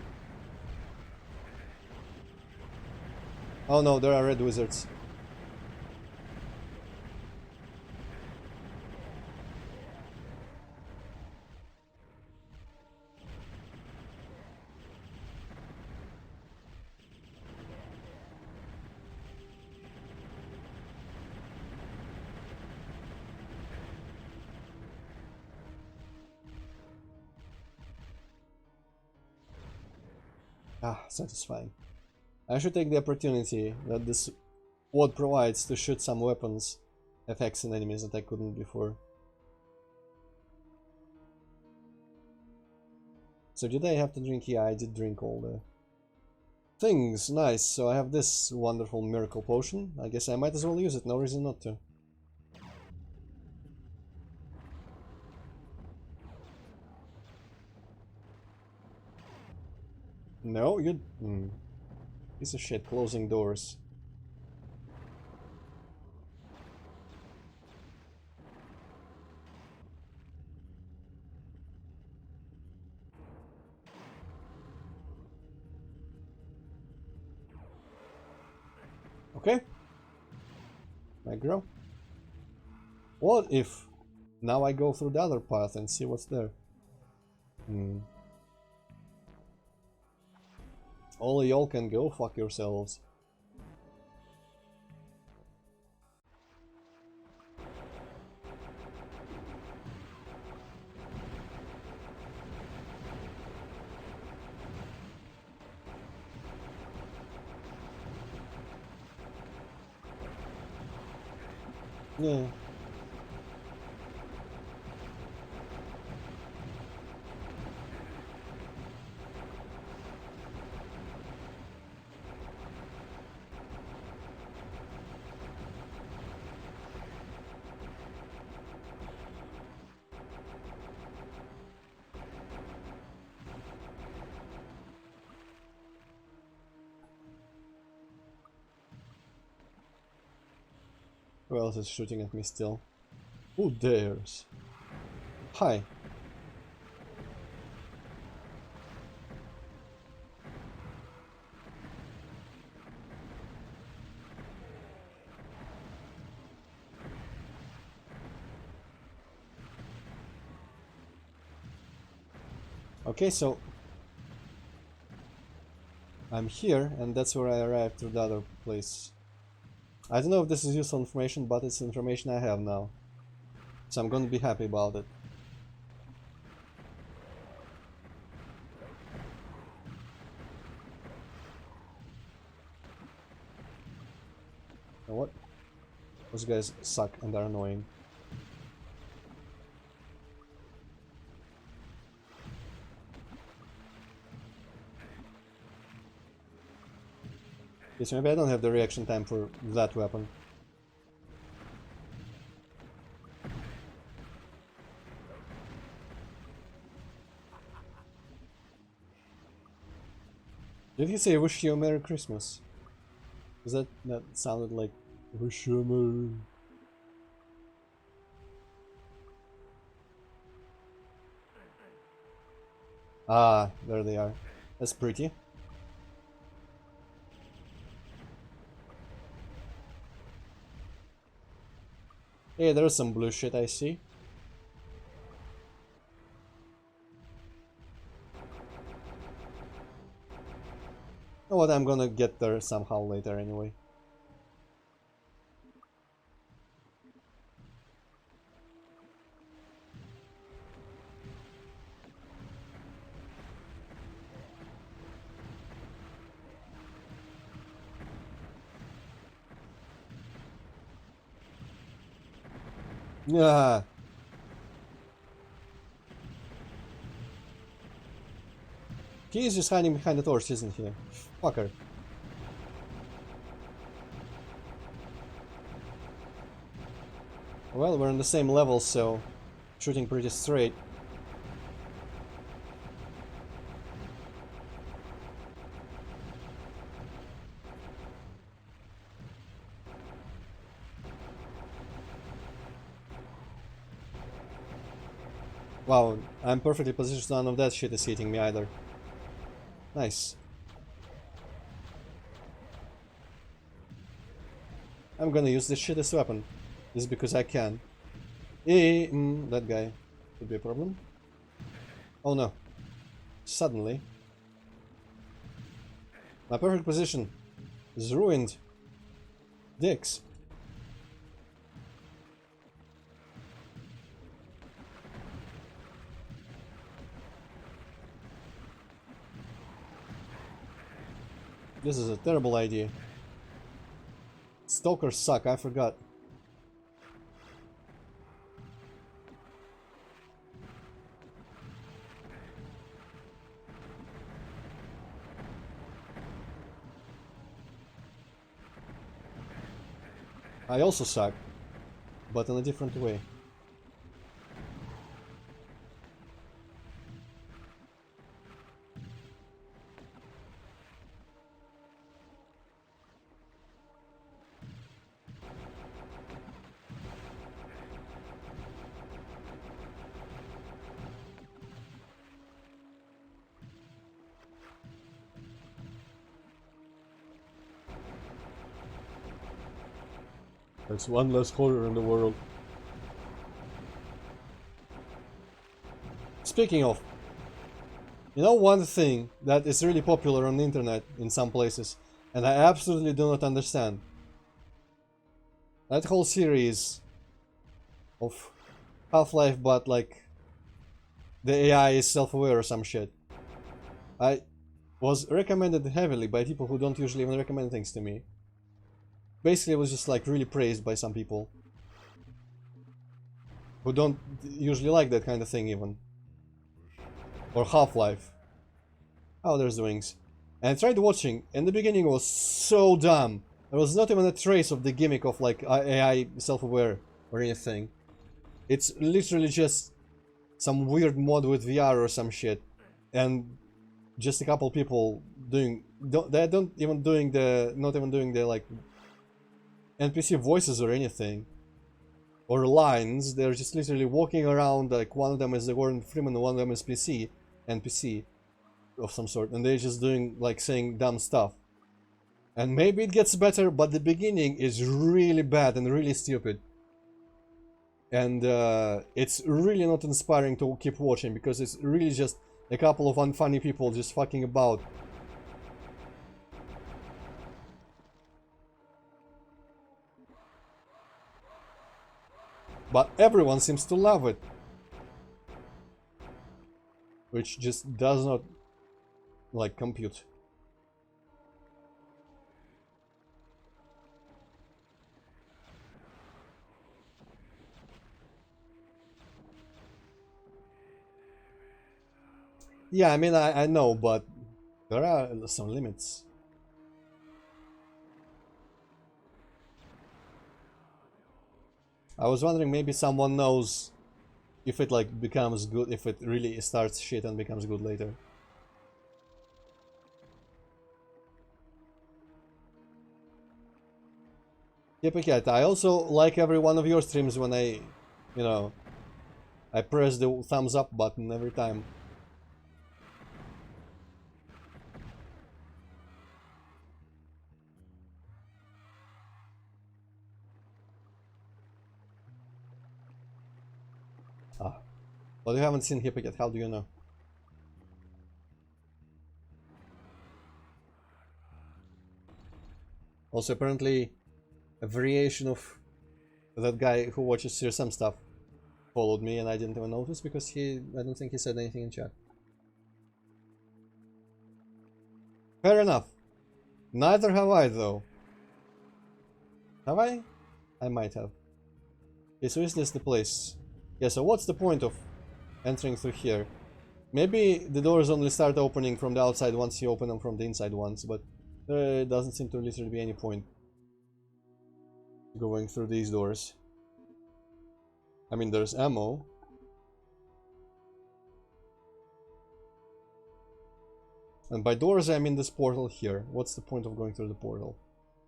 Oh no, there are red wizards. Ah, satisfying. I should take the opportunity that this ward provides to shoot some weapons effects in enemies that I couldn't before. So did I have to drink? Yeah, I did drink all the things. Nice. So I have this wonderful miracle potion. I guess I might as well use it. No reason not to. No, you... Piece of shit, closing doors. Okay. Aggro. What if now I go through the other path and see what's there? All y'all can go fuck yourselves. Yeah. Who else is shooting at me still? Who dares? Hi. Okay, so I'm here, and that's where I arrived to the other place. I don't know if this is useful information, but it's information I have now. So I'm gonna be happy about it. You know what? Those guys suck and are annoying. Okay, so maybe I don't have the reaction time for that weapon. Did he say wish you a Merry Christmas? Because that sounded like wish you a Merry... Ah, there they are. That's pretty. Hey, there's some blue shit I see. You know what, I'm gonna get there somehow later anyway. Yeah. He is just hiding behind the torch, isn't he? Fucker. Well, we're on the same level, so shooting pretty straight. Wow, I'm perfectly positioned, none of that shit is hitting me either. Nice. I'm gonna use this shit as a weapon. Just because I can. That guy could be a problem. Oh no. Suddenly. My perfect position is ruined. Dicks. This is a terrible idea. Stalkers suck, I forgot. I also suck, but in a different way. That's one less horror in the world. Speaking of, you know one thing that is really popular on the internet in some places, and I absolutely do not understand? That whole series of Half-Life, but like the AI is self-aware or some shit. I was recommended heavily by people who don't usually even recommend things to me. Basically, it was just like really praised by some people who don't usually like that kind of thing even. Or Half-Life. Oh, there's the wings. And I tried watching, and the beginning was so dumb. There was not even a trace of the gimmick of like AI self-aware or anything. It's literally just some weird mod with VR or some shit. And just a couple people doing... They're not even doing the like NPC voices or anything. Or lines. They're just literally walking around, like one of them is the Gordon Freeman, one of them is NPC of some sort, and they're just doing like saying dumb stuff. And maybe it gets better, but the beginning is really bad and really stupid. And it's really not inspiring to keep watching, because it's really just a couple of unfunny people just fucking about. But everyone seems to love it. Which just does not like compute. Yeah, I mean, I know, but there are some limits. I was wondering, maybe someone knows if it like becomes good, if it really starts shit and becomes good later. Yep, I also like every one of your streams when I, you know, I press the thumbs up button every time. Ah. Well, you haven't seen Hypocat, how do you know? Also, apparently, a variation of that guy who watches CSM stuff followed me, and I didn't even notice because I don't think he said anything in chat. Fair enough. Neither have I, though. Have I? I might have. Okay, so is this the place? Yeah, so what's the point of entering through here? Maybe the doors only start opening from the outside once you open them from the inside once, but there doesn't seem to literally be any point going through these doors. I mean, there's ammo. And by doors, I mean this portal here. What's the point of going through the portal?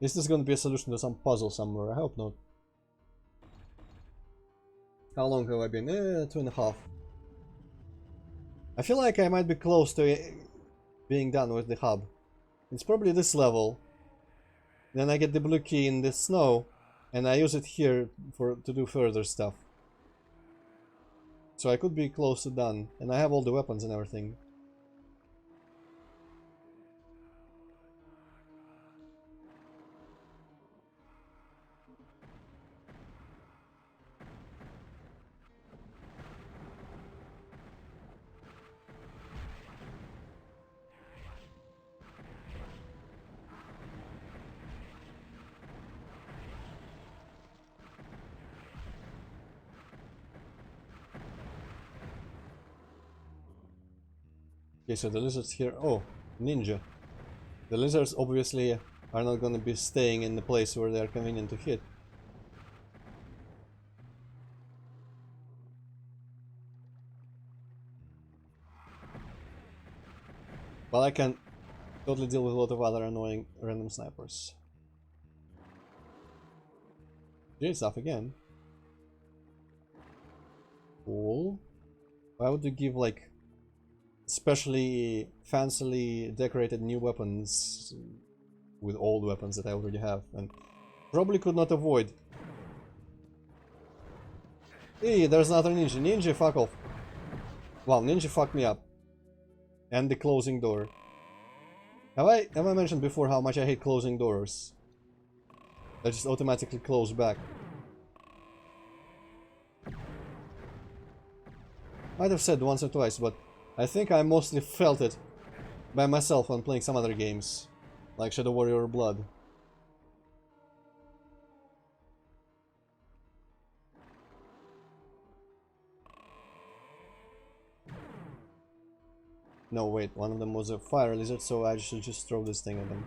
Is this going to be a solution to some puzzle somewhere? I hope not. How long have I been? 2.5. I feel like I might be close to being done with the hub. It's probably this level. Then I get the blue key in the snow, and I use it here to do further stuff. So I could be close to done, and I have all the weapons and everything. Okay, so the lizards here... Oh, ninja. The lizards obviously are not gonna be staying in the place where they are convenient to hit. But I can totally deal with a lot of other annoying random snipers. J stuff again. Cool. Why would you give like specially fancily decorated new weapons with old weapons that I already have and probably could not avoid Hey, there's another ninja. Ninja, fuck off. Wow, ninja fucked me up. And the closing door. Have I mentioned before how much I hate closing doors? They just automatically close back. Might have said once or twice, but I think I mostly felt it by myself when playing some other games, like Shadow Warrior Blood. No, wait, one of them was a fire lizard, so I should just throw this thing at them.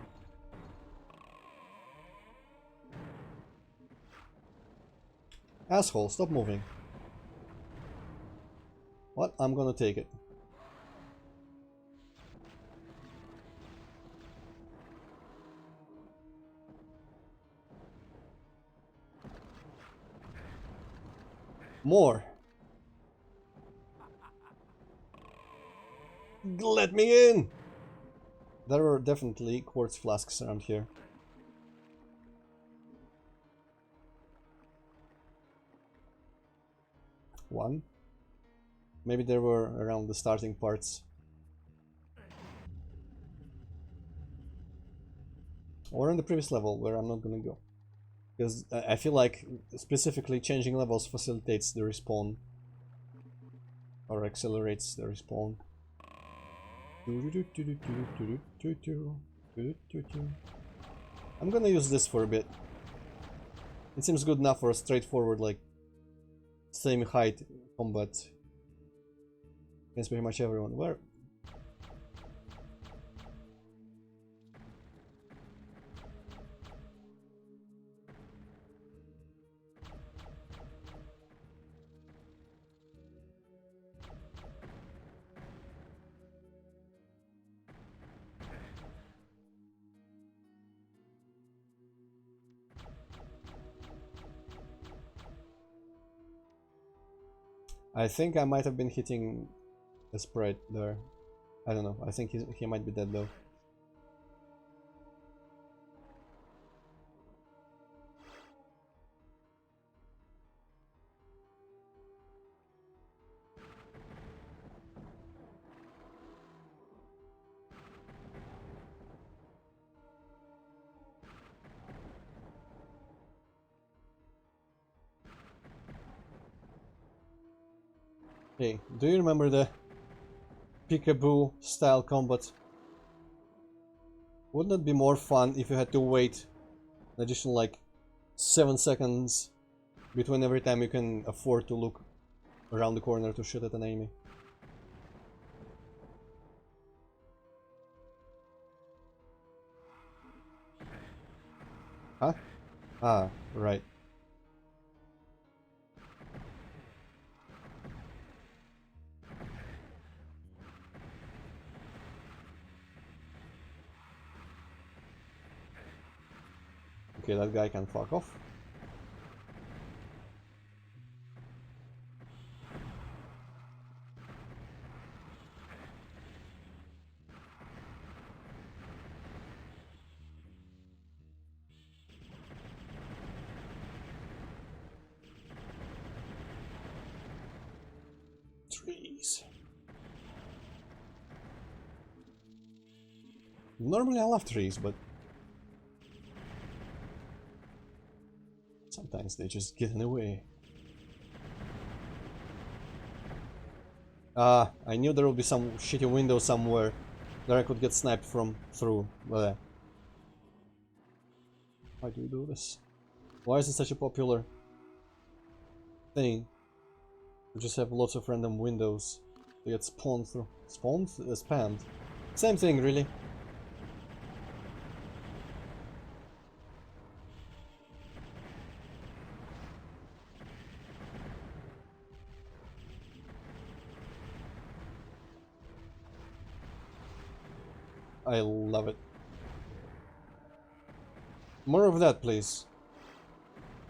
Asshole, stop moving. What? I'm gonna take it. More! Let me in! There are definitely quartz flasks around here. One. Maybe they were around the starting parts. Or in the previous level, where I'm not gonna go. Because I feel like specifically changing levels facilitates the respawn. Or accelerates the respawn. I'm gonna use this for a bit. It seems good enough for a straightforward, like, same height combat against pretty much everyone. Where? I think I might have been hitting a sprite there. I don't know. I think he might be dead though. Hey, do you remember the peekaboo style combat? Wouldn't it be more fun if you had to wait an additional like 7 seconds between every time you can afford to look around the corner to shoot at an enemy? Huh? Ah, right. Okay, that guy can fuck off. Trees. Normally I love trees, but sometimes they just get in the way. I knew there would be some shitty window somewhere that I could get sniped from through. Why do we do this? Why is it such a popular thing? We just have lots of random windows to get spawned through. Spawned? Spammed. Same thing, really. I love it. More of that, please.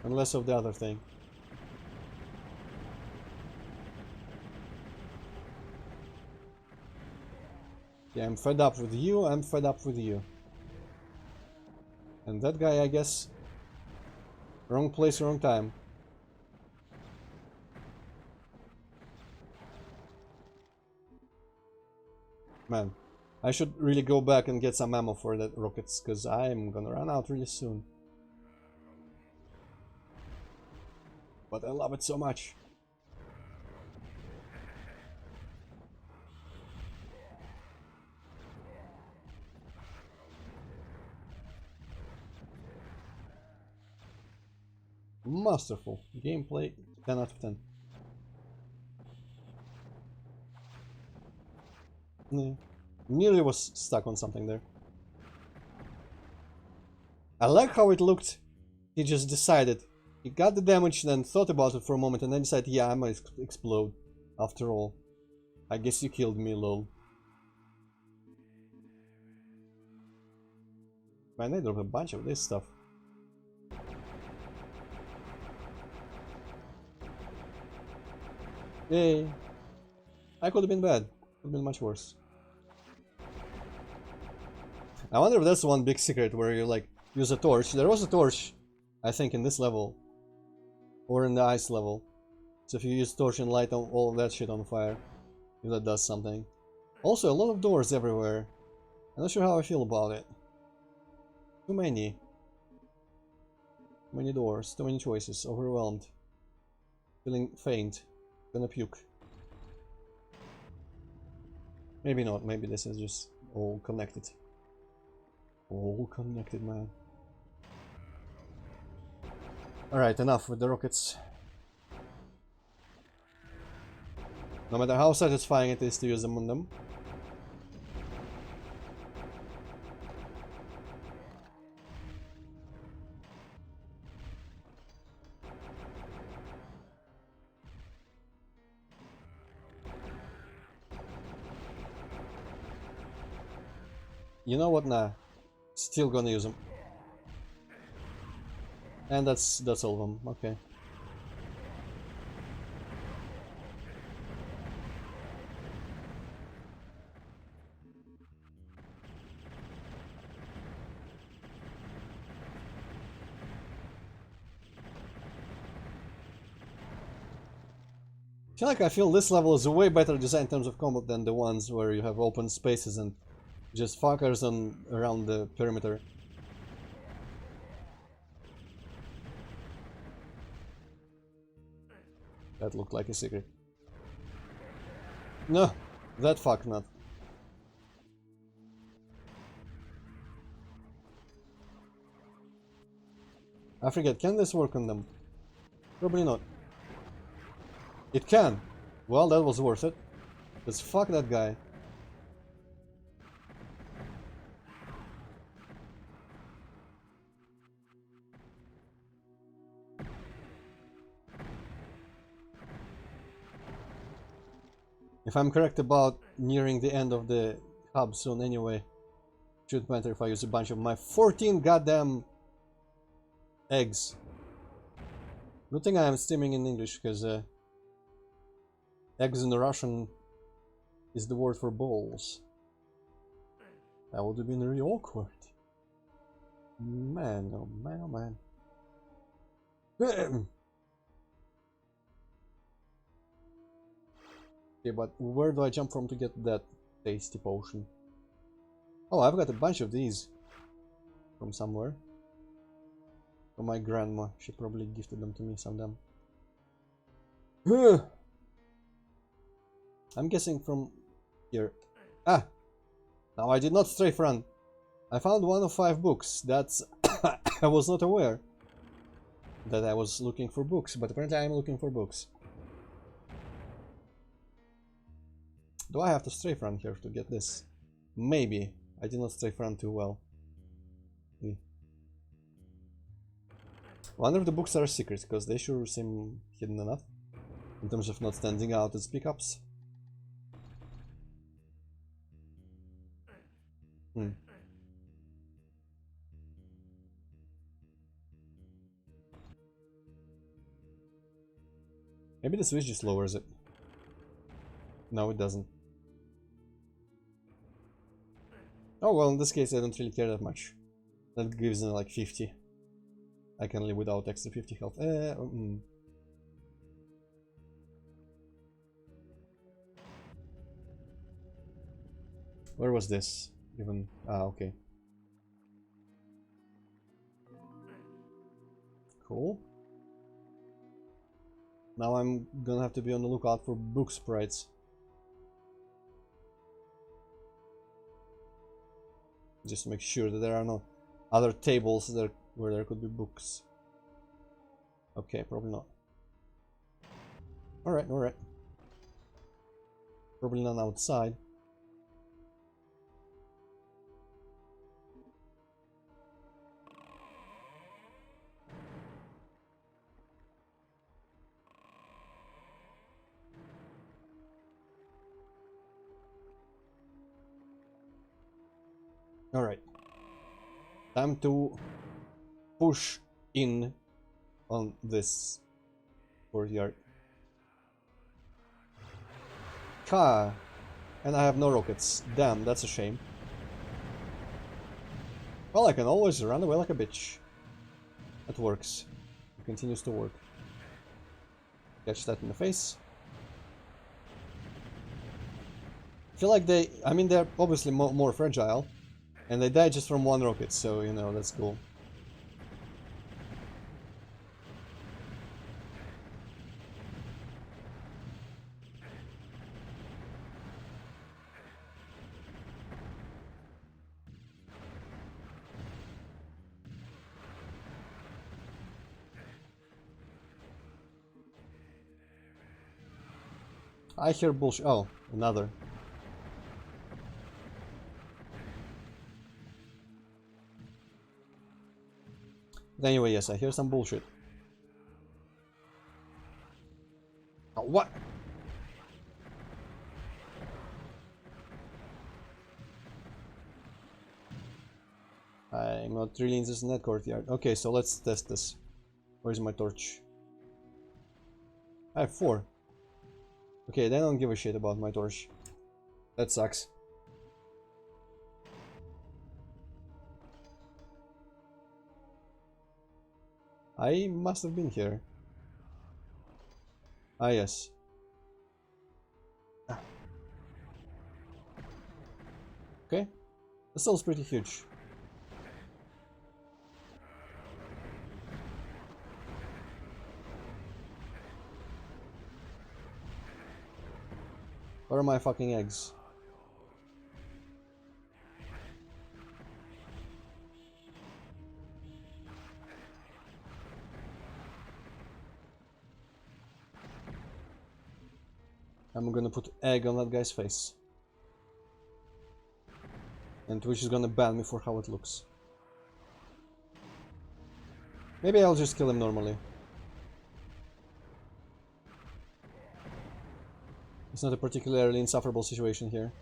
And less of the other thing. Yeah, I'm fed up with you, I'm fed up with you. And that guy, I guess... Wrong place, wrong time. Man, I should really go back and get some ammo for that rockets, because I'm gonna run out really soon. But I love it so much. Masterful. Gameplay 10 out of 10. Nearly was stuck on something there. I like how it looked. He just decided. He got the damage, then thought about it for a moment, and then decided, yeah, I might explode. After all. I guess you killed me, lol. Man, they dropped a bunch of this stuff. Yay. I could have been bad. Could have been much worse. I wonder if that's one big secret where you like use a torch. There was a torch, I think, in this level. Or in the ice level. So if you use torch and light all of that shit on fire, if that does something. Also, a lot of doors everywhere. I'm not sure how I feel about it. Too many. Too many doors, too many choices, overwhelmed. Feeling faint. Gonna puke. Maybe not, maybe this is just all connected. All connected, man. Alright, enough with the rockets. No matter how satisfying it is to use them on them. You know what? Nah. Still gonna use them. And that's all of them. Okay. I feel this level is a way better design in terms of combat than the ones where you have open spaces and just fuckers around the perimeter. That looked like a secret. No, that fuck not. I forget, can this work on them? Probably not. It can. Well, that was worth it. Let's fuck that guy. If I'm correct about nearing the end of the hub soon anyway, shouldn't matter if I use a bunch of my 14 goddamn eggs. Good thing I am streaming in English, because eggs in Russian is the word for balls. That would have been really awkward. Man, oh man, oh man. Okay, but where do I jump from to get that tasty potion? Oh, I've got a bunch of these from somewhere. From my grandma. She probably gifted them to me, some of them. I'm guessing from here. Ah! Now I did not strafe run. I found one of 5 books. That's... I was not aware that I was looking for books, but apparently I'm looking for books. Do I have to strafe run here to get this? Maybe. I did not strafe run too well. Wonder if the books are secret, because they sure seem hidden enough. In terms of not standing out as pickups. Maybe the switch just lowers it. No, it doesn't. Oh well, in this case I don't really care that much. That gives me like 50. I can live without extra 50 health. Where was this? Even... Ah, okay. Cool. Now I'm gonna have to be on the lookout for book sprites. Just to make sure that there are no other tables there where there could be books. Okay, probably not. Alright, alright. Probably none outside. Alright. Time to push in on this courtyard. Ha! And I have no rockets. Damn, that's a shame. Well, I can always run away like a bitch. That works. It continues to work. Catch that in the face. I feel like they... I mean, they're obviously more fragile. And they die just from one rocket, so, you know, that's cool. I hear bullshit. Oh, another. But anyway, yes, I hear some bullshit. Oh, what? I'm not really interested in that courtyard. Okay, so let's test this. Where's my torch? I have 4. Okay, they don't give a shit about my torch. That sucks. I must have been here. Ah, yes. Ah. Okay. The cell's pretty huge. Where are my fucking eggs? I'm gonna put egg on that guy's face. And Twitch is gonna ban me for how it looks. Maybe I'll just kill him normally. It's not a particularly insufferable situation here.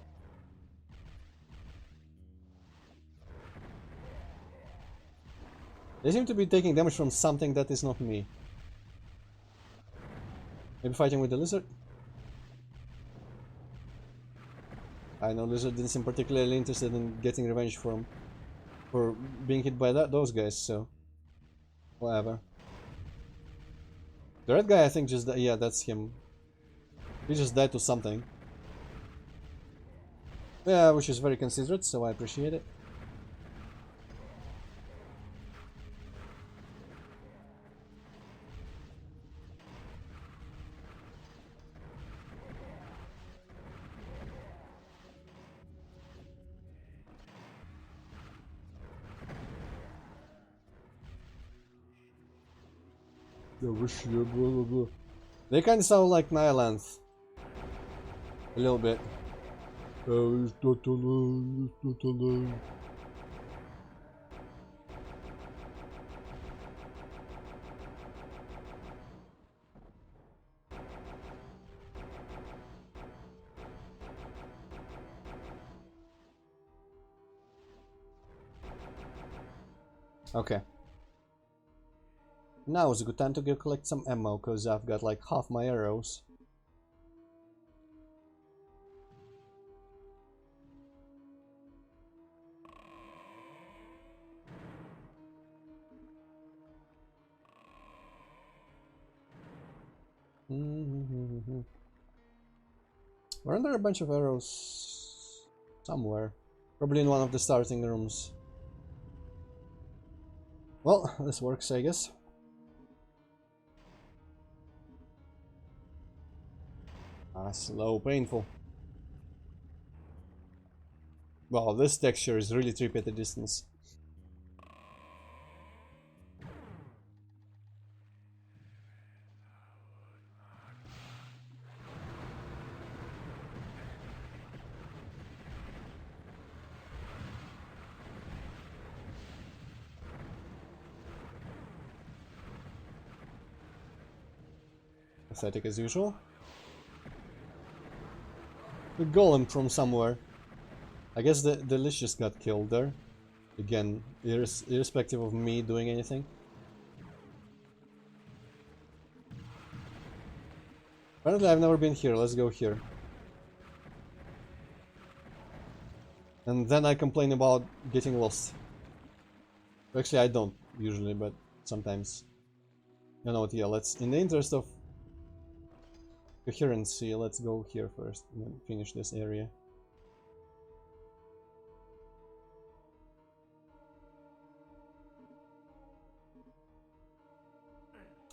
They seem to be taking damage from something that is not me. Maybe fighting with the lizard? I know lizard didn't seem particularly interested in getting revenge for being hit by those guys, so... Whatever. The red guy I think just... Yeah, that's him. He just died to something. Yeah, which is very considerate, so I appreciate it. They kind of sound like Nylanth. A little bit. Oh, it's not alone, it's not alone. Okay. Now is a good time to go collect some ammo, because I've got like half my arrows. Weren't there a bunch of arrows Somewhere. Probably in one of the starting rooms. Well, this works, I guess. Slow, painful. Wow, this texture is really trippy at a distance. Pathetic as usual. The golem from somewhere. I guess the lich just got killed there. Again, irrespective of me doing anything. Apparently I've never been here, let's go here. And then I complain about getting lost. Actually I don't usually, but sometimes. You know what, yeah, let's, in the interest of coherency, let's go here first and then finish this area.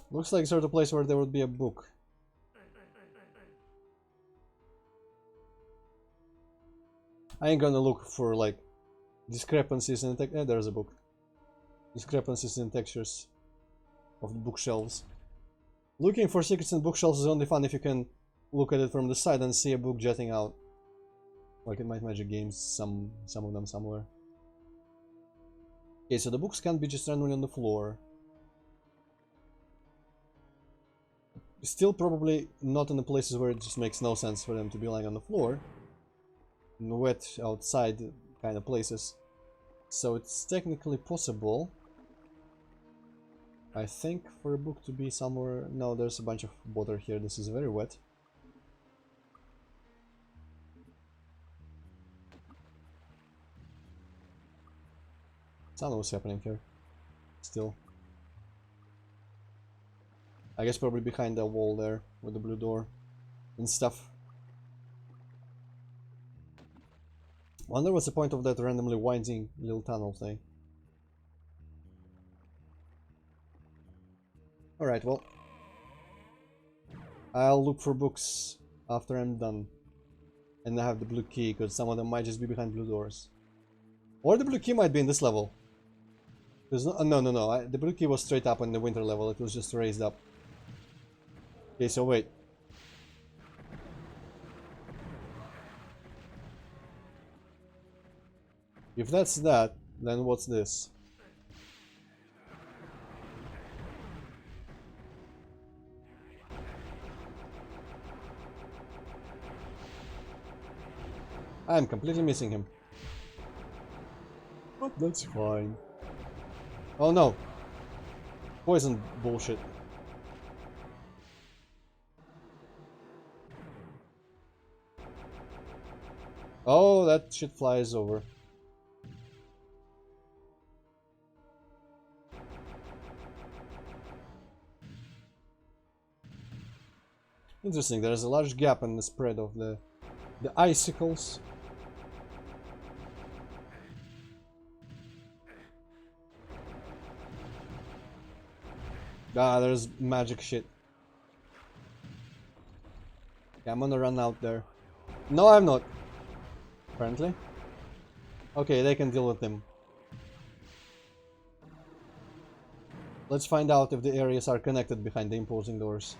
Looks like sort of place where there would be a book. I ain't gonna look for like discrepancies in the there's a book. Discrepancies in textures of the bookshelves. Looking for secrets in bookshelves is only fun if you can look at it from the side and see a book jutting out. Like in Might Magic games, some of them somewhere. Okay, so the books can't be just randomly on the floor. Still probably not in the places where it just makes no sense for them to be lying on the floor. In wet outside kind of places. So it's technically possible, I think, for a book to be somewhere... No, there's a bunch of water here, this is very wet. I don't know what's happening here. Still. I guess probably behind the wall there, with the blue door and stuff. Wonder what's the point of that randomly winding little tunnel thing. Alright, well. I'll look for books after I'm done. And I have the blue key, because some of them might just be behind blue doors. Or the blue key might be in this level. There's no, no. The blue key was straight up on the winter level, it was just raised up. Okay, so wait. If that's that, then what's this? I'm completely missing him. But that's fine. Oh no! Poison bullshit. Oh, that shit flies over. Interesting, there's a large gap in the spread of the icicles. Ah, there's magic shit. Okay, I'm gonna run out there. No, I'm not. Apparently. Okay, they can deal with them. Let's find out if the areas are connected behind the imposing doors.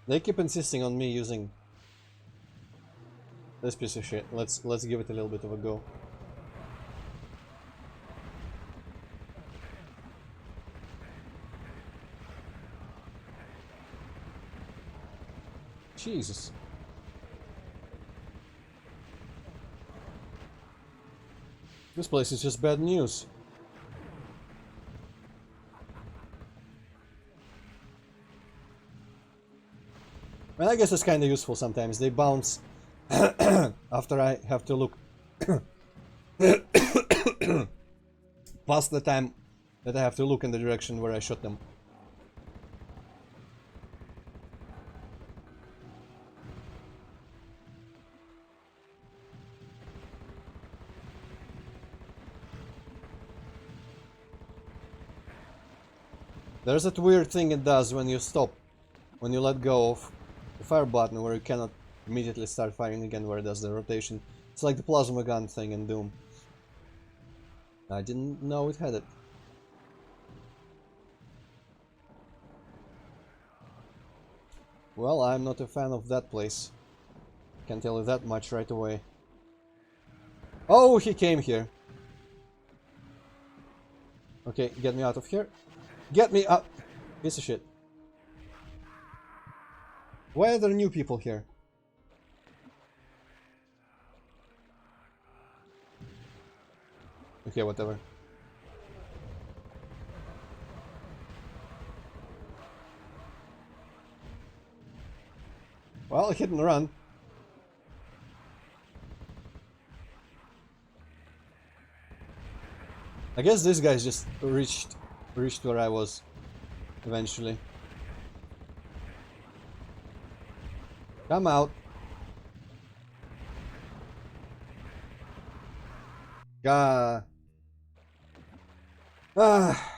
They keep insisting on me using this piece of shit. Let's give it a little bit of a go. Jesus. This place is just bad news. Well, I guess it's kind of useful sometimes. They bounce after I have to look past the time that I have to look in the direction where I shot them. There's that weird thing it does when you stop, when you let go of the fire button, where you cannot immediately start firing again, where it does the rotation. It's like the plasma gun thing in Doom. I didn't know it had it. Well, I'm not a fan of that place. Can tell you that much right away. Oh, he came here. Okay, get me out of here. Get me up! Piece of shit. Why are there new people here? Okay, whatever. Well, hit and run. I guess these guys just reached where I was eventually. Come out. Ah. Ah.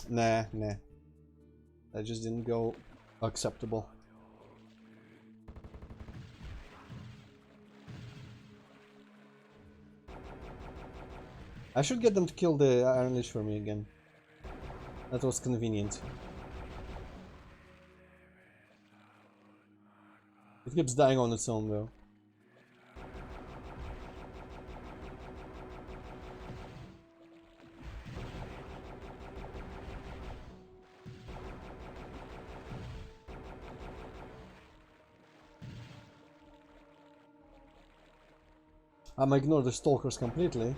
Nah. That just didn't go acceptable. I should get them to kill the Iron Lich for me again. That was convenient. It keeps dying on its own though. I'm ignore the stalkers completely.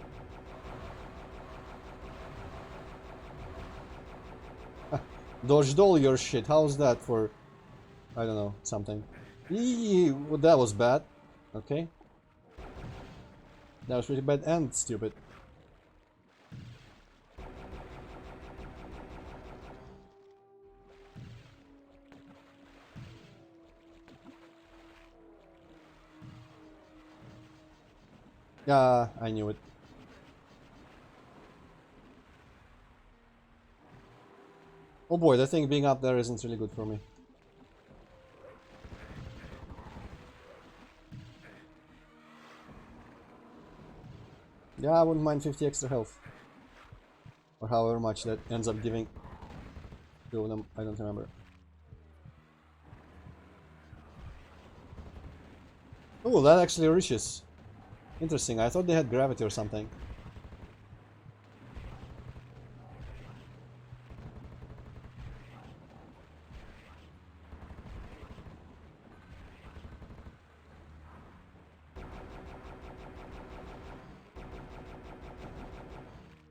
Dodged all your shit. How's that for, I don't know, something? Eee, well, that was bad. Okay. That was pretty bad and stupid. Yeah, I knew it. Oh boy, that thing being up there isn't really good for me. Yeah, I wouldn't mind 50 extra health. Or however much that ends up giving to them, I don't remember. Oh, that actually reaches. Interesting, I thought they had gravity or something.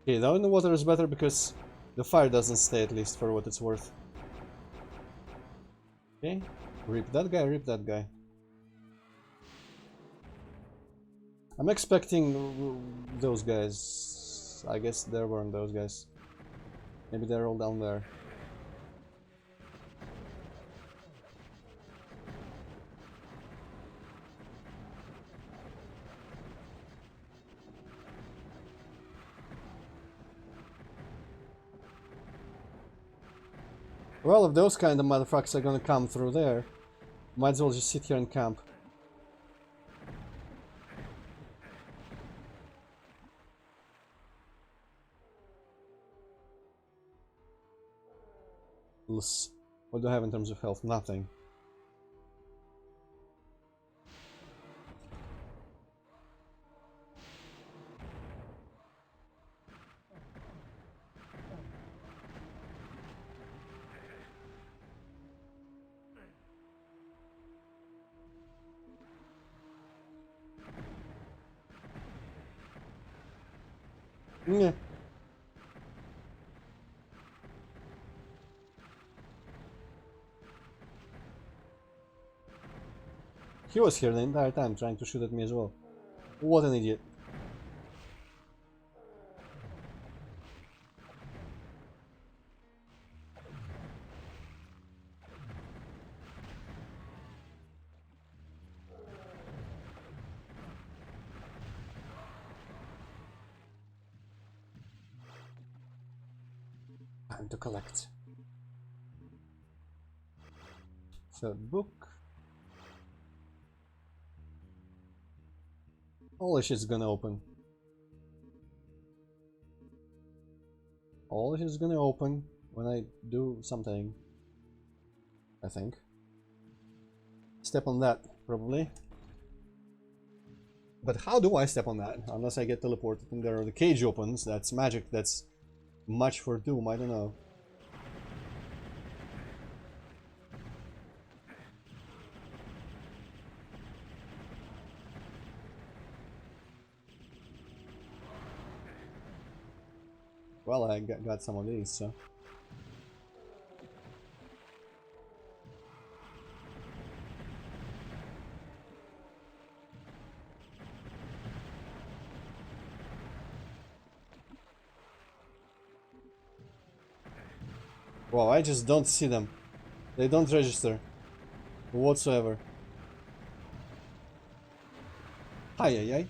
Okay, down in the water is better because the fire doesn't stay, at least for what it's worth. Okay, rip that guy, rip that guy. I'm expecting those guys. I guess there weren't those guys. Maybe they're all down there. Well, if those kind of motherfuckers are gonna come through there, might as well just sit here and camp. What do I have in terms of health? Nothing. Yeah. He was here the entire time trying to shoot at me as well. What an idiot. Time to collect. Third book. All the shit's gonna open. All the shit's gonna open when I do something. I think. Step on that, probably. But how do I step on that? Unless I get teleported and there the cage opens. That's magic. That's much for doom. I don't know. Well, I got some of these, so. Wow, I just don't see them. They don't register whatsoever. Hi.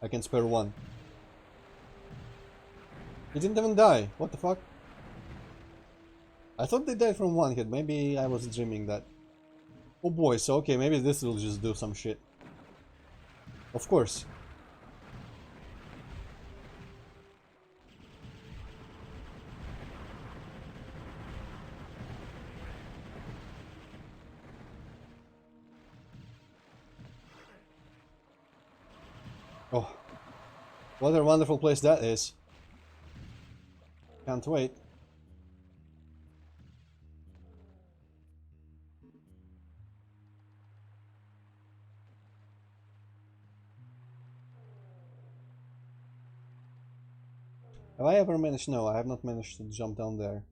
I can spare one. He didn't even die. What the fuck? I thought they died from one hit. Maybe I was dreaming that. Oh boy, so okay, maybe this will just do some shit. Of course. Oh, what a wonderful place that is. Can't wait. Have I ever managed? No, I have not managed to jump down there.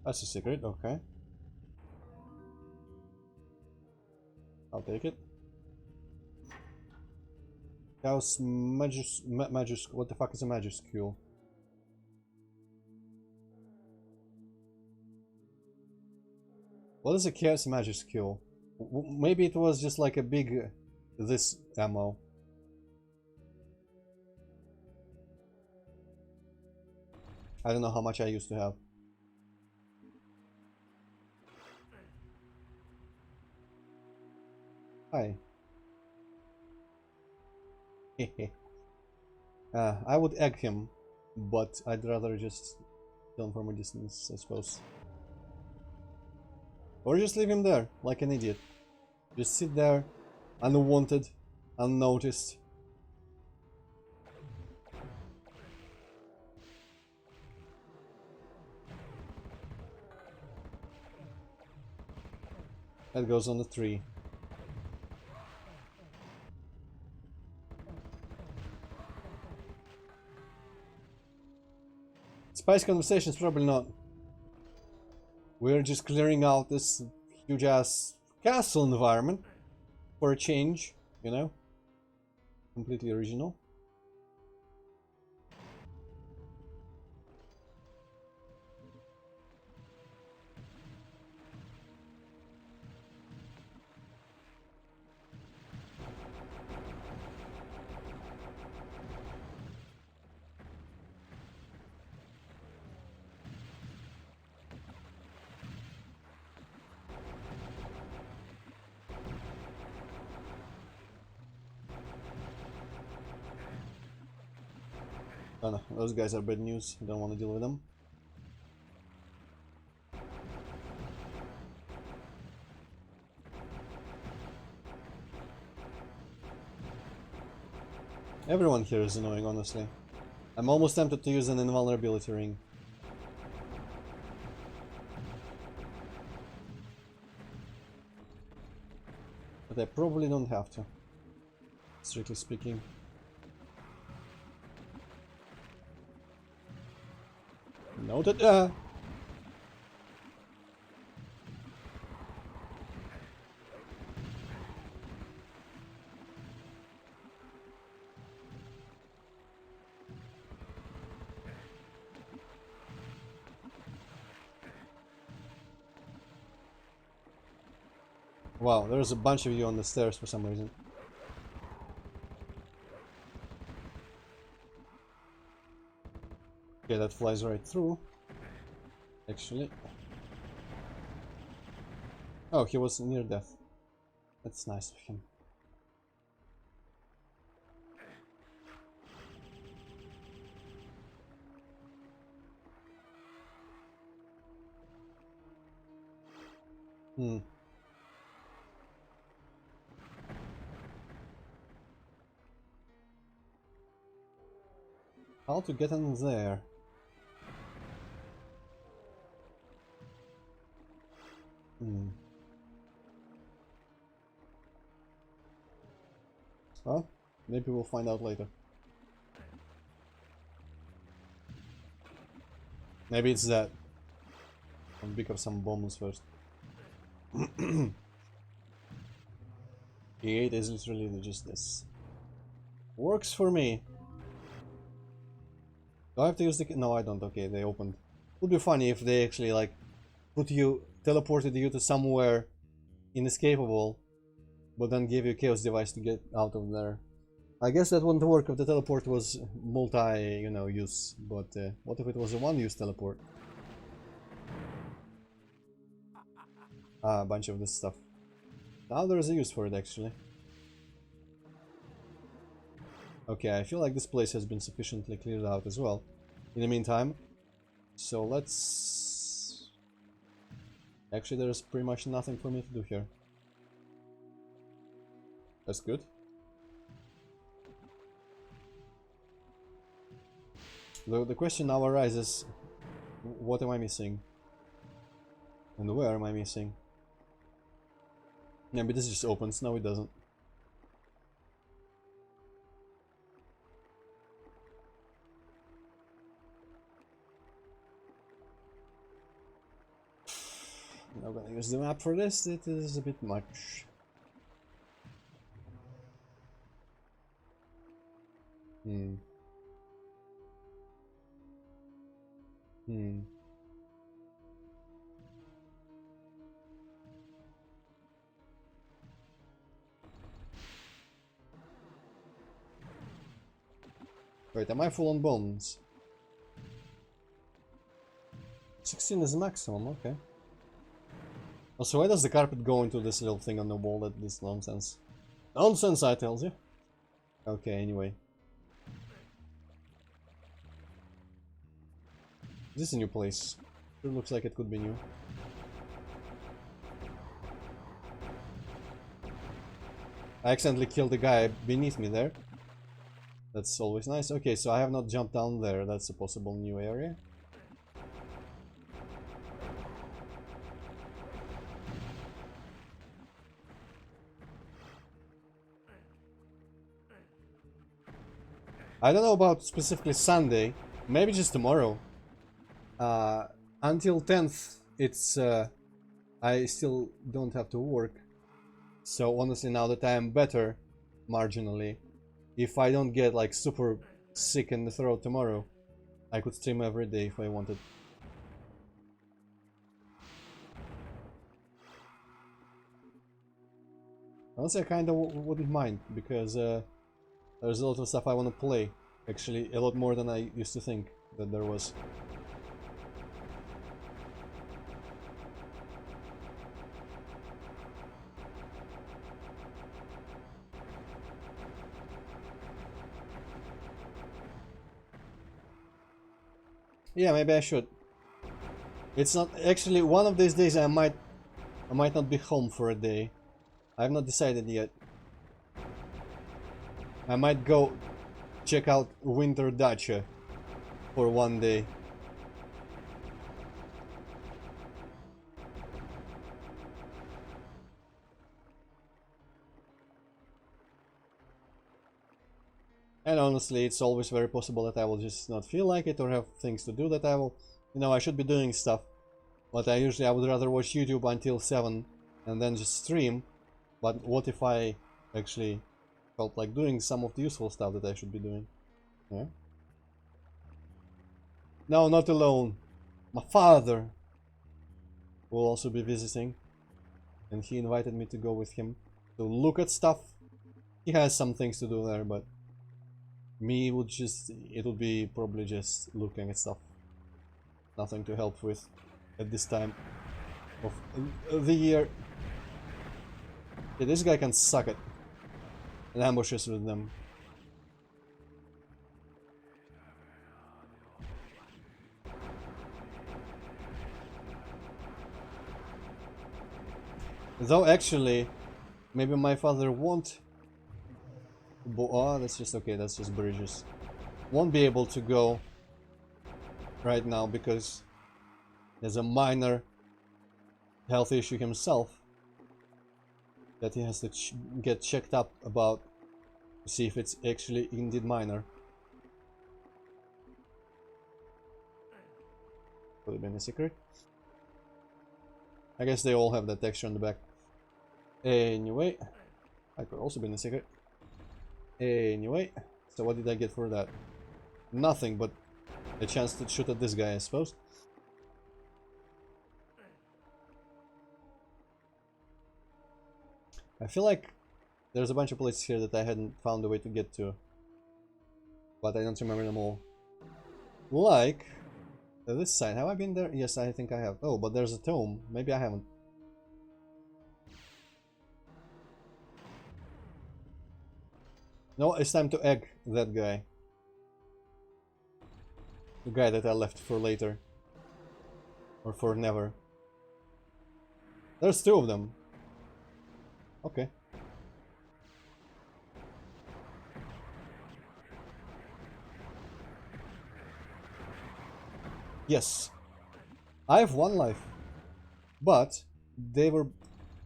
That's a secret, okay. I'll take it. Chaos Magus. What the fuck is a Majuscule? What is a Chaos Majuscule? Maybe it was just like a big this ammo. I don't know how much I used to have. Hi. I would egg him, but I'd rather just kill him from a distance, I suppose. Or just leave him there, like an idiot. Just sit there, unwanted, unnoticed. That goes on the tree. Spice conversations, probably not. We're just clearing out this huge ass castle environment for a change, you know? Completely original. Oh no, those guys are bad news. I don't want to deal with them. Everyone here is annoying, honestly. I'm almost tempted to use an invulnerability ring. But I probably don't have to, strictly speaking. Noted. Wow, there's a bunch of you on the stairs for some reason. Okay, that flies right through. Actually. Oh, he was near death. That's nice of him. Hmm. How to get in there? Hmm. Well, maybe we'll find out later. Maybe it's that. I'll pick up some bombs first. E8 is literally just this. Works for me. Do I have to use the key? No, I don't. Okay, they opened. Would be funny if they actually like teleported you to somewhere inescapable, but then gave you a chaos device to get out of there. I guess that wouldn't work if the teleport was multi, use. But what if it was a one-use teleport? Ah, a bunch of this stuff. Now there's a use for it actually. Okay, I feel like this place has been sufficiently cleared out as well. In the meantime, so let's... Actually, there's pretty much nothing for me to do here. That's good. The question now arises, what am I missing? And where am I missing? Yeah, but this just opens. No, it doesn't. I'm not gonna use the map for this, it is a bit much. Hmm. Hmm. Wait, am I full on bombs? 16 is the maximum, okay. Also, why does the carpet go into this little thing on the wall? That this nonsense. Nonsense, I tells you. Okay, anyway. This is a new place. Sure looks like it could be new. I accidentally killed the guy beneath me there. That's always nice. Okay, so I have not jumped down there. That's a possible new area. I don't know about specifically Sunday. Maybe just tomorrow. Until 10th, it's... I still don't have to work. So honestly, now that I am better, marginally, if I don't get like super sick in the throat tomorrow, I could stream every day if I wanted. Honestly, I kinda wouldn't mind, because there's a lot of stuff I want to play. Actually, a lot more than I used to think that there was. Yeah, maybe I should. It's not actually one of these days. I might not be home for a day. I have not decided yet. I might go check out Winter Dacha for one day. And honestly, it's always very possible that I will just not feel like it or have things to do that I will... I should be doing stuff. But I would rather watch YouTube until 7 and then just stream. But what if I actually felt like doing some of the useful stuff that I should be doing? Yeah? No, not alone. My father will also be visiting. and he invited me to go with him to look at stuff. He has some things to do there, but me would just, it would be probably just looking at stuff. Nothing to help with at this time of the year. Yeah, this guy can suck it. And ambushes with them. Though actually, maybe my father won't. Oh, that's just okay. That's just bridges. Won't be able to go right now because there's a minor health issue himself that he has to get checked up about to see if it's actually indeed minor. Could have been a secret. I guess they all have that texture on the back. Anyway, I could also be in a secret. Anyway, so what did I get for that? Nothing but a chance to shoot at this guy, I suppose. I feel like there's a bunch of places here that I hadn't found a way to get to, but I don't remember them all. Like this side. Have I been there? Yes, I think I have. Oh, but there's a tome. Maybe I haven't. No, it's time to egg that guy. The guy that I left for later. Or for never. There's two of them. Okay. Yes. I have one life. But they were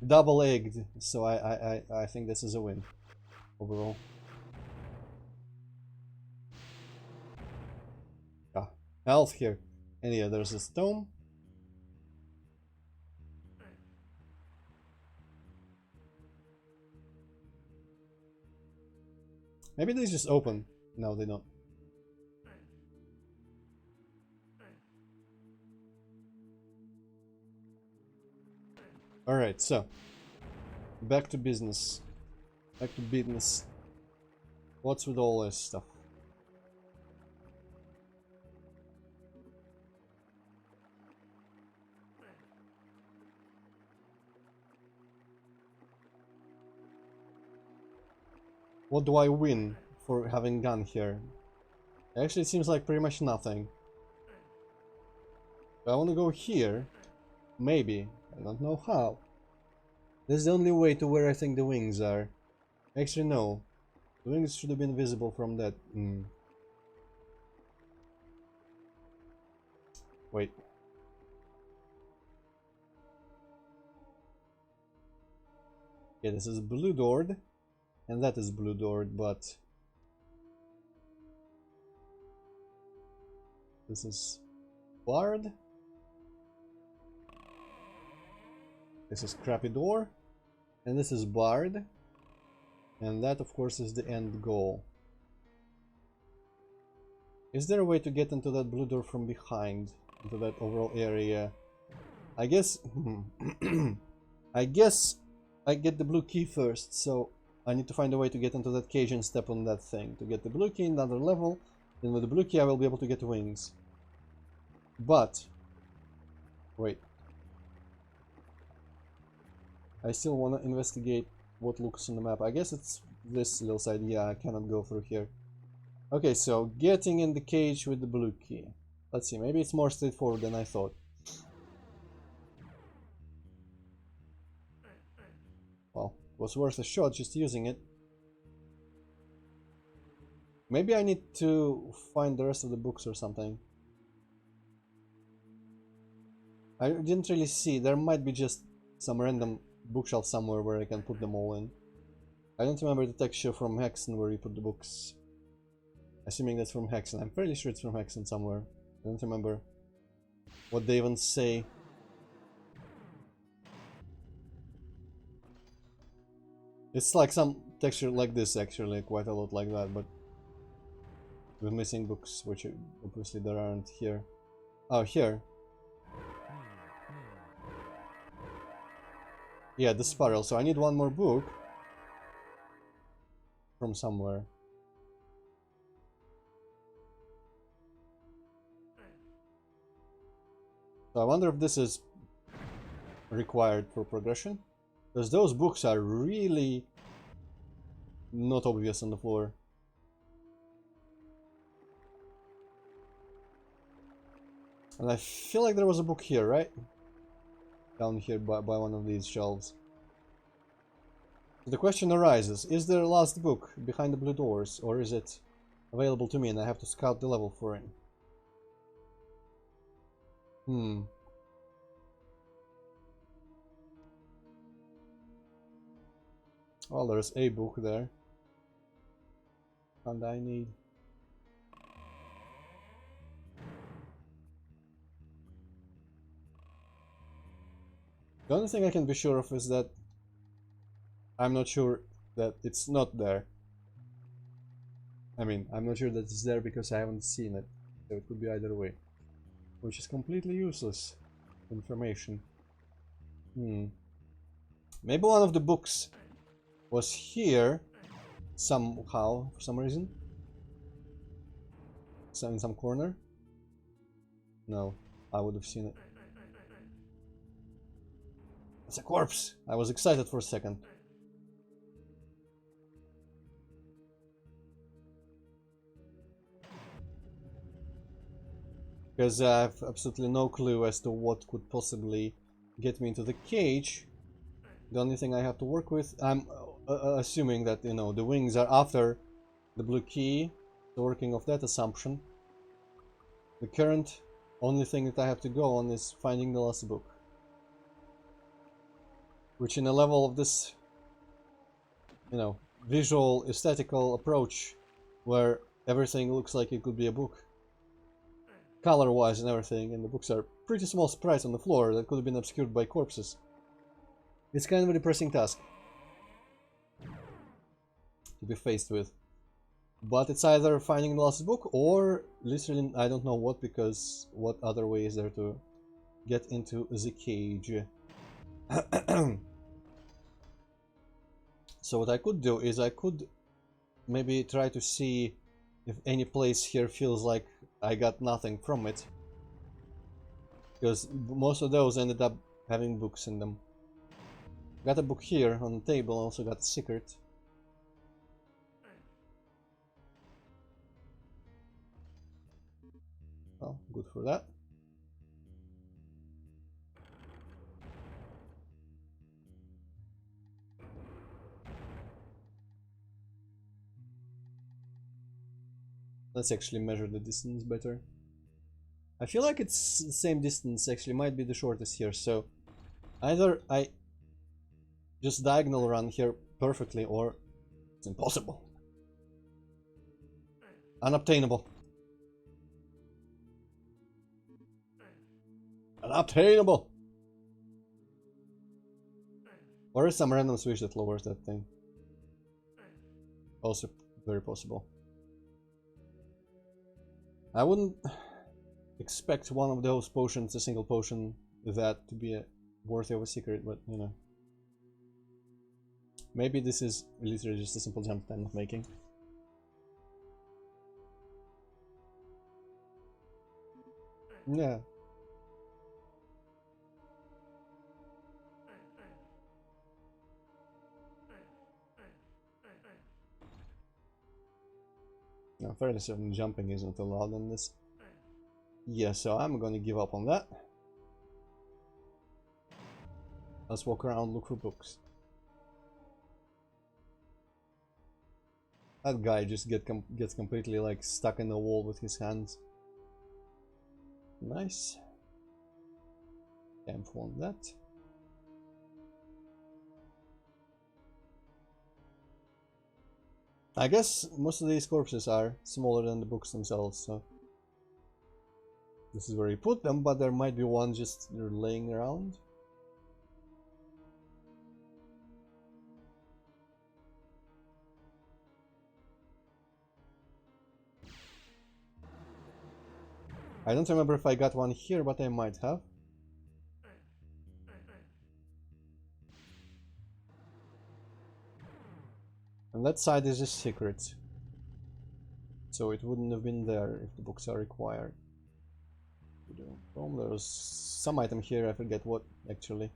double egged, so I think this is a win overall. Health here. And yeah, there's a stone. Maybe they just open. No, they don't. Alright, so. Back to business. Back to business. What's with all this stuff? What do I win for having gone here? Actually, it seems like pretty much nothing. I want to go here. Maybe. I don't know how. This is the only way to where I think the wings are. Actually, no. The wings should have been visible from that. Wait. Yeah, this is blue doored. And that is blue doored, but this is barred. This is crappy door. And this is barred. And that, of course, is the end goal. Is there a way to get into that blue door from behind? Into that overall area? I guess... I guess I get the blue key first, so I need to find a way to get into that cage and step on that thing. To get the blue key, another level. Then with the blue key I will be able to get wings. But... wait. I still want to investigate what looks on the map. I guess it's this little side. Yeah, I cannot go through here. Okay, so getting in the cage with the blue key. Let's see, maybe it's more straightforward than I thought. Well, it was worth a shot just using it. Maybe I need to find the rest of the books or something. I didn't really see. There might be just some random bookshelf somewhere where I can put them all in. I don't remember the texture from Hexen where you put the books. Assuming that's from Hexen. I'm fairly sure it's from Hexen somewhere. I don't remember what they even say. It's like some texture like this actually, quite a lot like that, but with missing books, which obviously there aren't here. Oh, here. Yeah, the spiral. So I need one more book from somewhere. So I wonder if this is required for progression, because those books are really not obvious on the floor. And I feel like there was a book here, right? Down here by one of these shelves. So the question arises, is there a last book behind the blue doors, or is it available to me and I have to scout the level for it? Well, there's a book there. And I need... The only thing I can be sure of is that I'm not sure that it's not there. I mean, I'm not sure that it's there because I haven't seen it. So it could be either way. Which is completely useless information. Maybe one of the books was here somehow, for some reason. In some corner. No, I would have seen it. It's a corpse! I was excited for a second. Because I have absolutely no clue as to what could possibly get me into the cage. The only thing I have to work with, I'm assuming that, you know, the wings are after the blue key, so working off that assumption. The current only thing that I have to go on is finding the last book. Which in a level of this, you know, visual, aesthetical approach, where everything looks like it could be a book, color-wise and everything, and the books are pretty small sprites on the floor that could have been obscured by corpses. It's kind of a depressing task to be faced with. But it's either finding the last book or literally I don't know what, because what other way is there to get into the cage? So what I could do is I could maybe try to see if any place here feels like I got nothing from it. Because most of those ended up having books in them. Got a book here on the table, also got a secret. Well, good for that. Let's actually measure the distance better. I feel like it's the same distance, actually might be the shortest here, so either I just diagonal run here perfectly, or it's impossible. Unobtainable. Unobtainable! Or is some random switch that lowers that thing. Also very possible. I wouldn't expect one of those potions, a single potion, that to be worthy of a secret, but you know. Maybe this is literally just a simple jump that I'm not making. Yeah. No, fairly certain jumping isn't allowed in this. Yeah, so I'm gonna give up on that. Let's walk around, look for books. That guy just gets completely like stuck in the wall with his hands. Nice. Can't want that. I guess most of these corpses are smaller than the books themselves, so this is where you put them, but there might be one just laying around. I don't remember if I got one here, but I might have. And that side is just secret. So it wouldn't have been there if the books are required. There's some item here, I forget what actually.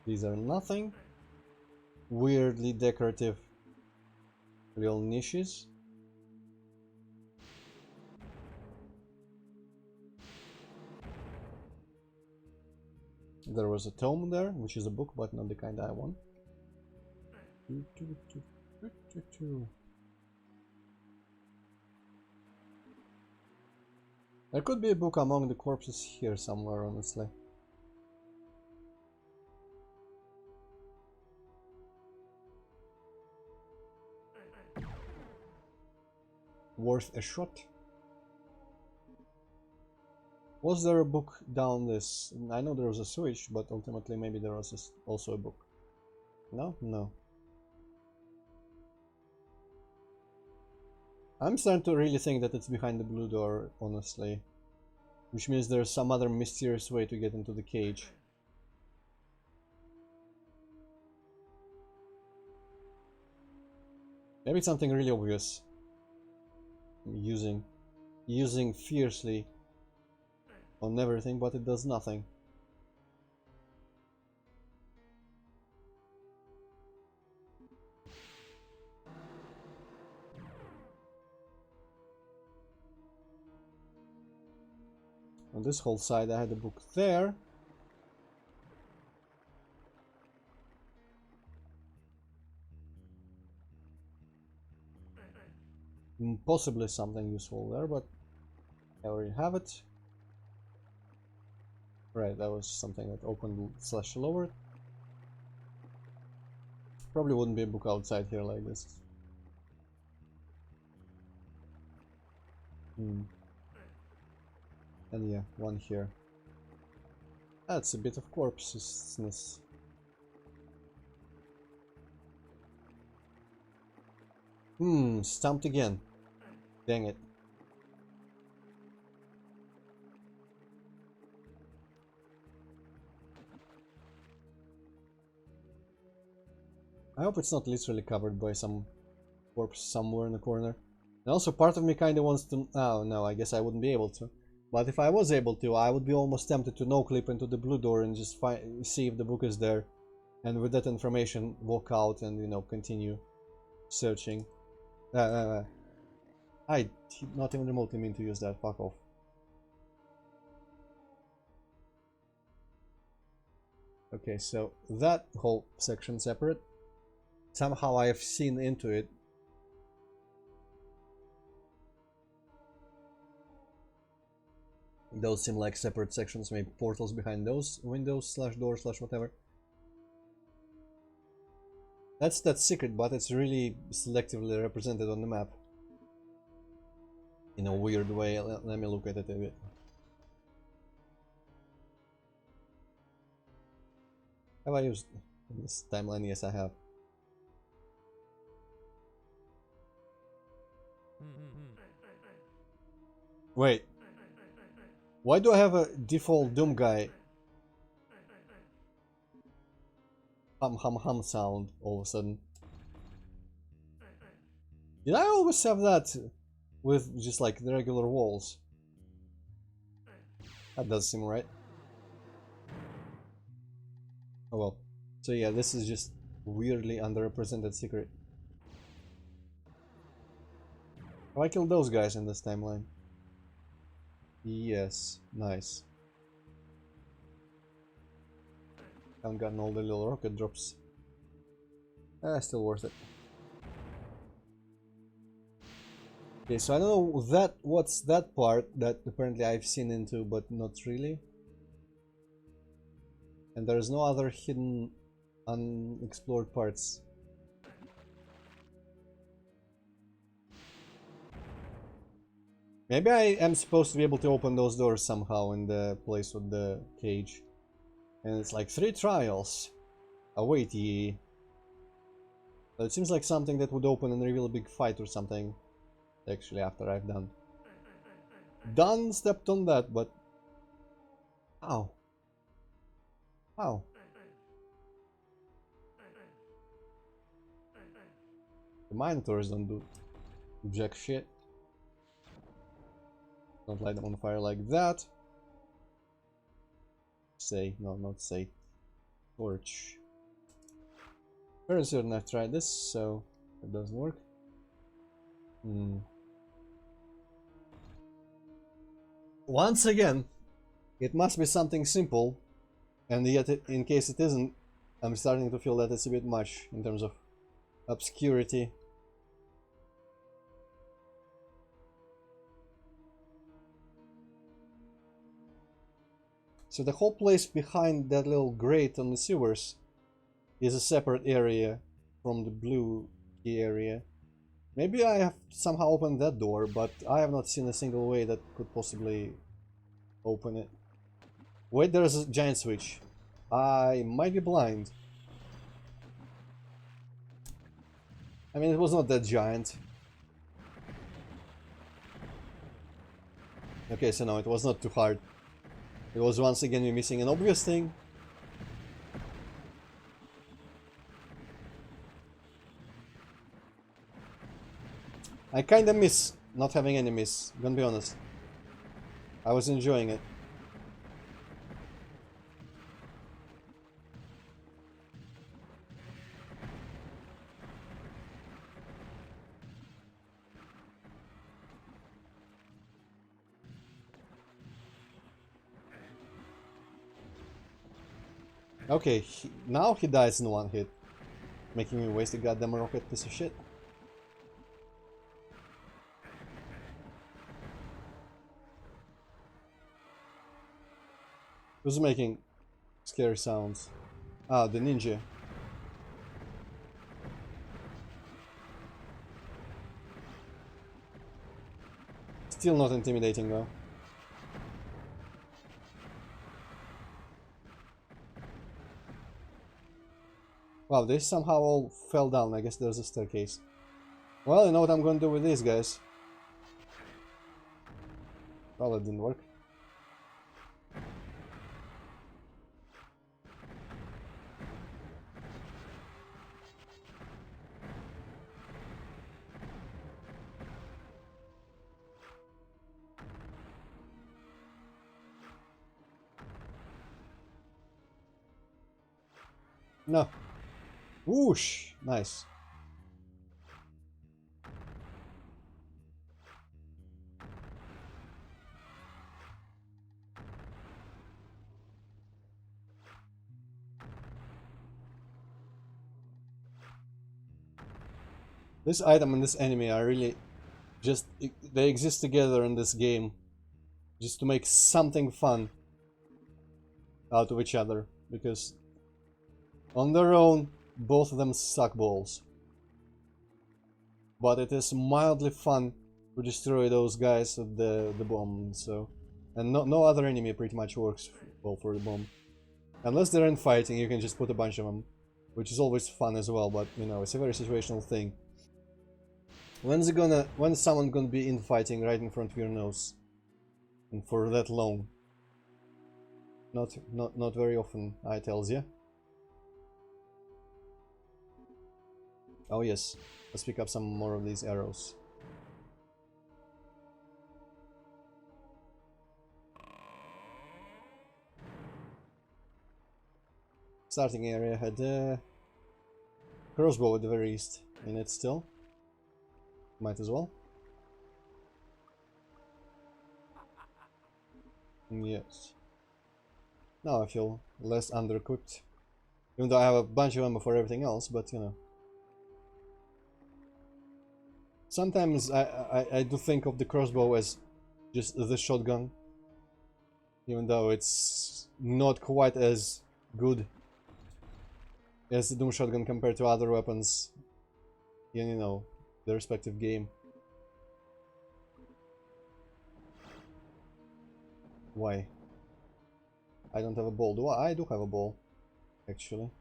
These are nothing. Weirdly decorative little niches. There was a tome there, which is a book, but not the kind I want. There could be a book among the corpses here somewhere, honestly. Worth a shot. Was there a book down this? I know there was a switch, but ultimately maybe there was also a book. No? No. I'm starting to really think that it's behind the blue door, honestly. Which means there's some other mysterious way to get into the cage. Maybe it's something really obvious. I'm using fiercely on everything, but it does nothing. On this whole side I had a book there. Possibly something useful there, but I already have it. Right, that was something that opened / lowered. Probably wouldn't be a book outside here like this. And yeah, one here. That's a bit of corpseness. Stumped again. Dang it. I hope it's not literally covered by some corpse somewhere in the corner. And also part of me kinda wants to... Oh no, I guess I wouldn't be able to. But if I was able to, I would be almost tempted to no-clip into the blue door and just see if the book is there. And with that information, walk out and, you know, continue searching. I did not even remotely mean to use that, fuck off. Okay, so that whole section separate. Somehow I have seen into it. Those seem like separate sections, maybe portals behind those windows / doors / whatever. That's that secret, but it's really selectively represented on the map. In a weird way. Let me look at it a bit. Have I used this timeline? Yes, I have. Wait. Why do I have a default Doom guy hum sound all of a sudden? Did I always have that with just like the regular walls? That does seem right. Oh well. So yeah, this is just weirdly underrepresented secret. Have I killed those guys in this timeline? Yes, nice. Haven't gotten all the little rocket drops. Still worth it. Okay, so I don't know what's that part that apparently I've seen into, but not really. And there's no other hidden, unexplored parts. Maybe I am supposed to be able to open those doors somehow in the place with the cage. And it's like 3 trials await ye. But it seems like something that would open and reveal a big fight or something. Actually, after I've stepped on that, but... Ow. How? The Minotaurs don't do jack shit. Don't light them on fire like that. Say, no, not say. Torch. Very certain I've tried this, so it doesn't work. Once again, it must be something simple, and yet in case it isn't, I'm starting to feel that it's a bit much in terms of obscurity. So the whole place behind that little grate on the sewers is a separate area from the blue key area. Maybe I have somehow opened that door, but I have not seen a single way that could possibly open it. Wait, there's a giant switch. I might be blind. I mean, it was not that giant. Okay, so no, it was not too hard. It was once again me missing an obvious thing. I kinda miss not having enemies, gonna be honest. I was enjoying it. Okay, now he dies in one hit, making me waste a goddamn rocket, piece of shit. Who's making scary sounds? Ah, the ninja. Still not intimidating though. Wow, they somehow all fell down. I guess there's a staircase. Well, you know what I'm gonna do with these guys. Well, it didn't work. No. Whoosh! Nice. This item and this enemy are really just... they exist together in this game. Just to make something fun out of each other. Because on their own, both of them suck balls. But it is mildly fun to destroy those guys with the bomb, so... And no other enemy pretty much works well for the bomb. Unless they're in fighting, you can just put a bunch of them. Which is always fun as well, but, you know, it's a very situational thing. When's someone gonna be in fighting right in front of your nose? And for that long? Not very often, I tells ya. Oh yes, let's pick up some more of these arrows. Starting area had a crossbow at the very least in it still. Might as well. Yes. Now I feel less undercooked. Even though I have a bunch of ammo for everything else, but you know. Sometimes I do think of the crossbow as just the shotgun. Even though it's not quite as good as the Doom shotgun compared to other weapons in, you know, the respective game. Why? I don't have a ball. I do have a ball, actually.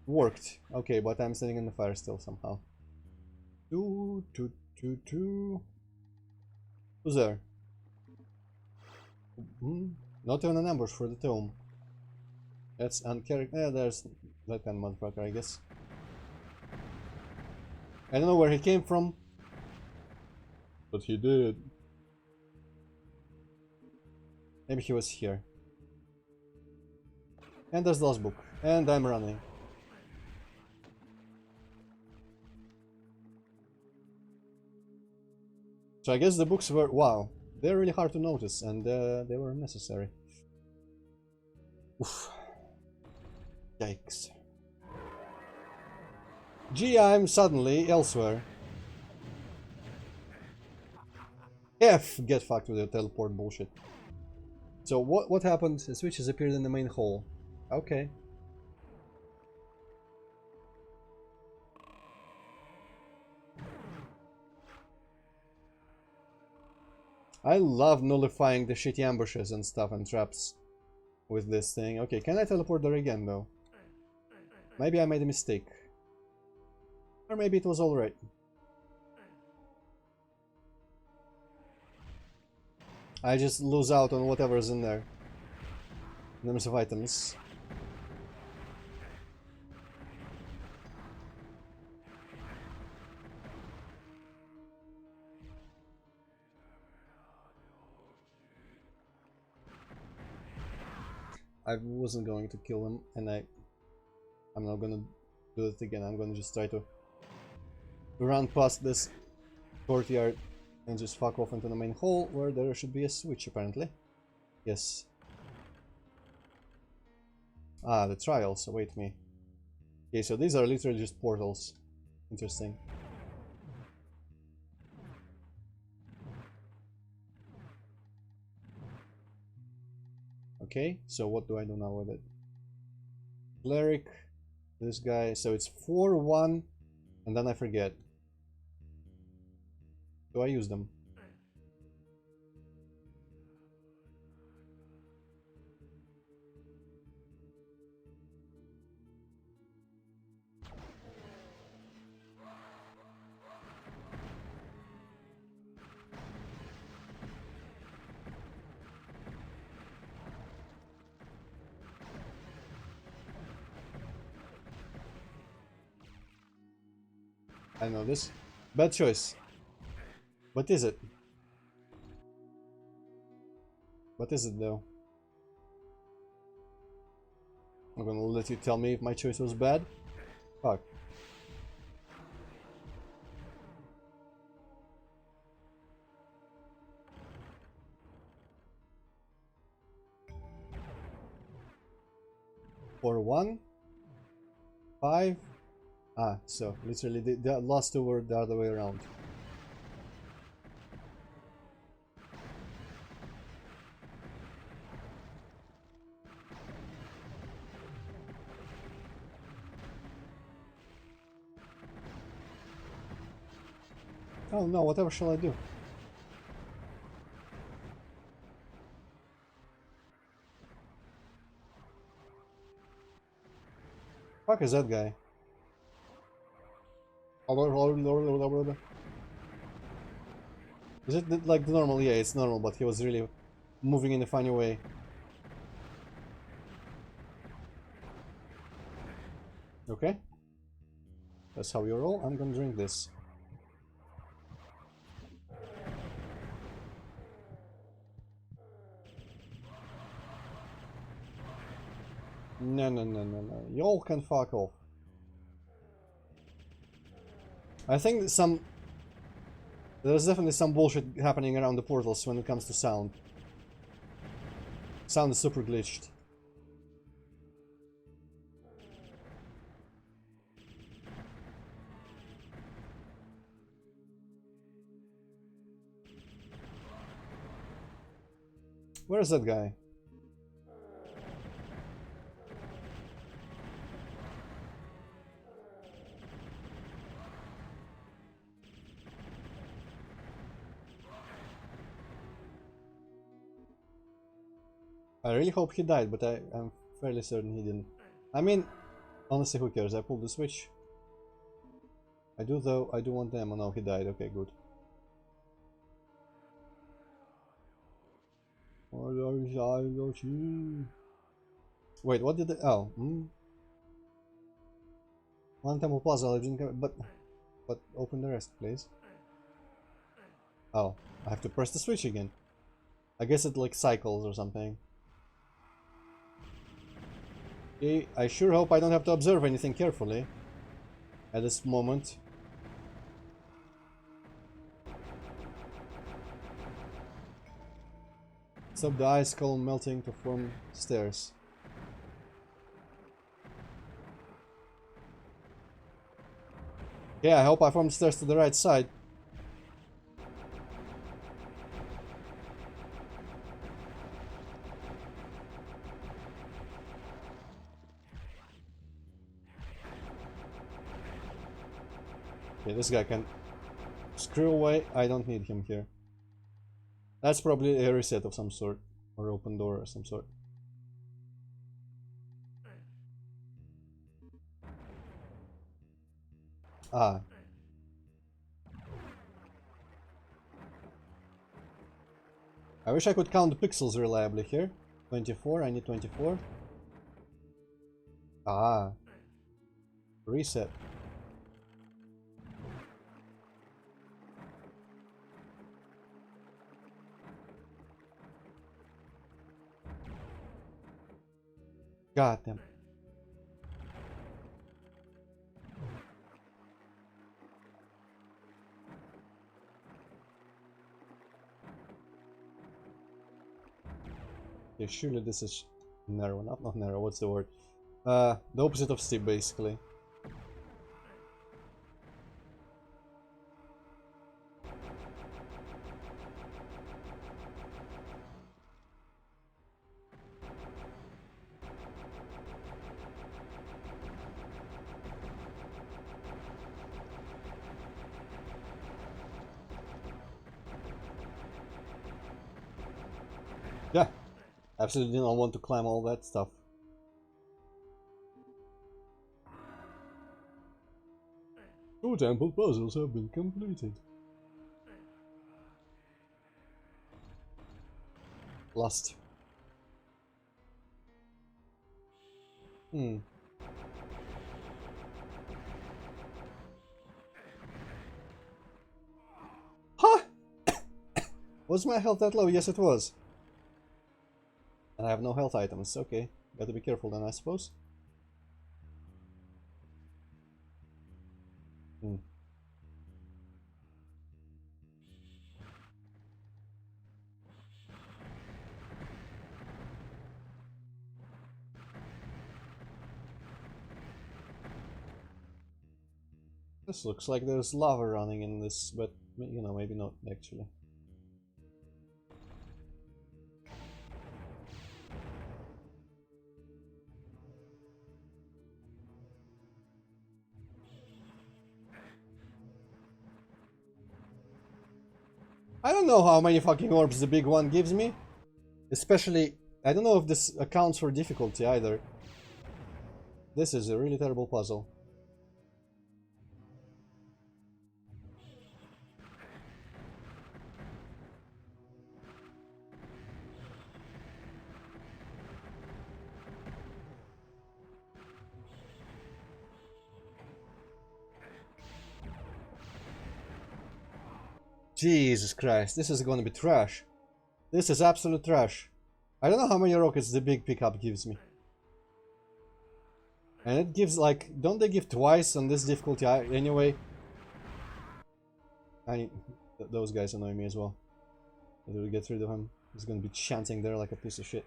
Worked. Okay, but I'm standing in the fire still somehow. Who's there? Not even an ambush for the tomb. That's uncharacteristic. Yeah, there's that kind of motherfucker, I guess. I don't know where he came from, but he did. Maybe he was here. And there's the last book. And I'm running. So I guess the books were... Wow. They're really hard to notice, and they were necessary. Oof. Yikes. Gee, I'm suddenly elsewhere. Get fucked with the teleport bullshit. So what happened? The switches appeared in the main hall. Okay. I love nullifying the shitty ambushes and stuff and traps with this thing. Okay, can I teleport there again though? Maybe I made a mistake. Or maybe it was alright. I just lose out on whatever's in there. In terms of items. I wasn't going to kill him, and I'm not gonna do it again. I'm gonna just try to run past this courtyard and just fuck off into the main hall, where there should be a switch, apparently. Yes. Ah, the trials await me. Okay, so these are literally just portals. Interesting. Okay, so what do I do now with it? Cleric, this guy, so it's 4-1, and then I forget. Do I use them? I know this. Bad choice. What is it? What is it though? I'm gonna let you tell me if my choice was bad. Fuck. For 1, 5. Ah, so literally the last two were the other way around. Oh no, whatever shall I do? Fuck is that guy? Is it like the normal? Yeah, it's normal, but he was really moving in a funny way. Okay. That's how you roll. I'm gonna drink this. No, no, no, no, no. You all can fuck off. I think there's definitely some bullshit happening around the portals when it comes to sound. Sound is super glitched. Where's that guy? I really hope he died, but I'm fairly certain he didn't. I mean, honestly, who cares? I pulled the switch. I do though, I do want them. Oh no, he died. Okay, good. Or Wait, what did it? Oh, one temple puzzle. I didn't get, but open the rest, please. Oh, I have to press the switch again. I guess it like cycles or something. Okay, I sure hope I don't have to observe anything carefully at this moment. Stop the ice column melting to form stairs. Yeah, I hope I formed stairs to the right side. Okay, this guy can screw away. I don't need him here. That's probably a reset of some sort. Or open door of some sort. Ah. I wish I could count the pixels reliably here. 24, I need 24. Ah. Reset. God damn. Okay, surely this is narrow. Not narrow, what's the word? The opposite of steep, basically. Yeah, absolutely did not want to climb all that stuff. Two temple puzzles have been completed. Lost. Huh? Was my health that low? Yes, it was. And I have no health items. Okay, gotta be careful then, I suppose. This looks like there's lava running in this, but you know, maybe not actually. I don't know how many fucking orbs the big one gives me. Especially, I don't know if this accounts for difficulty either. This is a really terrible puzzle. Jesus Christ, this is gonna be trash. This is absolute trash. I don't know how many rockets the big pickup gives me. And it gives like, don't they give twice on this difficulty anyway? Those guys annoy me as well. How do we get rid of him? He's gonna be chanting there like a piece of shit.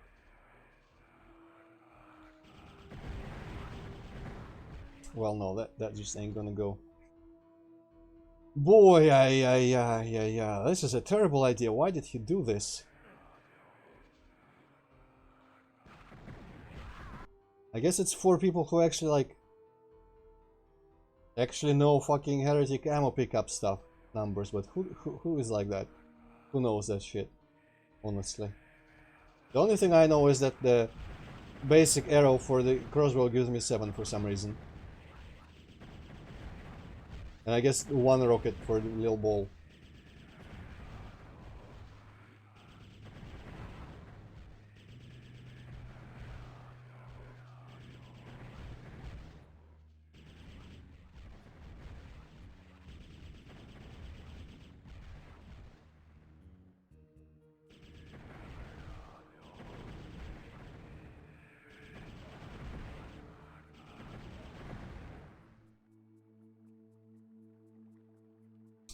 Well, no, that just ain't gonna go. Boy, yeah. This is a terrible idea. Why did he do this? I guess it's for people who actually like know fucking heretic ammo pickup stuff numbers, but who is like that? Who knows that shit? Honestly. The only thing I know is that the basic arrow for the crossbow gives me 7 for some reason. And I guess 1 rocket for the little ball.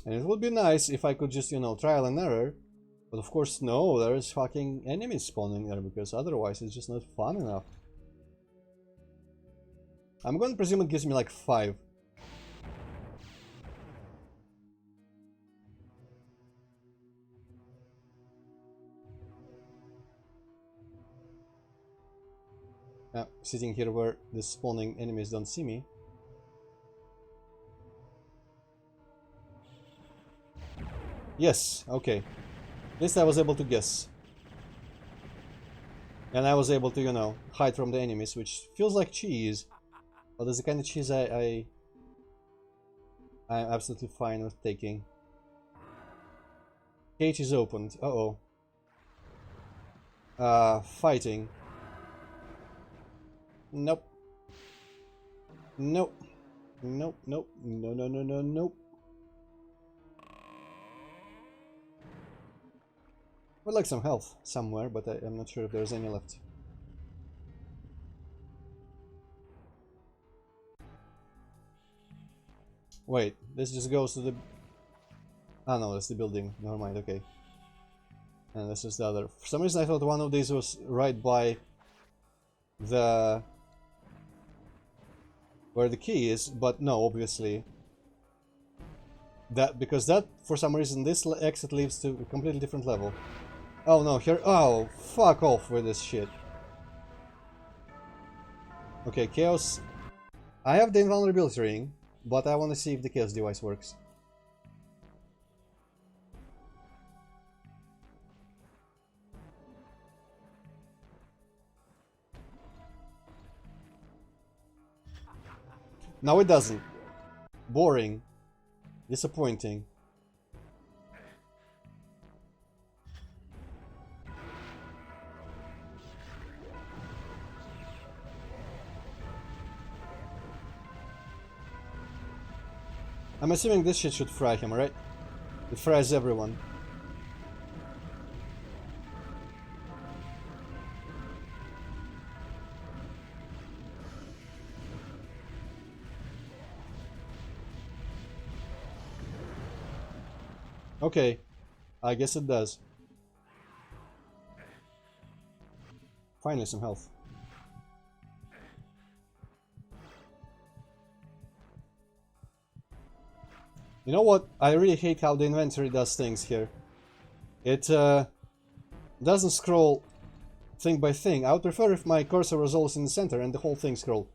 And it would be nice if I could just, you know, trial and error. But of course, no, there's fucking enemies spawning there, because otherwise it's just not fun enough. I'm going to presume it gives me like 5. Sitting here where the spawning enemies don't see me. Yes, okay. At least I was able to guess. And I was able to, you know, hide from the enemies, which feels like cheese. But it's the kind of cheese I'm absolutely fine with taking. Cage is opened. Uh-oh. Fighting. Nope. Nope. Nope, nope. No, no, no, no, nope. Would like some health somewhere, but I'm not sure if there's any left. Wait, this just goes to the... Ah no, that's the building. Never mind, okay. And this is the other. For some reason I thought one of these was right by the... where the key is, but no, obviously. Because that, for some reason, this exit leads to a completely different level. Oh no, here... Oh, fuck off with this shit. Okay, Chaos... I have the invulnerability ring, but I want to see if the Chaos device works. No, it doesn't. Boring. Disappointing. I'm assuming this shit should fry him, right? It fries everyone. Okay, I guess it does. Finally some health. You know what? I really hate how the inventory does things here. It doesn't scroll thing by thing. I would prefer if my cursor was always in the center and the whole thing scrolled.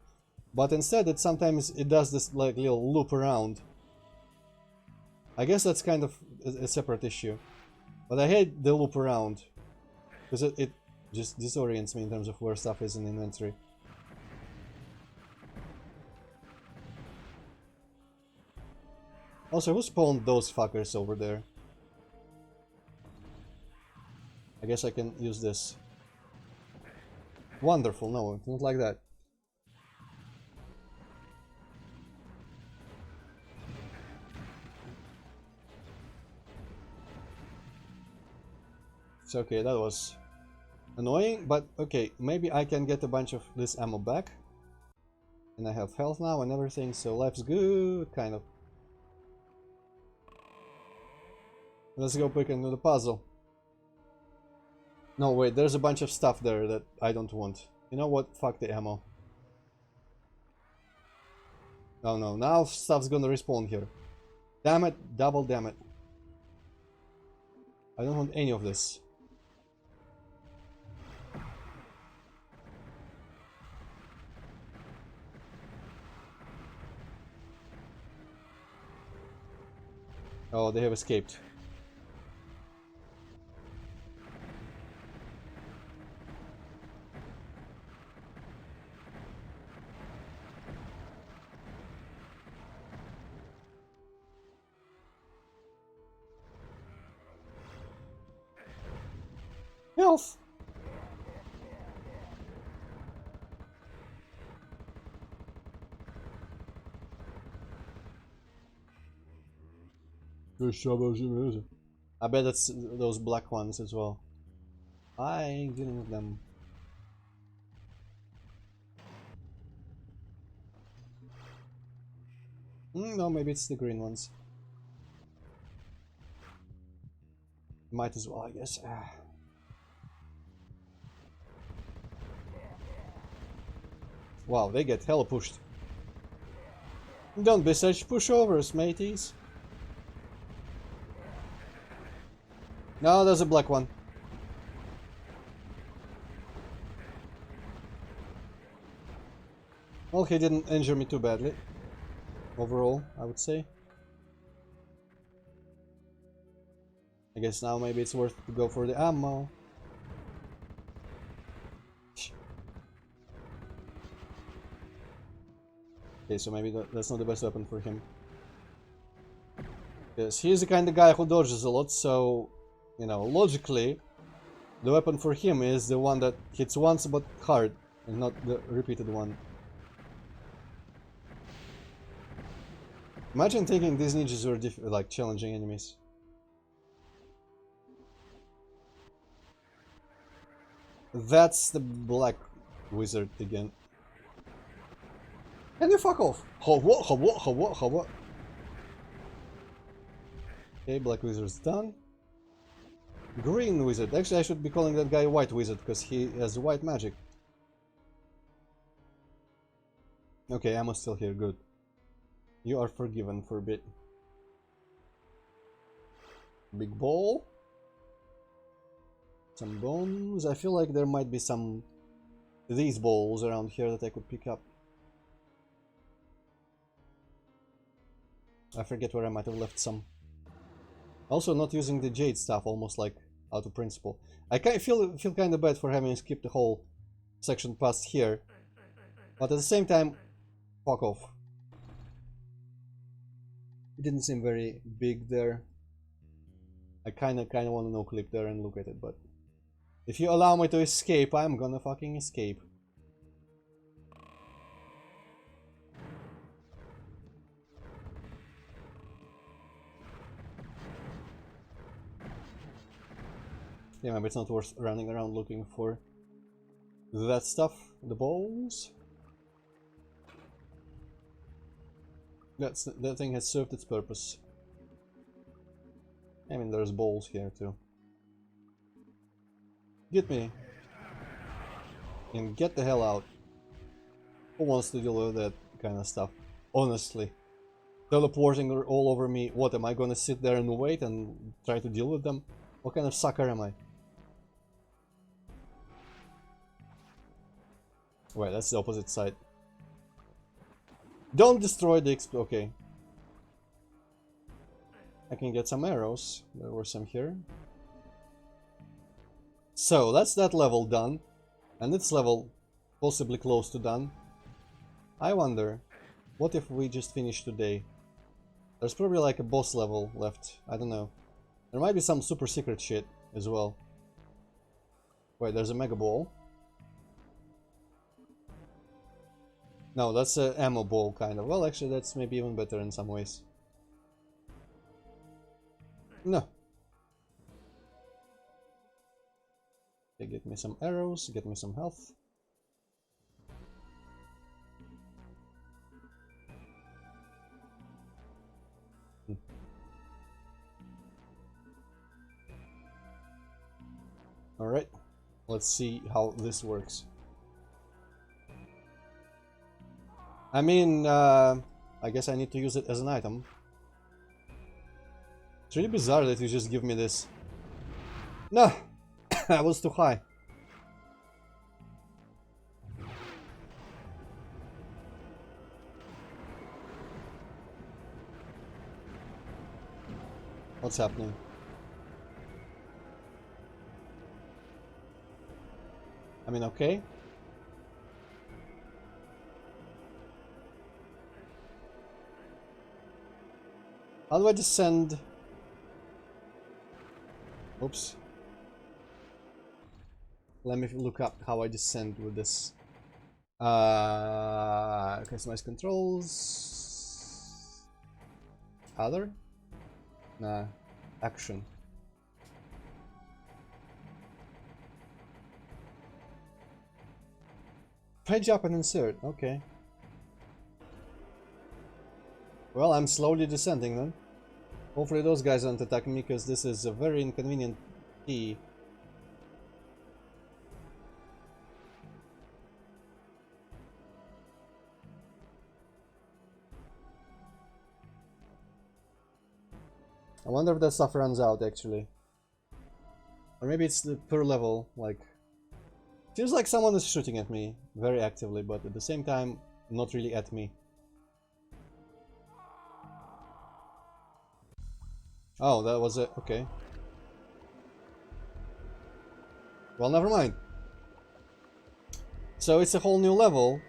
But instead sometimes it does this like little loop around. I guess that's kind of a separate issue. But I hate the loop around. Because it just disorients me in terms of where stuff is in the inventory. Also, who spawned those fuckers over there? I guess I can use this. Wonderful, no, not like that. It's okay, that was annoying, but okay, maybe I can get a bunch of this ammo back. And I have health now and everything, so life's good, kind of. Let's go quick into the puzzle. No, wait, there's a bunch of stuff there that I don't want. You know what? Fuck the ammo. Oh no, now stuff's gonna respawn here. Damn it, double damn it. I don't want any of this. Oh, they have escaped. Health! I bet it's those black ones as well. I ain't dealing with them. No, maybe it's the green ones. Might as well, I guess. Wow, they get hella pushed. Don't be such pushovers, mateys. No, there's a black one. Well, he didn't injure me too badly. Overall, I would say. I guess now maybe it's worth to go for the ammo. Okay, so maybe that's not the best weapon for him. Yes, he's the kind of guy who dodges a lot, so, you know, logically, the weapon for him is the one that hits once but hard, and not the repeated one. Imagine thinking these ninjas were like challenging enemies. That's the black wizard again. Can you fuck off? What? Okay, black wizard's done. Green wizard. Actually, I should be calling that guy white wizard because he has white magic. Okay, ammo's still here. Good. You are forgiven for a bit. Big ball. Some bones. I feel like there might be some these balls around here that I could pick up. I forget where I might have left some. Also, not using the jade stuff, almost like out of principle. I feel kind of bad for having skipped the whole section past here, but at the same time, fuck off. It didn't seem very big there. I kinda want to no-clip there and look at it, but if you allow me to escape, I'm gonna fucking escape. Yeah, maybe it's not worth running around looking for that stuff. The balls. That thing has served its purpose. I mean, there's balls here too. Get me. And get the hell out. Who wants to deal with that kind of stuff? Honestly. Teleporting all over me. What, am I gonna sit there and wait and try to deal with them? What kind of sucker am I? Wait, that's the opposite side. Don't destroy the exp... Okay. I can get some arrows. There were some here. So, that's that level done. And this level possibly close to done. I wonder, what if we just finish today? There's probably like a boss level left. I don't know. There might be some super secret shit as well. Wait, there's a mega ball. No, that's an ammo ball, kind of. Well, actually, that's maybe even better in some ways. No. Okay, get me some arrows, get me some health. Alright, let's see how this works. I mean, I guess I need to use it as an item. It's really bizarre that you just give me this. No! I was too high. What's happening? I mean, okay. How do I descend? Oops. Let me look up how I descend with this. Customize controls. Other? Nah. Action. Page up and insert. Okay. Well, I'm slowly descending then. Hopefully those guys aren't attacking me, because this is a very inconvenient key. I wonder if that stuff runs out, actually. Or maybe it's the per level, like... Feels like someone is shooting at me very actively, but at the same time, not really at me. Oh, that was it. Okay. Well, never mind. So it's a whole new level.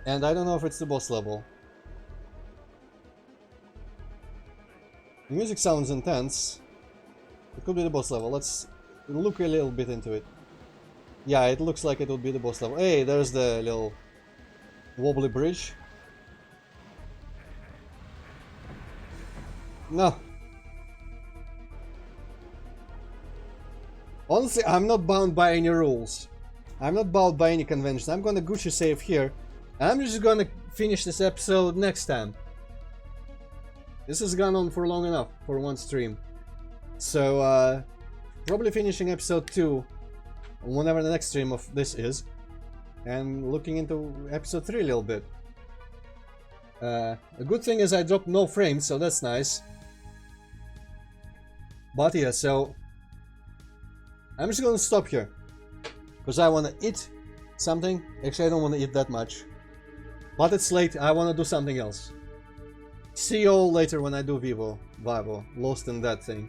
And I don't know if it's the boss level. The music sounds intense. It could be the boss level. Let's look a little bit into it. Yeah, it looks like it would be the boss level. Hey, there's the little wobbly bridge. No. Honestly, I'm not bound by any rules. I'm not bound by any conventions. I'm gonna Gucci save here. And I'm just gonna finish this episode next time. This has gone on for long enough for one stream. So, probably finishing episode 2 whenever the next stream of this is. And looking into episode 3 a little bit. A good thing is I dropped no frames, so that's nice. But yeah, so I'm just gonna stop here. Because I wanna eat something. Actually, I don't wanna eat that much. But it's late, I wanna do something else. See you all later when I do Vivo, Lost in that thing.